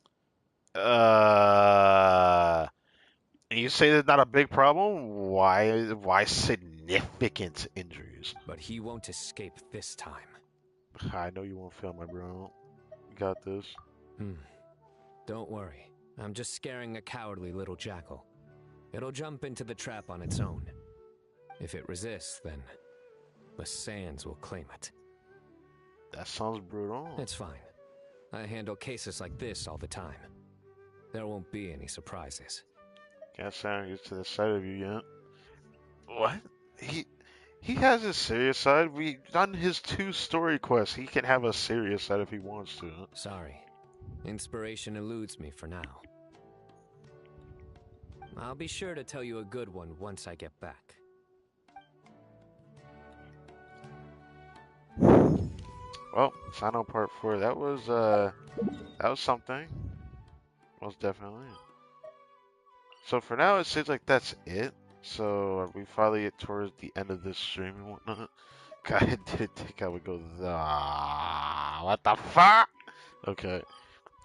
You say there's not a big problem? Why significant injuries? But he won't escape this time. I know you won't fail, my bro. You got this. Don't worry. I'm just scaring a cowardly little jackal. It'll jump into the trap on its own. If it resists, then the sands will claim it. That sounds brutal. It's fine. I handle cases like this all the time. There won't be any surprises. Can't say I'm used to the side of you yet. What? He has a serious side. We've done his 2 story quests. He can have a serious side if he wants to. Sorry. Inspiration eludes me for now. I'll be sure to tell you a good one once I get back. Well, final part 4. That was something. Most definitely. So for now, it seems like that's it. So we finally get towards the end of this stream and whatnot. I didn't think I would go. What the fuck? Okay.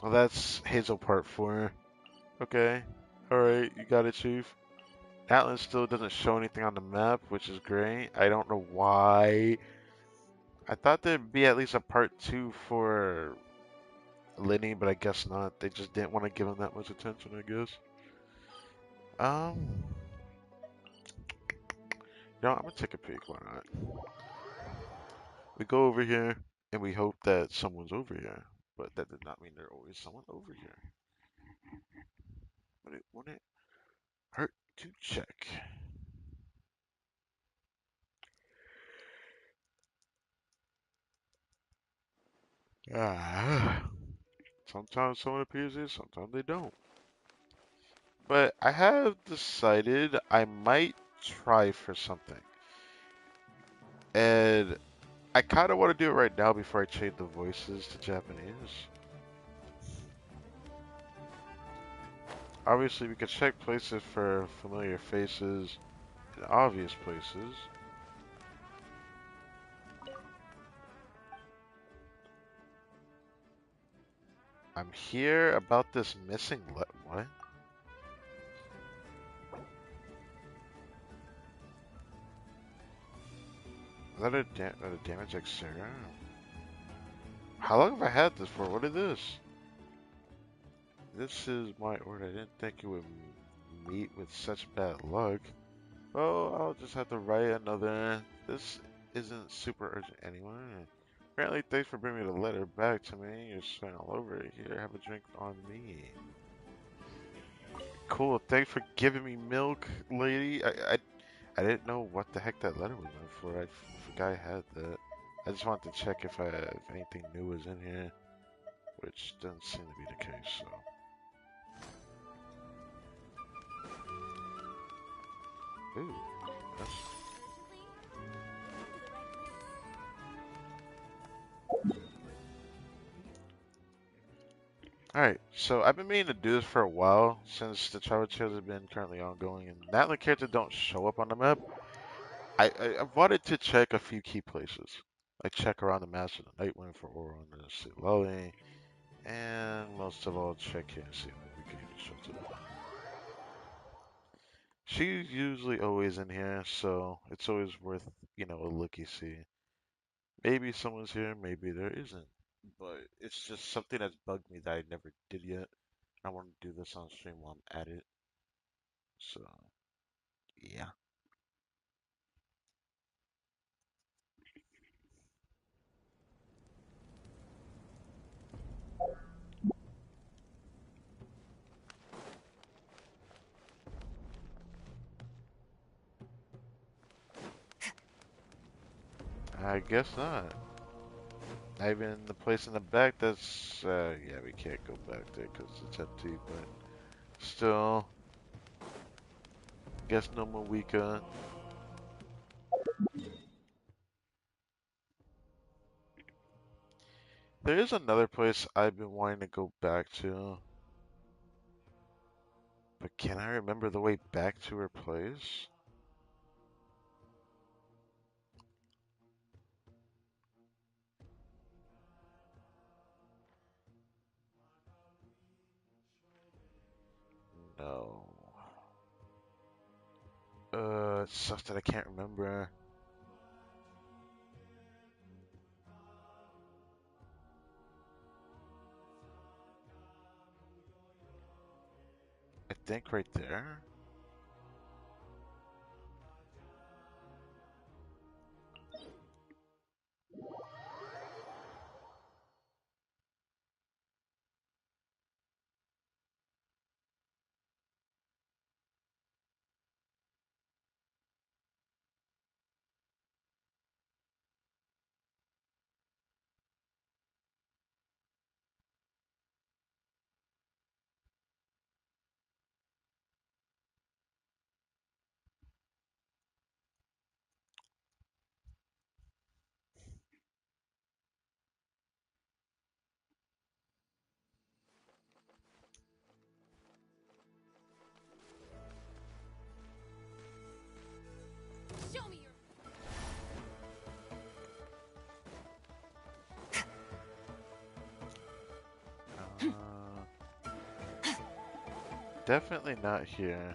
Well, that's Hazel part 4. Okay. Alright, you got it, Chief. Atlas still doesn't show anything on the map, which is great. I don't know why. I thought there'd be at least a part 2 for Lenny, but I guess not. They just didn't want to give him that much attention, I guess. No, I'm gonna take a peek. Why not? We go over here and we hope that someone's over here, but that does not mean there's always someone over here. But it wouldn't hurt to check. Ah, sometimes someone appears here, sometimes they don't. But I have decided I might try for something. And I kind of want to do it right now before I change the voices to Japanese. Obviously, we could check places for familiar faces and obvious places. I'm here about this missing what? Is that a damage exterior? How long have I had this for? What is this? This is my order. I didn't think it would meet with such bad luck. Oh, I'll just have to write another. This isn't super urgent anyway. Apparently, thanks for bringing the letter back to me. You're sweating all over it. Here, have a drink on me. Cool. Thanks for giving me milk, lady. I didn't know what the heck that letter was meant for. I forgot I had that. I just wanted to check if anything new was in here, which doesn't seem to be the case. So. Ooh. Alright, so I've been meaning to do this for a while, since the travel trails have been currently ongoing, and Natlan characters don't show up on the map. I wanted to check a few key places. Like check around the Master of the Nightwind for Oron and Silali, and most of all check here and see if we can even show to them. She's usually always in here, so it's always worth, a looky-see. Maybe someone's here, maybe there isn't. But it's just something that's bugged me that I never did yet. I want to do this on stream while I'm at it. So, yeah. I guess not. Not even the place in the back that's, yeah, we can't go back there because it's empty, but still, guess no more Wika. There is another place I've been wanting to go back to, but can I remember the way back to her place? No. It sucks that I can't remember. I think right there. Show me your. Definitely not here.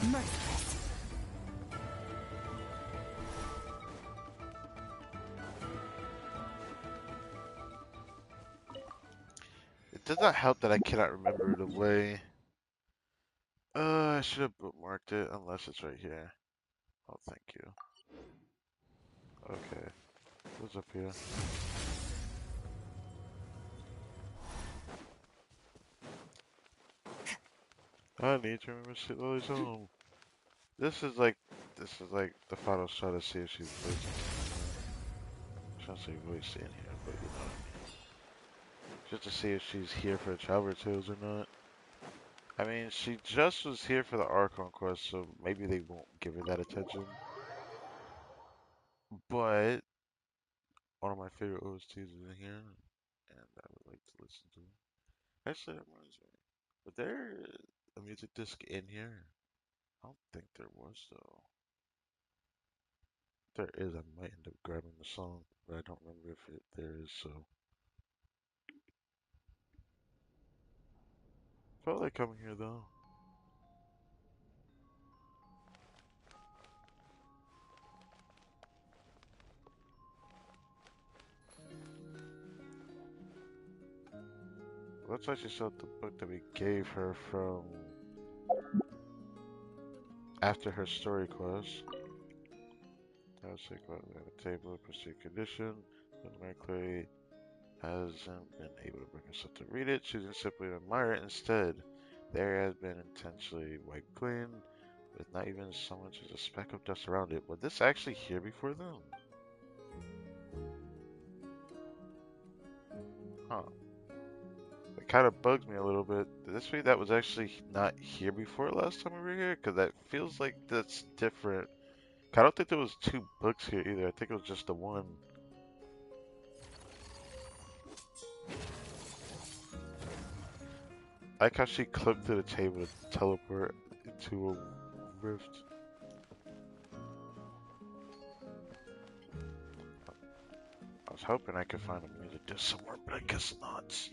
Merciless. It does not help that I cannot remember the way. I should have bookmarked it, unless it's right here. Oh, thank you. Okay. What's up here? I need to remember Sweet Lily's home. This is like the final shot to see if she's listening. Trying to say voice in here, but you know what I mean. Just to see if she's here for the Traveler Tales or not. I mean, she just was here for the Archon quest, so maybe they won't give her that attention. But one of my favorite OSTs is in here, and I would like to listen to it. Actually, that reminds me. But there a music disc in here? I don't think there was though. If there is, I might end up grabbing the song, but I don't remember if there is. So felt like coming here though. Looks like she sold the book that we gave her from after her story quest. That was sick. We have a table, pursuit condition. But Mercury hasn't been able to bring herself to read it, choosing simply to admire it instead. The area has been intentionally wiped clean, with not even so much as a speck of dust around it. Was this actually here before them? Huh. It kind of bugs me a little bit. Did this mean that was actually not here before last time we were here? Because that feels like that's different. I don't think there was two books here either. I think it was just the one. I like how she clipped to the table to teleport into a rift. I was hoping I could find a music disc somewhere, but I guess not.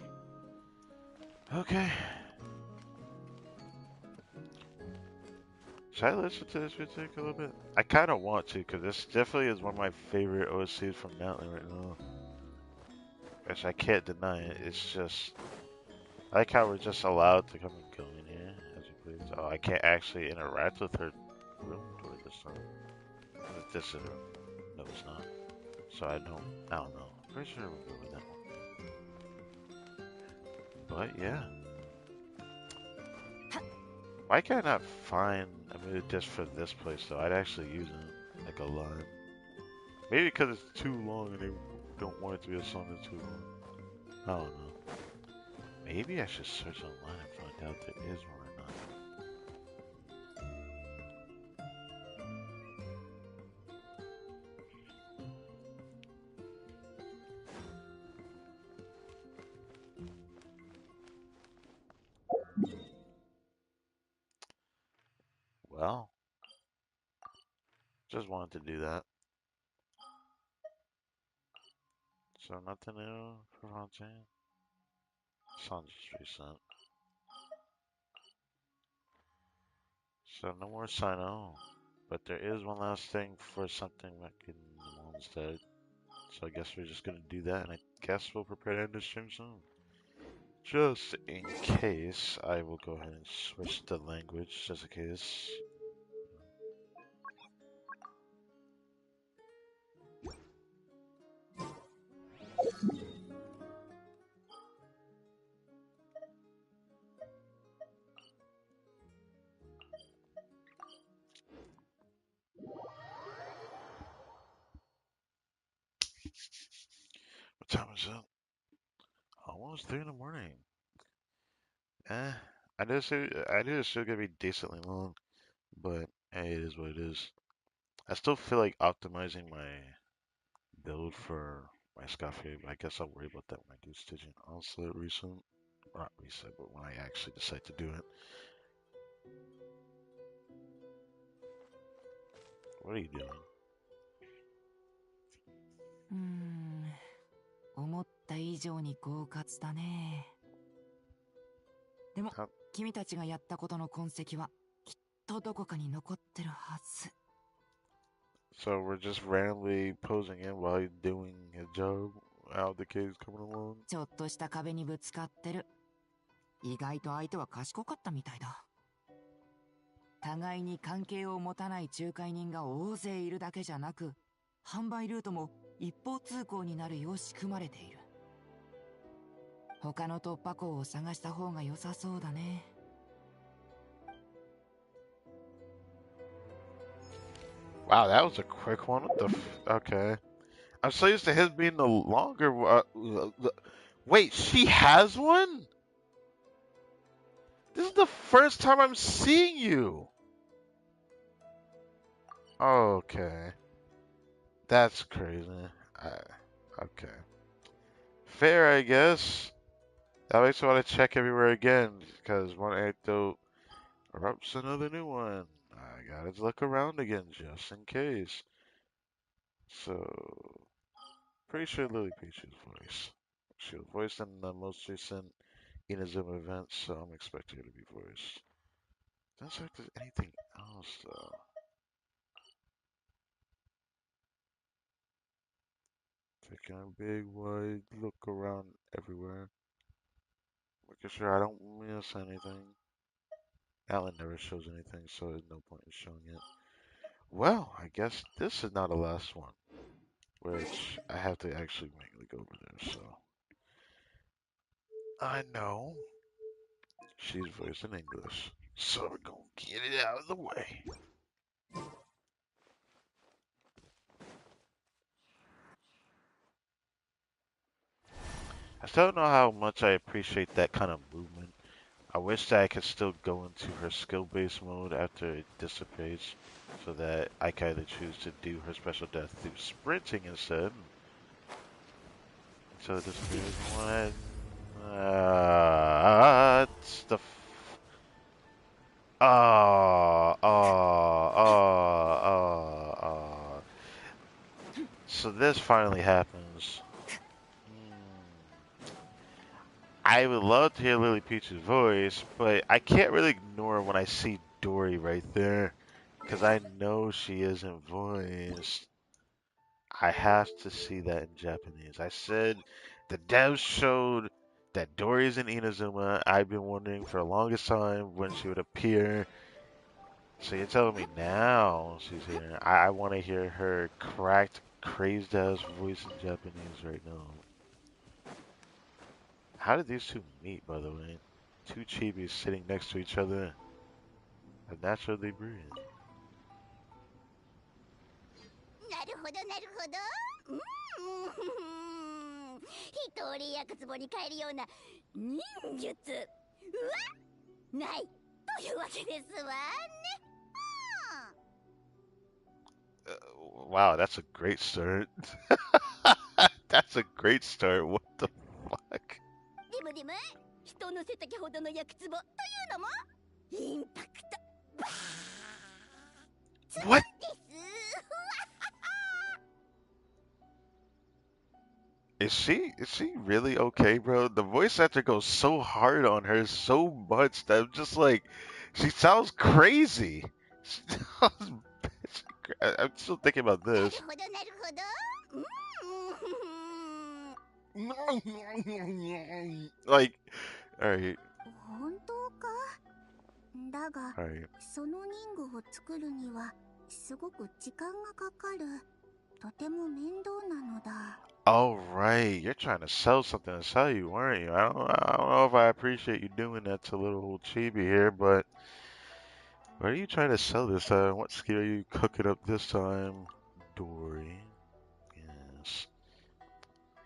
Okay. Should I listen to this music a little bit? I kind of want to, because this definitely is one of my favorite OSCs from Natalie right now. Which I can't deny it. It's just... I like how we're just allowed to come and go in here as we please. Oh, I can't actually interact with her room door this time. This is a... No, it's not. So I don't know. Pretty sure we'll go with that one. But yeah. Why can't I not find a music disc for this place though? I'd actually use it like a lot. Maybe because it's too long and they don't want it to be a song that's too long. I don't know. Maybe I should search online and find out if there is one or not. Well, just wanted to do that. So nothing new for Fontaine? Song just recent. So no more Sino. But there is one last thing for something back in the Mondstadt. So I guess we're just gonna do that, and I guess we'll prepare to end the stream soon. Just in case, I will go ahead and switch the language, just in case. What time is it? Almost 3 in the morning. I knew it's still gonna be decently long, but hey, it is what it is. I still feel like optimizing my build for my Scaffold. I guess I'll worry about that when I do Stygian Onslaught recent. Or not recent, but when I actually decide to do it. What are you doing? 思った以上に狡猾だね。でも、君たちがやったことの痕跡はきっとどこかに残ってるはず。So we're just randomly posing in while he's doing his job. How the kid's coming along. ちょっとした壁にぶつかってる。意外と相手は賢かったみたいだ。互いに関係を持たない仲介人が大勢いるだけじゃなく、販売ルートも一方通行になるよう仕組まれている。他の突破口を探した方が良さそうだね。Wow, that was a quick one. What the okay. I'm so used to his being the longer. Wait, she has one? This is the first time I'm seeing you. Okay. That's crazy. Okay. Fair, I guess. That makes me want to check everywhere again, because one anecdote erupts another new one. I gotta look around again just in case. So, pretty sure Lily Peach's voice. She was voiced in the most recent Inazuma event, so I'm expecting her to be voiced. Doesn't look like there's anything else, though. Taking a big wide look around everywhere. Making sure I don't miss anything. Alan never shows anything, so there's no point in showing it. Well, I guess this is not the last one, which I have to actually manually go over there, so. I know she's voiced in English, so we're gonna get it out of the way. I still don't know how much I appreciate that kind of movement. I wish that I could still go into her skill-based mode after it dissipates, so that I can either choose to do her special death through sprinting instead. So this is one. It's the. So this finally happens. I would love to hear Lily Peach's voice, but I can't really ignore when I see Dory right there, because I know she isn't voiced. I have to see that in Japanese. I said the devs showed that Dory is in Inazuma. I've been wondering for the longest time when she would appear. So you're telling me now she's here. I want to hear her cracked, crazed ass voice in Japanese right now. How did these two meet, by the way? Two chibis sitting next to each other. A naturally breed. なるほどなるほど。一人やくつぼに変えるような忍術はないというわけですわね。Wow, that's a great start. That's a great start. What the fuck? でもでも人の背丈ほどのやくつぼというのもインパクトバーン What? です。Is she really okay, bro? The voice actor goes so hard on her so much that I'm just like, she sounds crazy. She sounds, I'm still thinking about this. なるほどなるほど。Like, alright. 本当かだが、 Alright. その人具を作るにはすごく時間がかかる。とても面倒なのだ。Oh, right. You're trying to sell something to sell you, weren't you? I don't know if I appreciate you doing that to little old Chibi here, but what are you trying to sell this time? What skill are you cooking up this time, Dory? Yes.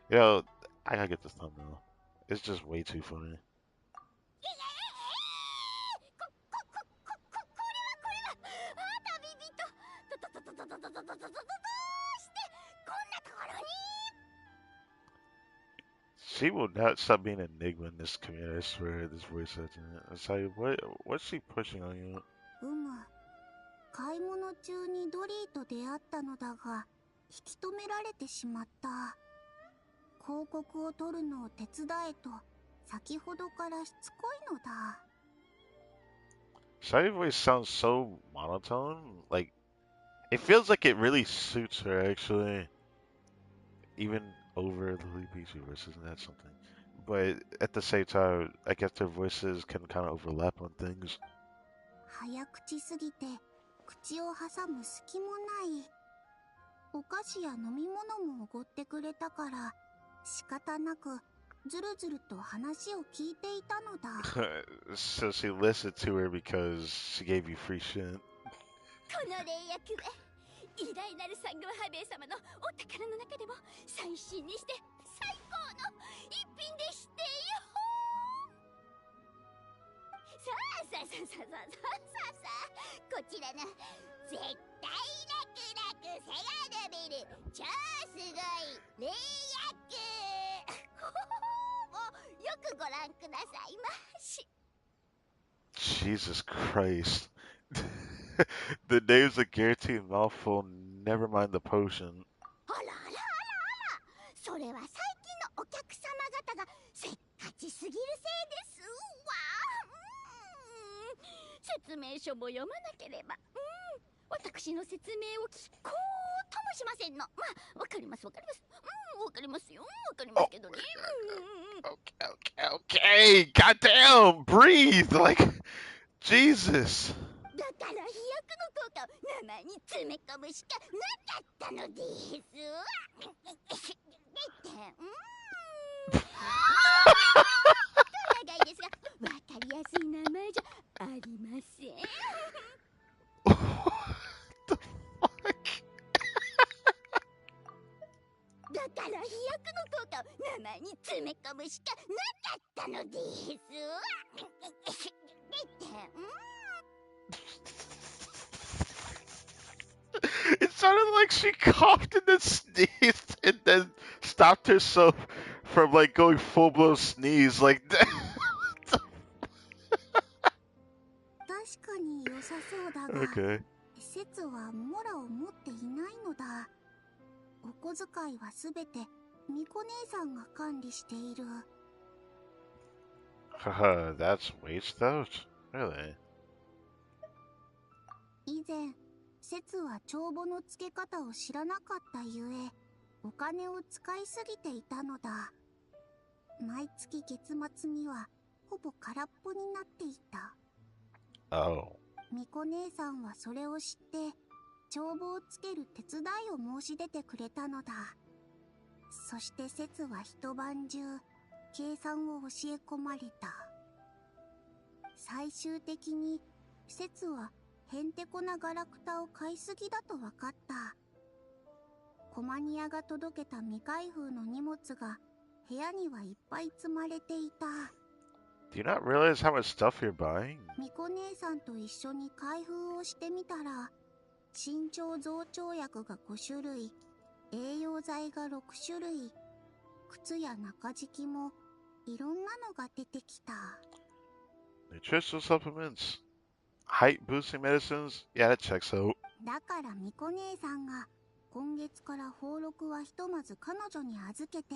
Yo, I gotta get this thumbnail. It's just way too funny. これはこれは。She will not stop being an enigma in this community, I swear, this voice actor. I tell you, what's she pushing on you? 買い物中にドリーと出会ったのだが、引き止められてしまった。広告を撮るのを手伝えと、先ほどからしつこいのだ。Shiny voice sounds so monotone. Like, it feels like it really suits her, actually. Even over the Lily Peachy voice, isn't that something? But at the same time, I guess their voices can kind of overlap on things. 早口すぎて、口を挟む隙もない。お菓子や飲み物もおごってくれたから、仕方なくずるずると話を聞いていたのだ。So she listened to her because she gave you free shit. この霊薬は偉大なるサングマハベイ様のお宝の中でも最新にして最高の一品でしてよ。さあさあさあさあさあさあさあ、こちらの絶対楽々背が伸びる超すごい霊薬をよくご覧くださいまし。 Jesus Christ. The name's a guaranteed mouthful, never mind the potion. あらあらあらあら、それは最近のお客様方がせっかちすぎるせいですわ。説明書も読まなければ、私の説明を聞こうともしませんの。まあ、わかりますわかります。わかりますよ。わかりますけどね。Okay, goddamn, breathe! Like, Jesus. だから飛躍の効果を生に詰め込むしかなかったのです。長いですが、わかりやすい名前じゃありません。だから飛躍の効果を生に詰め込むしかなかったのです。It sounded like she coughed and then sneezed and then stopped herself from like going full blown sneeze like that. 確かに良さそうだが、Okay. 節はモラを持っていないのだ。お小遣いはすべて巫女姉さんが管理している。Haha, that's waste out? Really? 以前、節は帳簿の付け方を知らなかったゆえ、お金を使いすぎていたのだ。毎月月末にはほぼ空っぽになっていた。Oh. 巫女姉さんはそれを知って、帳簿をつける手伝いを申し出てくれたのだ。そして節は一晩中、計算を教え込まれた。最終的に、節はへんてこなガラクタを買いすぎだと分かった。コマニアが届けた未開封の荷物が部屋にはいっぱい積まれていた。Do you not realize how much stuff you're buying? 巫女姉さんと一緒に開封をしてみたら、身長増長薬が5種類、栄養剤が6種類、靴や中敷きもいろんなのが出てきた。Nutritional supplements, height boosting medicines. Yeah, that checks out. だから巫女姉さんが今月から宝禄はひとまず彼女に預けて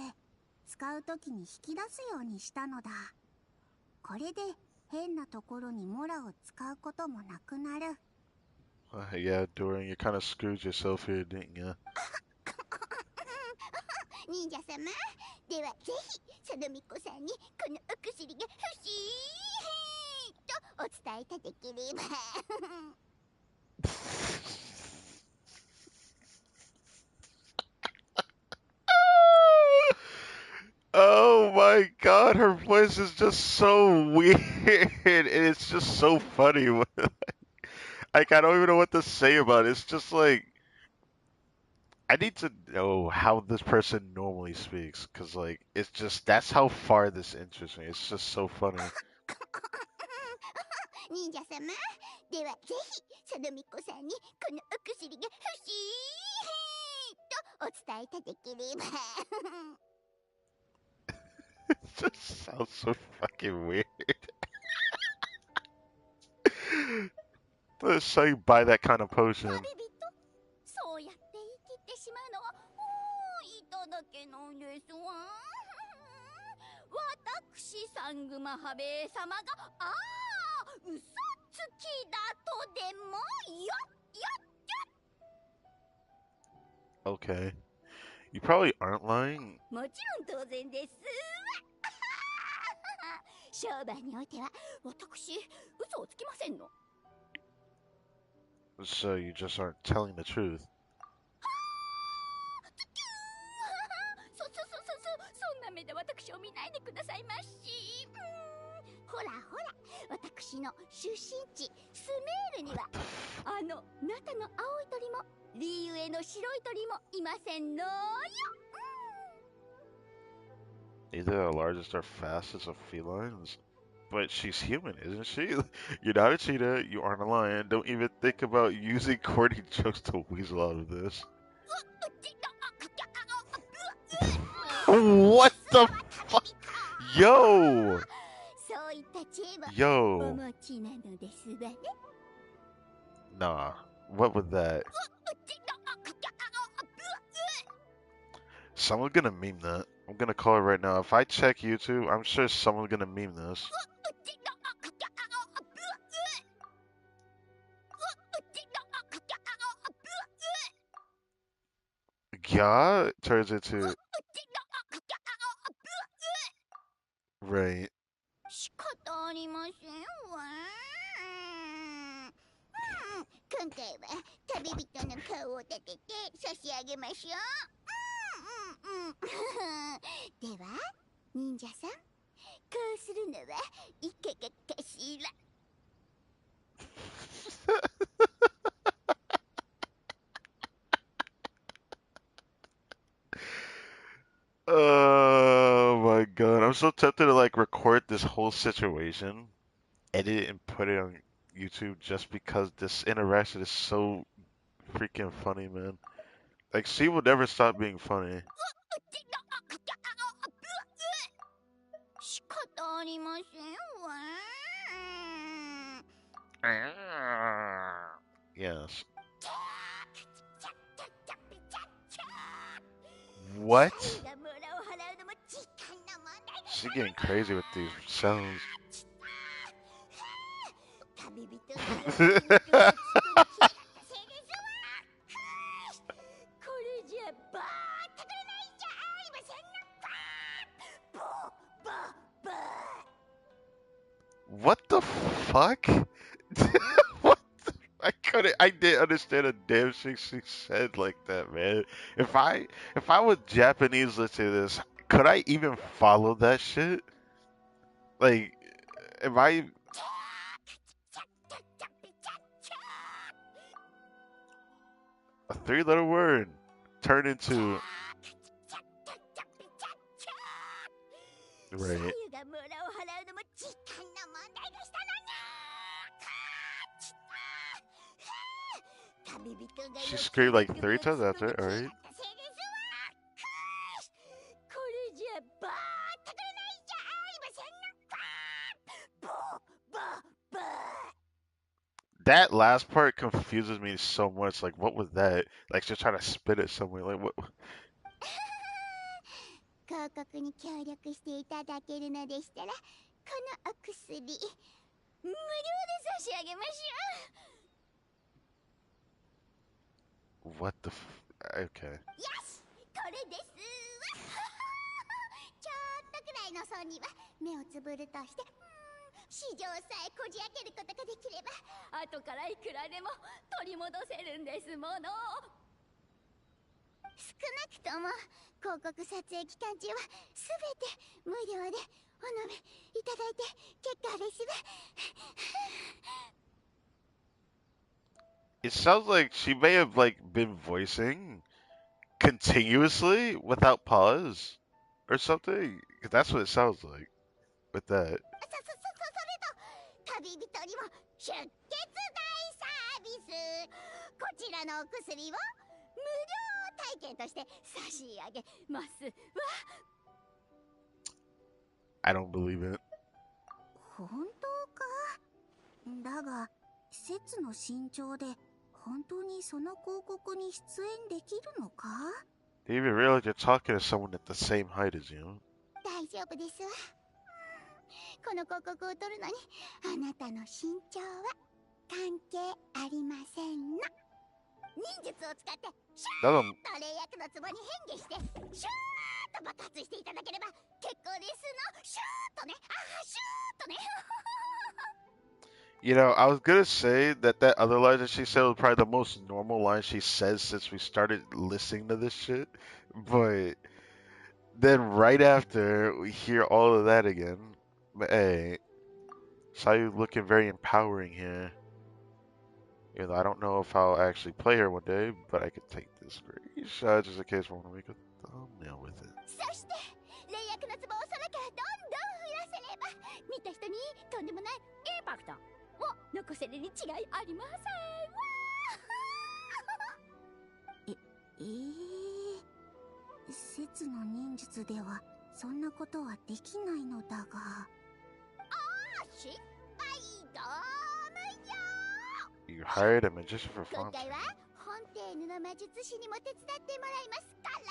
使うときに引き出すようにしたのだ。これで変なところにモラを使うこともなくなる。Yeah, Dorian, you kind of screwed yourself here, didn't you? 忍者様、ではぜひその巫女さんにこのお薬が欲しいとお伝えいただければ。Oh my god, her voice is just so weird and it's just so funny. Like, I don't even know what to say about it. It's just like, I need to know how this person normally speaks, because, like, it's just, that's how far this interests me. It's just so funny. 忍者様、ではぜひその巫女さんにこのお薬が欲しいとお伝えいただければ。It just sounds so fucking weird. Let's say buy that kind of potion. そうやって言い切ってしまうのはもういただけなんですわ。私サングマハベイ様が嘘つきだとでもOkay. You probably aren't lying. もちろん当然です。商売においては私嘘をつきませんの。So you just aren't telling the truth. そんな目で私を見ないでくださいまし。ほらほら、私の出身地スメールにはナタの青い鳥もリーウ性の白い鳥もいませんのよ。Either the largest or fastest of felines. But she's human, isn't she? You're not a cheetah, you aren't a lion. Don't even think about using corny jokes to weasel out of this. What the fuck? Yo! Yo. Nah. What was that? Someone's gonna meme that. I'm gonna call it right now. If I check YouTube, I'm sure someone's gonna meme this. Yeah turns into right. 仕方ありませんわ。今回は旅人の顔を立てて差し上げましょう。では、忍者さん、こうするのはいかがかしら。Oh my god. I'm so tempted to like record this whole situation, edit it, and put it on YouTube just because this interaction is so freaking funny, man. Like, she will never stop being funny. 仕方ありませんわ。Yes. What? She's getting crazy with these sounds. What the fuck? What the, I didn't understand a damn thing she said like that, man. If I was Japanese listening to this, could I even follow that shit? Like, am I a three-letter word turned into right? She screamed like 3 times after, alright? That last part confuses me so much. Like, what was that? Like, she's trying to spit it somewhere. Like, what? 広告に協力していただけるのでしたら、このお薬、無料で差し上げましょう。 What the okay. よし、これですわ。ちょっとくらいの損には目をつぶるとして、市場さえこじ開けることができれば、後からいくらでも取り戻せるんですもの。少なくとも広告撮影期間中はすべて無料でお飲みいただいて結果ですわ。 It sounds like she may have like been voicing continuously without pause or something. That's what it sounds like with that. 旅人にも出血大サービス。こちらのお薬を無料体験として差し上げますわ。 I don't believe it. 本当か。だが施設の身長で本当にその広告に出演できるのか。 Do you even realize you're talking to someone at the same height as you? 大丈夫ですわ。この広告を撮るのにあなたの身長は関係ありませんの。忍術を使ってシューッと霊薬の壺に変化してシューッと爆発していただければ結構ですの。シューッとね、シューッとね。 You know, I was gonna say that other line that she said was probably the most normal line she says since we started listening to this shit, but then right after we hear all of that again. But hey, saw you looking very empowering here. Even though I don't know if I'll actually play her one day, but I could take this screenshot just in case I want to make a thumbnail with it. そして霊薬の壺を空からどんどん降らせれば見た人にとんでもないインパクトを残せるに違いありませんわ説の忍術ではそんなことはできないのだがああ失敗どうもよ You hired a magician for 今 fun. 回は本邸布魔術師にも手伝ってもらいますからね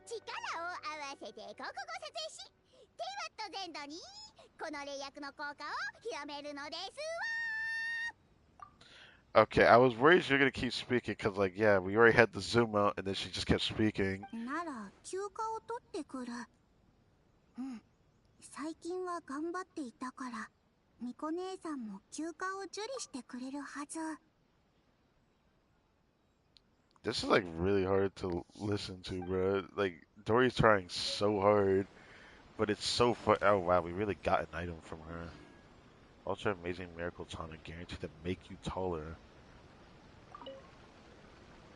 力を合わせて国語説明しティワット全土にこの霊薬の効果を広めるのですわ Okay, I was worried she was gonna keep speaking because, like, yeah, we already had the zoom out, and then she just kept speaking. なら休暇を取ってくるうん最近は頑張っていたからミコ姉さんも休暇を受理してくれるはず This is like really hard to listen to, bro. Like Dory's trying so hard, but it's so fun. Oh wow, we really got an item from her. Ultra amazing miracle tonic guaranteed to make you taller.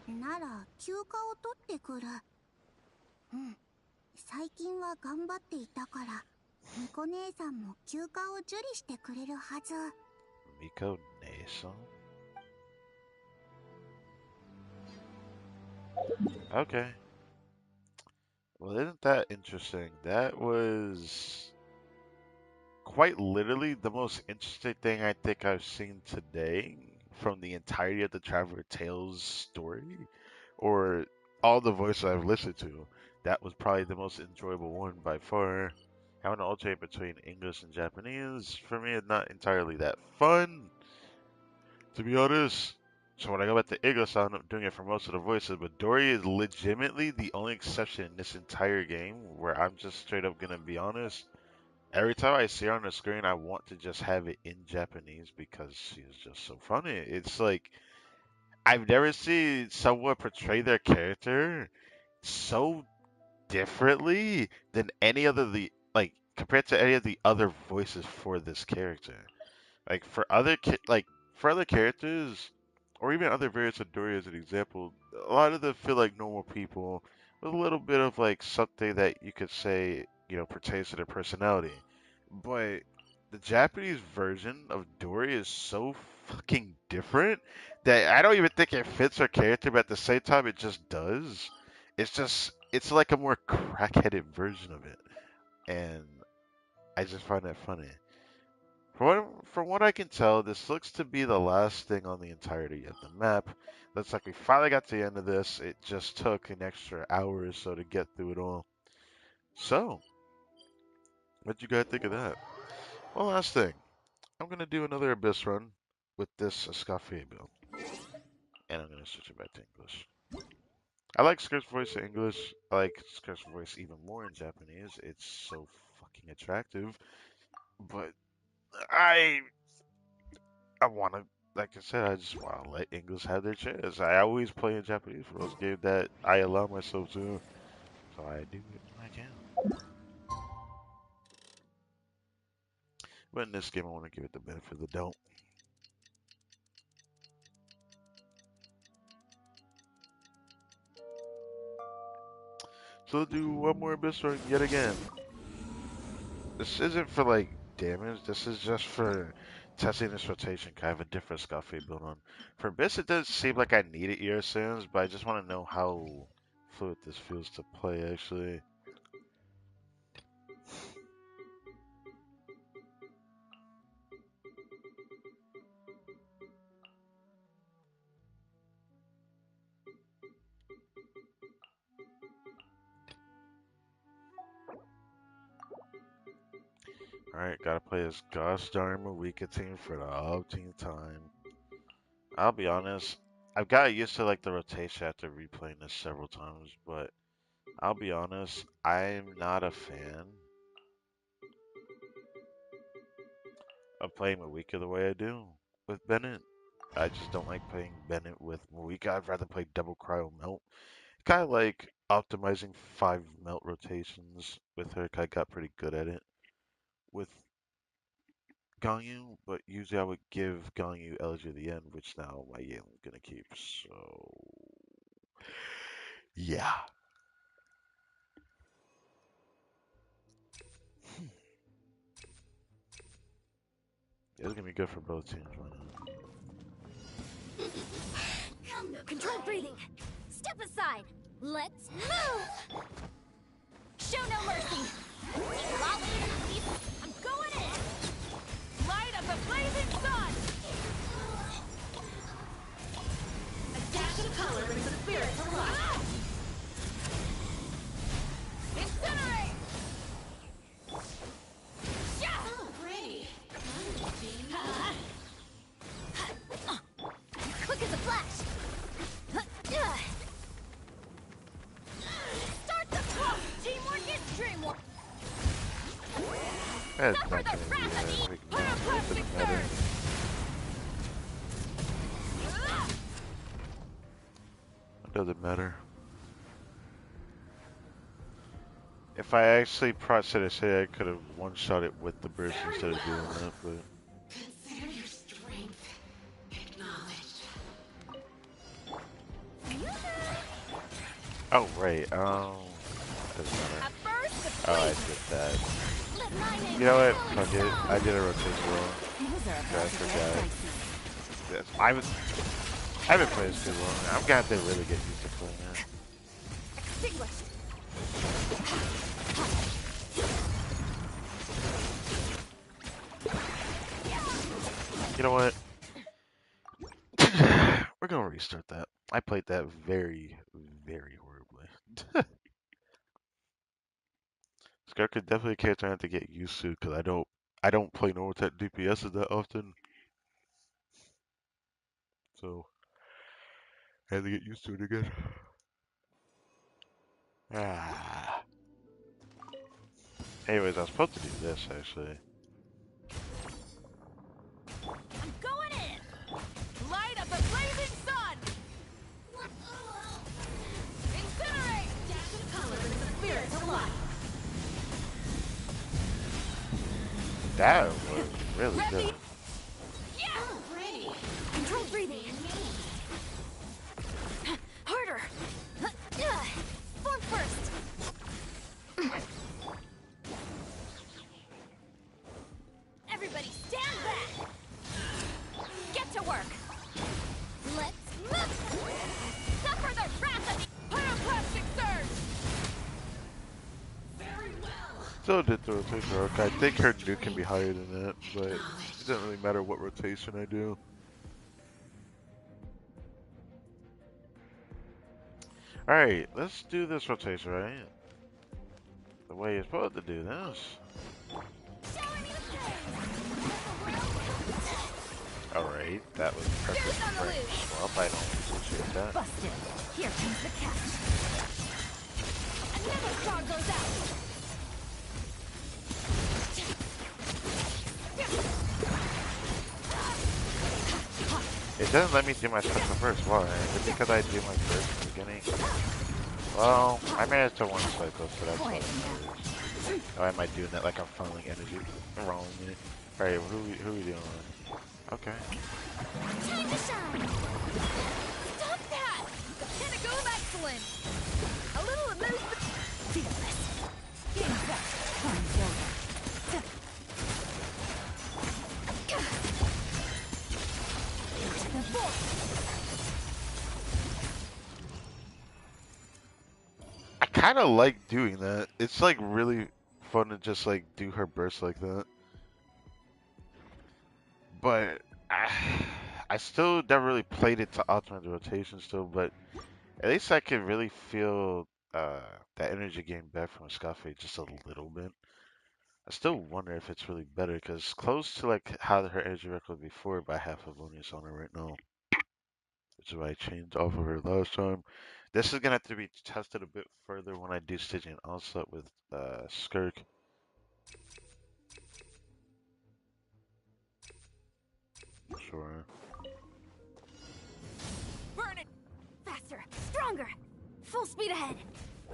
なら休暇を取ってくるうん最近は頑張っていたからミコ姉さんも休暇を受理してくれるはず Miko Nason? Okay. Well, isn't that interesting? That was quite literally the most interesting thing I think I've seen today from the entirety of the Traveler Tales story, or all the voices I've listened to. That was probably the most enjoyable one by far. Having to alternate between English and Japanese, for me, is not entirely that fun, to be honest. So when I go back to English, I end up doing it for most of the voices. But Dory is legitimately the only exception in this entire game where I'm just straight up gonna be honest. Every time I see her on the screen, I want to just have it in Japanese because she is just so funny. It's like I've never seen someone portray their character so differently than any other the like compared to any of the other voices for this character. Like for other characters, or even other variants of Dory as an example, a lot of them feel like normal people with a little bit of like something that you could say, pertains to their personality. But the Japanese version of Dory is so fucking different that I don't even think it fits her character, but at the same time it just does. It's like a more crackheaded version of it. And I just find that funny. From what I can tell, this looks to be the last thing on the entirety of the map. Looks like we finally got to the end of this. It just took an extra hour or so to get through it all. So, what'd you guys think of that? One last thing. I'm going to do another Abyss run with this Escaffier build. And I'm going to switch it back to English. I like Script's voice in English. I like Script's voice even more in Japanese. It's so fucking attractive. But I I want to, like I said, I just want to let English have their chance. I always play in Japanese for those games that I allow myself to, so I do it when I can. But in this game, I want to give it the benefit of the doubt. So let's do one more Abyss run yet again. This isn't for like damage. This is just for testing this rotation. Kind of a different Scoffy build on. For Abyss, it does seem like I need it ear sounds, but I just want to know how fluid this feels to play actually. Alright, gotta play as gosh darn Mawika team for the umpteenth time. I'll be honest, I've got used to like the rotation after replaying this several times, but I'll be honest, I'm not a fan of playing Mawika the way I do with Bennett. I just don't like playing Bennett with Mawika. I'd rather play double cryo melt. Kind of like optimizing 5 melt rotations with her. I got pretty good at it. With Ganyu, but usually I would give Ganyu Elegy at the end, which now my Yalen's gonna keep. So yeah. It's gonna be good for both teams. Why not? Controlled breathing. Step aside. Let's move. Show no mercy. I'm going in. Light of the blazing sun! A dash of color brings the spirit to life. Incinerate! Oh, pretty. Quick as a flash. Start the clock. Teamwork is dreamwork. That's not gonna be it doesn't matter. It doesn't matter. If I actually processed it, I say I could have one-shot it with the burst instead of doing that, but Consider your strength acknowledged. oh right, doesn't matter. Oh, I did that. You know what? Fuck it. I did a rotation wrong. I forgot. Yes, I haven't played this too long. I'm gonna have to really get used to playing it. You know what? We're gonna restart that. I played that very, very horribly. Scar could definitely a character I have to get used to because I don't play normal tech DPSs that often, so I had to get used to it again. Ah. Anyways, I was supposed to do this actually. I'm going in! Light of the blazing sun! Incinerate! Dash of color brings the spirit to life. That was really good. Yeah! Oh, pretty. Controlled breathing. Harder. Form first. Everybody stand back. Get to work. Let's move. Suffer the wrath of the pyroclastic surge. Very well. Still did the rotation arc. I think her nuke can be higher than that, but it doesn't really matter what rotation I do. Alright, let's do this rotation, right? The way you're supposed to do this. Alright, that was perfect frame swap. I don't appreciate that. Busted. Here comes the catch. Another star goes out. It doesn't let me do my special first. Why? Is it because I do my first in the beginning? Well, I managed to one cycle, so that's what it is. Why am I doing that like I'm funneling energy? Wrong with me. Alright, who are we doing? Okay. Time to shine. Stop that! Pinnacle of excellence! A little amusement. Feel this. Game back. Time's over. I kind of like doing that. It's like really fun to just like do her burst like that. But I still never really played it to optimize the rotation still, but at least I could really feel that energy gain back from Scafe just a little bit. I still wonder if it's really better because it's close to like how her energy record was before, but I have Favonius on her right now, which is why I changed off of her last time. This is gonna have to be tested a bit further when I do Stygian Onslaught with Skirk. Sure. Burn it! Faster! Stronger! Full speed ahead!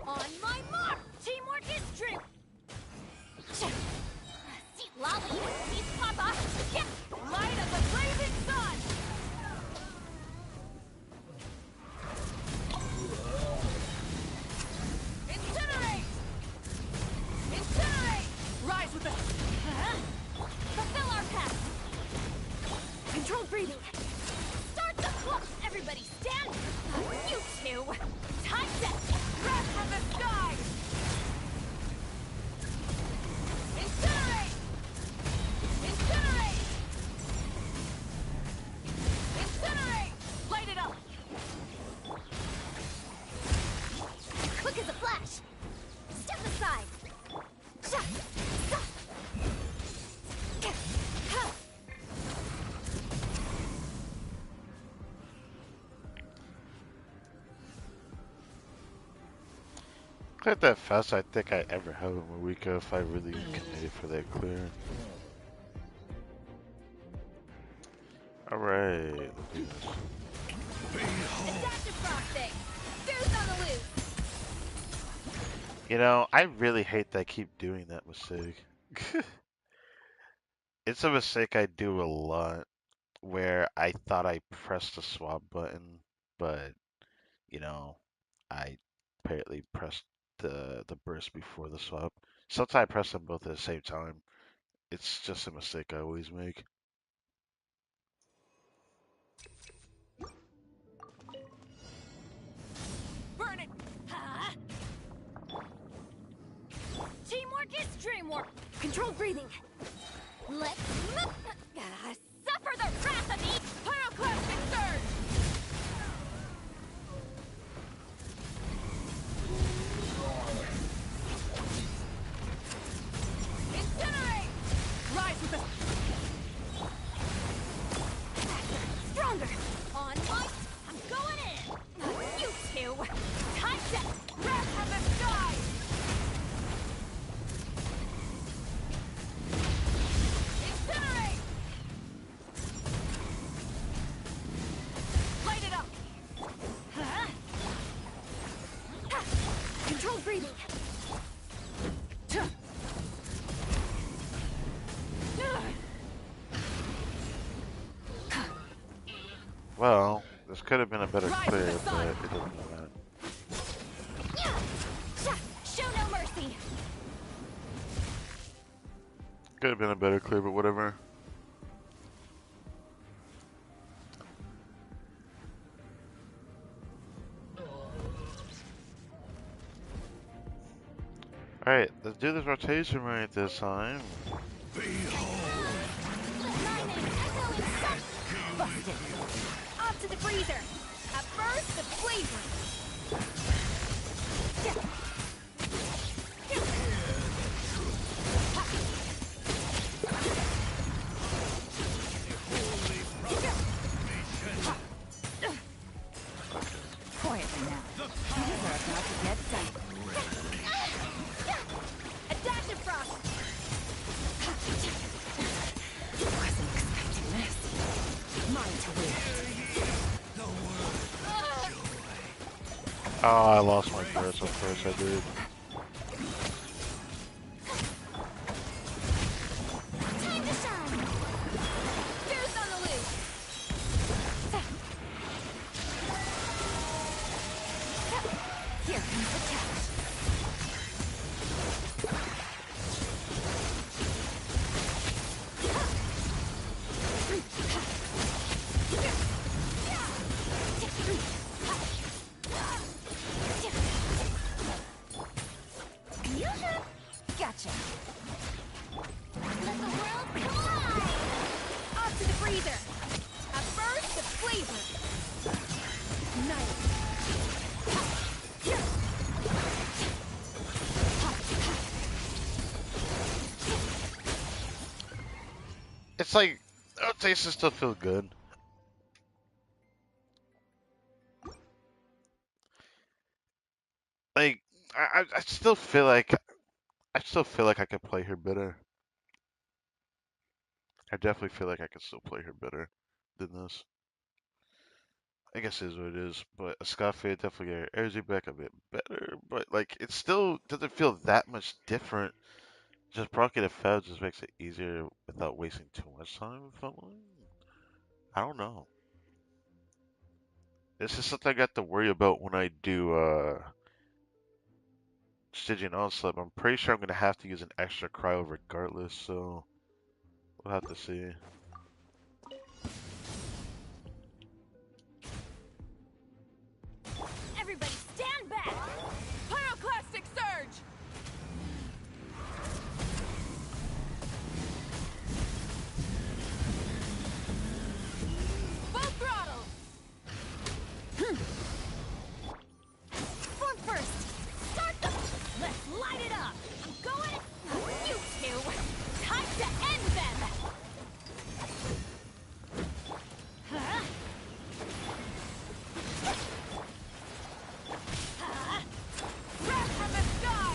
On my mark! Teamwork is true! Lolly, please pop off. Yeah. Light of the blazing sun! Incinerate! Incinerate! Rise with us! Fulfill our path. Controlled breathing. Start the clock. Everybody stand. You two. Time set. Breath of the sky! Incinerate! Incinerate! Incinerate! Light it up! Quick as a flash. Step aside. Not that fast I think I ever have in Marika if I really committed for that clear. Alright, let's do this. Adaptive frosting. Goose on the loose. You know, I really hate that I keep doing that mistake. It's a mistake I do a lot where I thought I pressed the swap button, but you know, I apparently pressed the burst before the swap. Sometimes I press them both at the same time. It's just a mistake I always make. Burn it! Huh? Teamwork is dreamwork. Controlled breathing. Let's suffer the wrath of the Pyroclastic surge! Incinerate! Rise with us! stronger. On my, I'm going in. You two. Time set. Breath of the sky! Incinerate! Light it up! Huh? Controlled breathing. Well, this could have been a better clear, but it doesn't matter. Show no mercy. Could have been a better clear, but whatever. Alright, let's do this rotation right this time. Off to the freezer. A burst of flavor. Quietly now. These are about to get done. Adaptive frost. Wasn't expecting this. Mine to win. Oh, I lost my burst, of course I did. Time to shine. Goose on the loose. Here comes the challenge. Gotcha. Let the world collide. Off to the freezer. A burst of flavor. Nice. It's like, oh, taste still feel good. Like, I still feel like I could play her better. I definitely feel like I could still play her better than this. I guess it is what it is, but Escafe definitely get her energy back a bit better, but like it still doesn't feel that much different Just proccing it fast just makes it easier without wasting too much time filming. I don't know. This is something I got to worry about when I do Stygian Onslaught. I'm pretty sure I'm gonna have to use an extra cryo regardless, so we'll have to see. Everybody stand back! Pyroclastic surge! Full throttle! Form first! Start the... Let's light it up! I'm going... You two! Time to end them! Huh? Grab from the sky!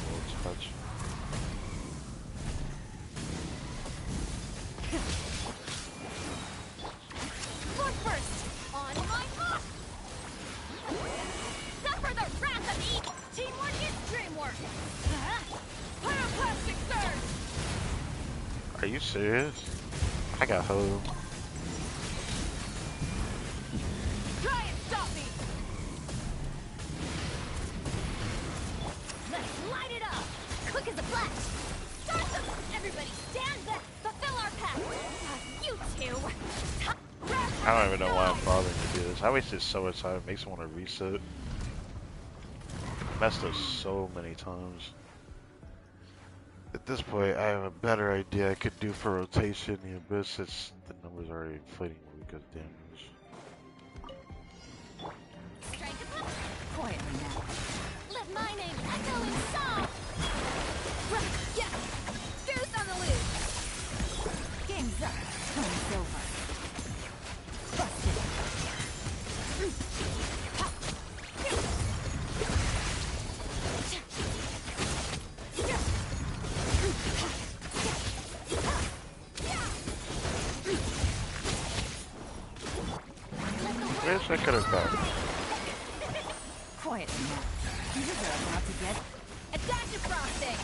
Horrible touch. Foot first! On my mark! Suffer the wrath of each! Teamwork is dreamwork! Pyroclastic surge! Are you serious? I got home. Try and stop me! Let's light it up! Quick as a flash! Start them! Everybody stand back! Fulfill our path! You two! I don't even know why I'm bothering to do this. I wasted so much time. It makes me want to reset. Messed up so many times. At this point, I have a better idea I could do for rotation. The Abyss, it's, the numbers are already inflating because damage. Quietly now. Let my name echo in song! Yeah! Goose on the loose! Game's up. Time's over. Busted. Wish I could have got. Quiet now. You are about to get a dash of frosting.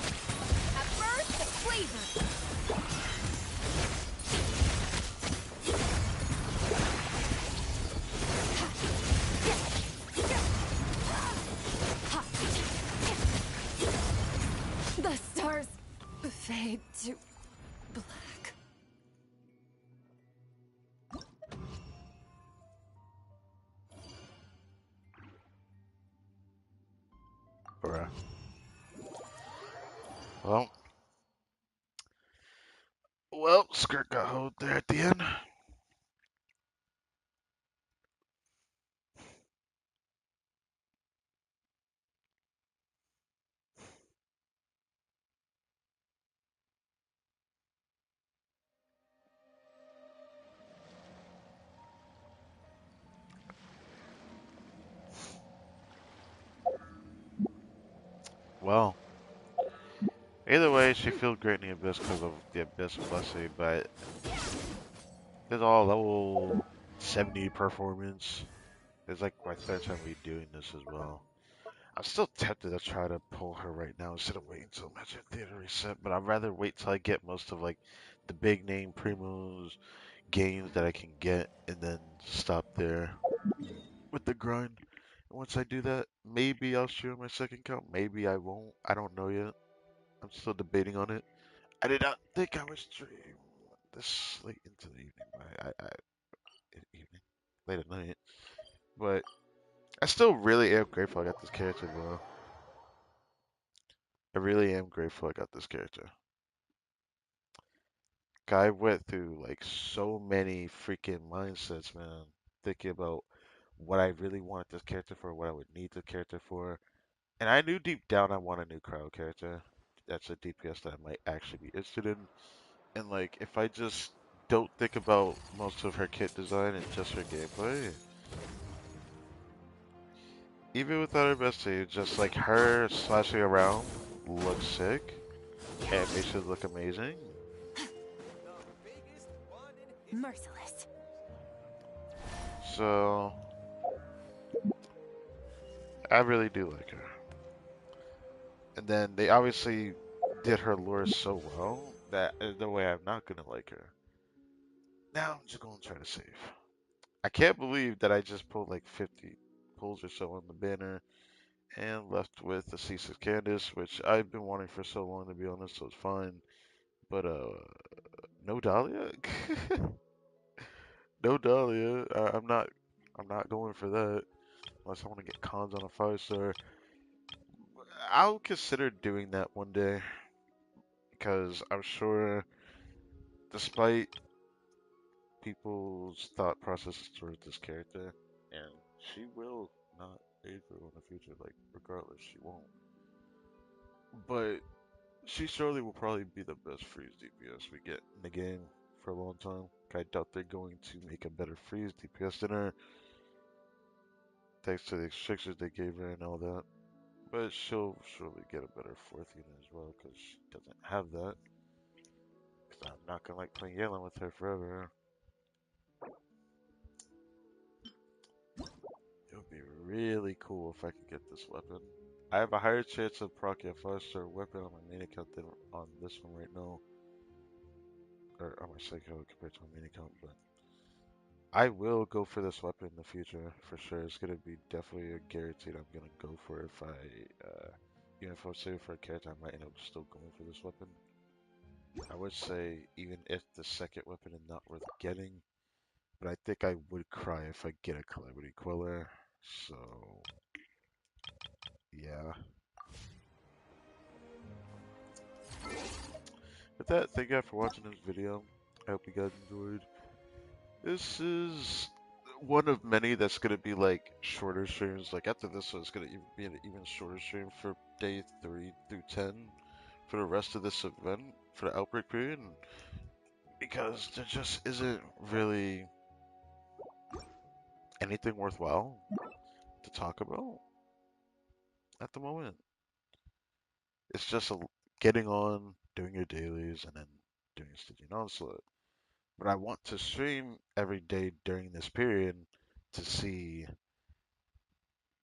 A burst of flavor. The stars fade to black. Bruh. Well, skirt got hold there at the end. Well, either way, she feels great in the Abyss because of the Abyss blessing, but it's all level 70 performance. It's like my third time redoing this as well. I'm still tempted to try to pull her right now instead of waiting until Magic Theater reset, but I'd rather wait till I get most of like the big name primos games that I can get and then stop there with the grind. And once I do that, maybe I'll share my second count, maybe I won't. I don't know yet. I'm still debating on it. I did not think I would stream this late into the evening, evening, late at night. But I still really am grateful I got this character, bro. I really am grateful I got this character. I went through like so many freaking mindsets, man. Thinking about what I really wanted this character for, what I would need the character for. And I knew deep down I want a new crowd character. That's a DPS that I might actually be interested in. And like, if I just don't think about most of her kit design and just her gameplay, even without her best save, just like her slashing around looks sick. Animations look amazing. Merciless. So, I really do like her. And then they obviously did her lore so well that there's no way I'm not gonna like her. Now I'm just gonna try to save. I can't believe that I just pulled like 50 pulls or so on the banner and left with the C6 Candace, which I've been wanting for so long to be honest, so it's fine. But no Dahlia? No Dahlia. I'm not going for that unless I want to get cons on a 5-star. I'll consider doing that one day because I'm sure, despite people's thought processes towards this character, and she will not age well in the future. Like regardless, she won't. But she surely will probably be the best freeze DPS we get in the game for a long time. I doubt they're going to make a better freeze DPS than her, thanks to the restrictions they gave her and all that. But she'll surely get a better fourth unit as well, because she doesn't have that. Because I'm not gonna like playing Yellen with her forever. It would be really cool if I could get this weapon. I have a higher chance of proccing a 5-star weapon on my main account than on this one right now. Or on my second account compared to my main account, but I will go for this weapon in the future for sure. It's gonna be definitely a guaranteed I'm gonna go for it if even if I'm saving for a character, I might end up still going for this weapon. I would say even if the second weapon is not worth getting, but I think I would cry if I get a Calamity Queller. So yeah. With that, thank you guys for watching this video. I hope you guys enjoyed. This is one of many that's gonna be like shorter streams. Like after this one, it's gonna be an even shorter stream for day 3 through 10 for the rest of this event for the outbreak period, because there just isn't really anything worthwhile to talk about at the moment. It's just getting on, doing your dailies, and then doing Stygian Onslaught. But I want to stream every day during this period to see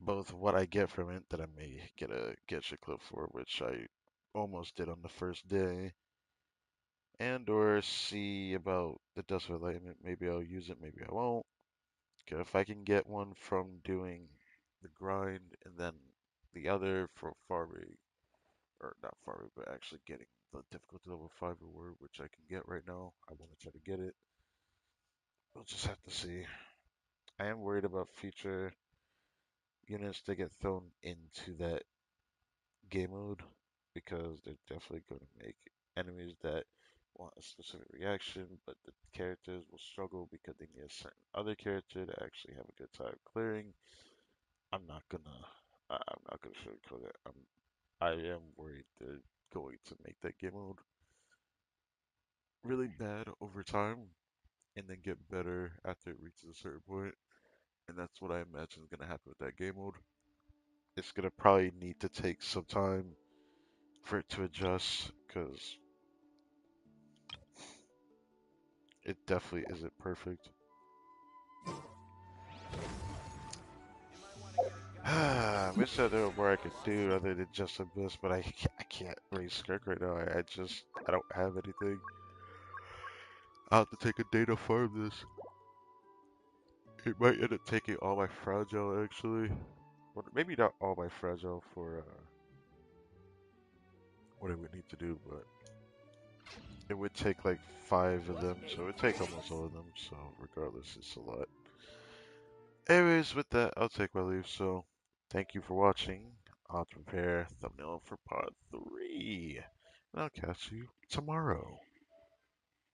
both what I get from it, that I may get a Genshin clip for, which I almost did on the first day, and or see about the Dust of Enlightenment. Maybe I'll use it, maybe I won't. 'Cause if I can get one from doing the grind and then the other for farming, or not farming, but actually getting the difficulty level 5 reward, which I can get right now. I want to try to get it. We'll just have to see. I am worried about future units that get thrown into that game mode, because they're definitely going to make enemies that want a specific reaction, but the characters will struggle because they need a certain other character to actually have a good time clearing. I'm not gonna, I'm not gonna sugarcoat it. I am worried they're going to make that game mode really bad over time, and then get better after it reaches a certain point. And that's what I imagine is gonna happen with that game mode. It's gonna probably need to take some time for it to adjust, because it definitely isn't perfect. I wish that there were more I could do other than just Abyss, but I can't raise Skirk right now. I don't have anything. I'll have to take a day to farm this. It might end up taking all my Fragile, actually. Well, maybe not all my Fragile for what I would need to do, but it would take like 5 of them, so it would take almost all of them, so regardless, it's a lot. Anyways, with that, I'll take my leave, so thank you for watching. I'll prepare thumbnail for part 3, and I'll catch you tomorrow.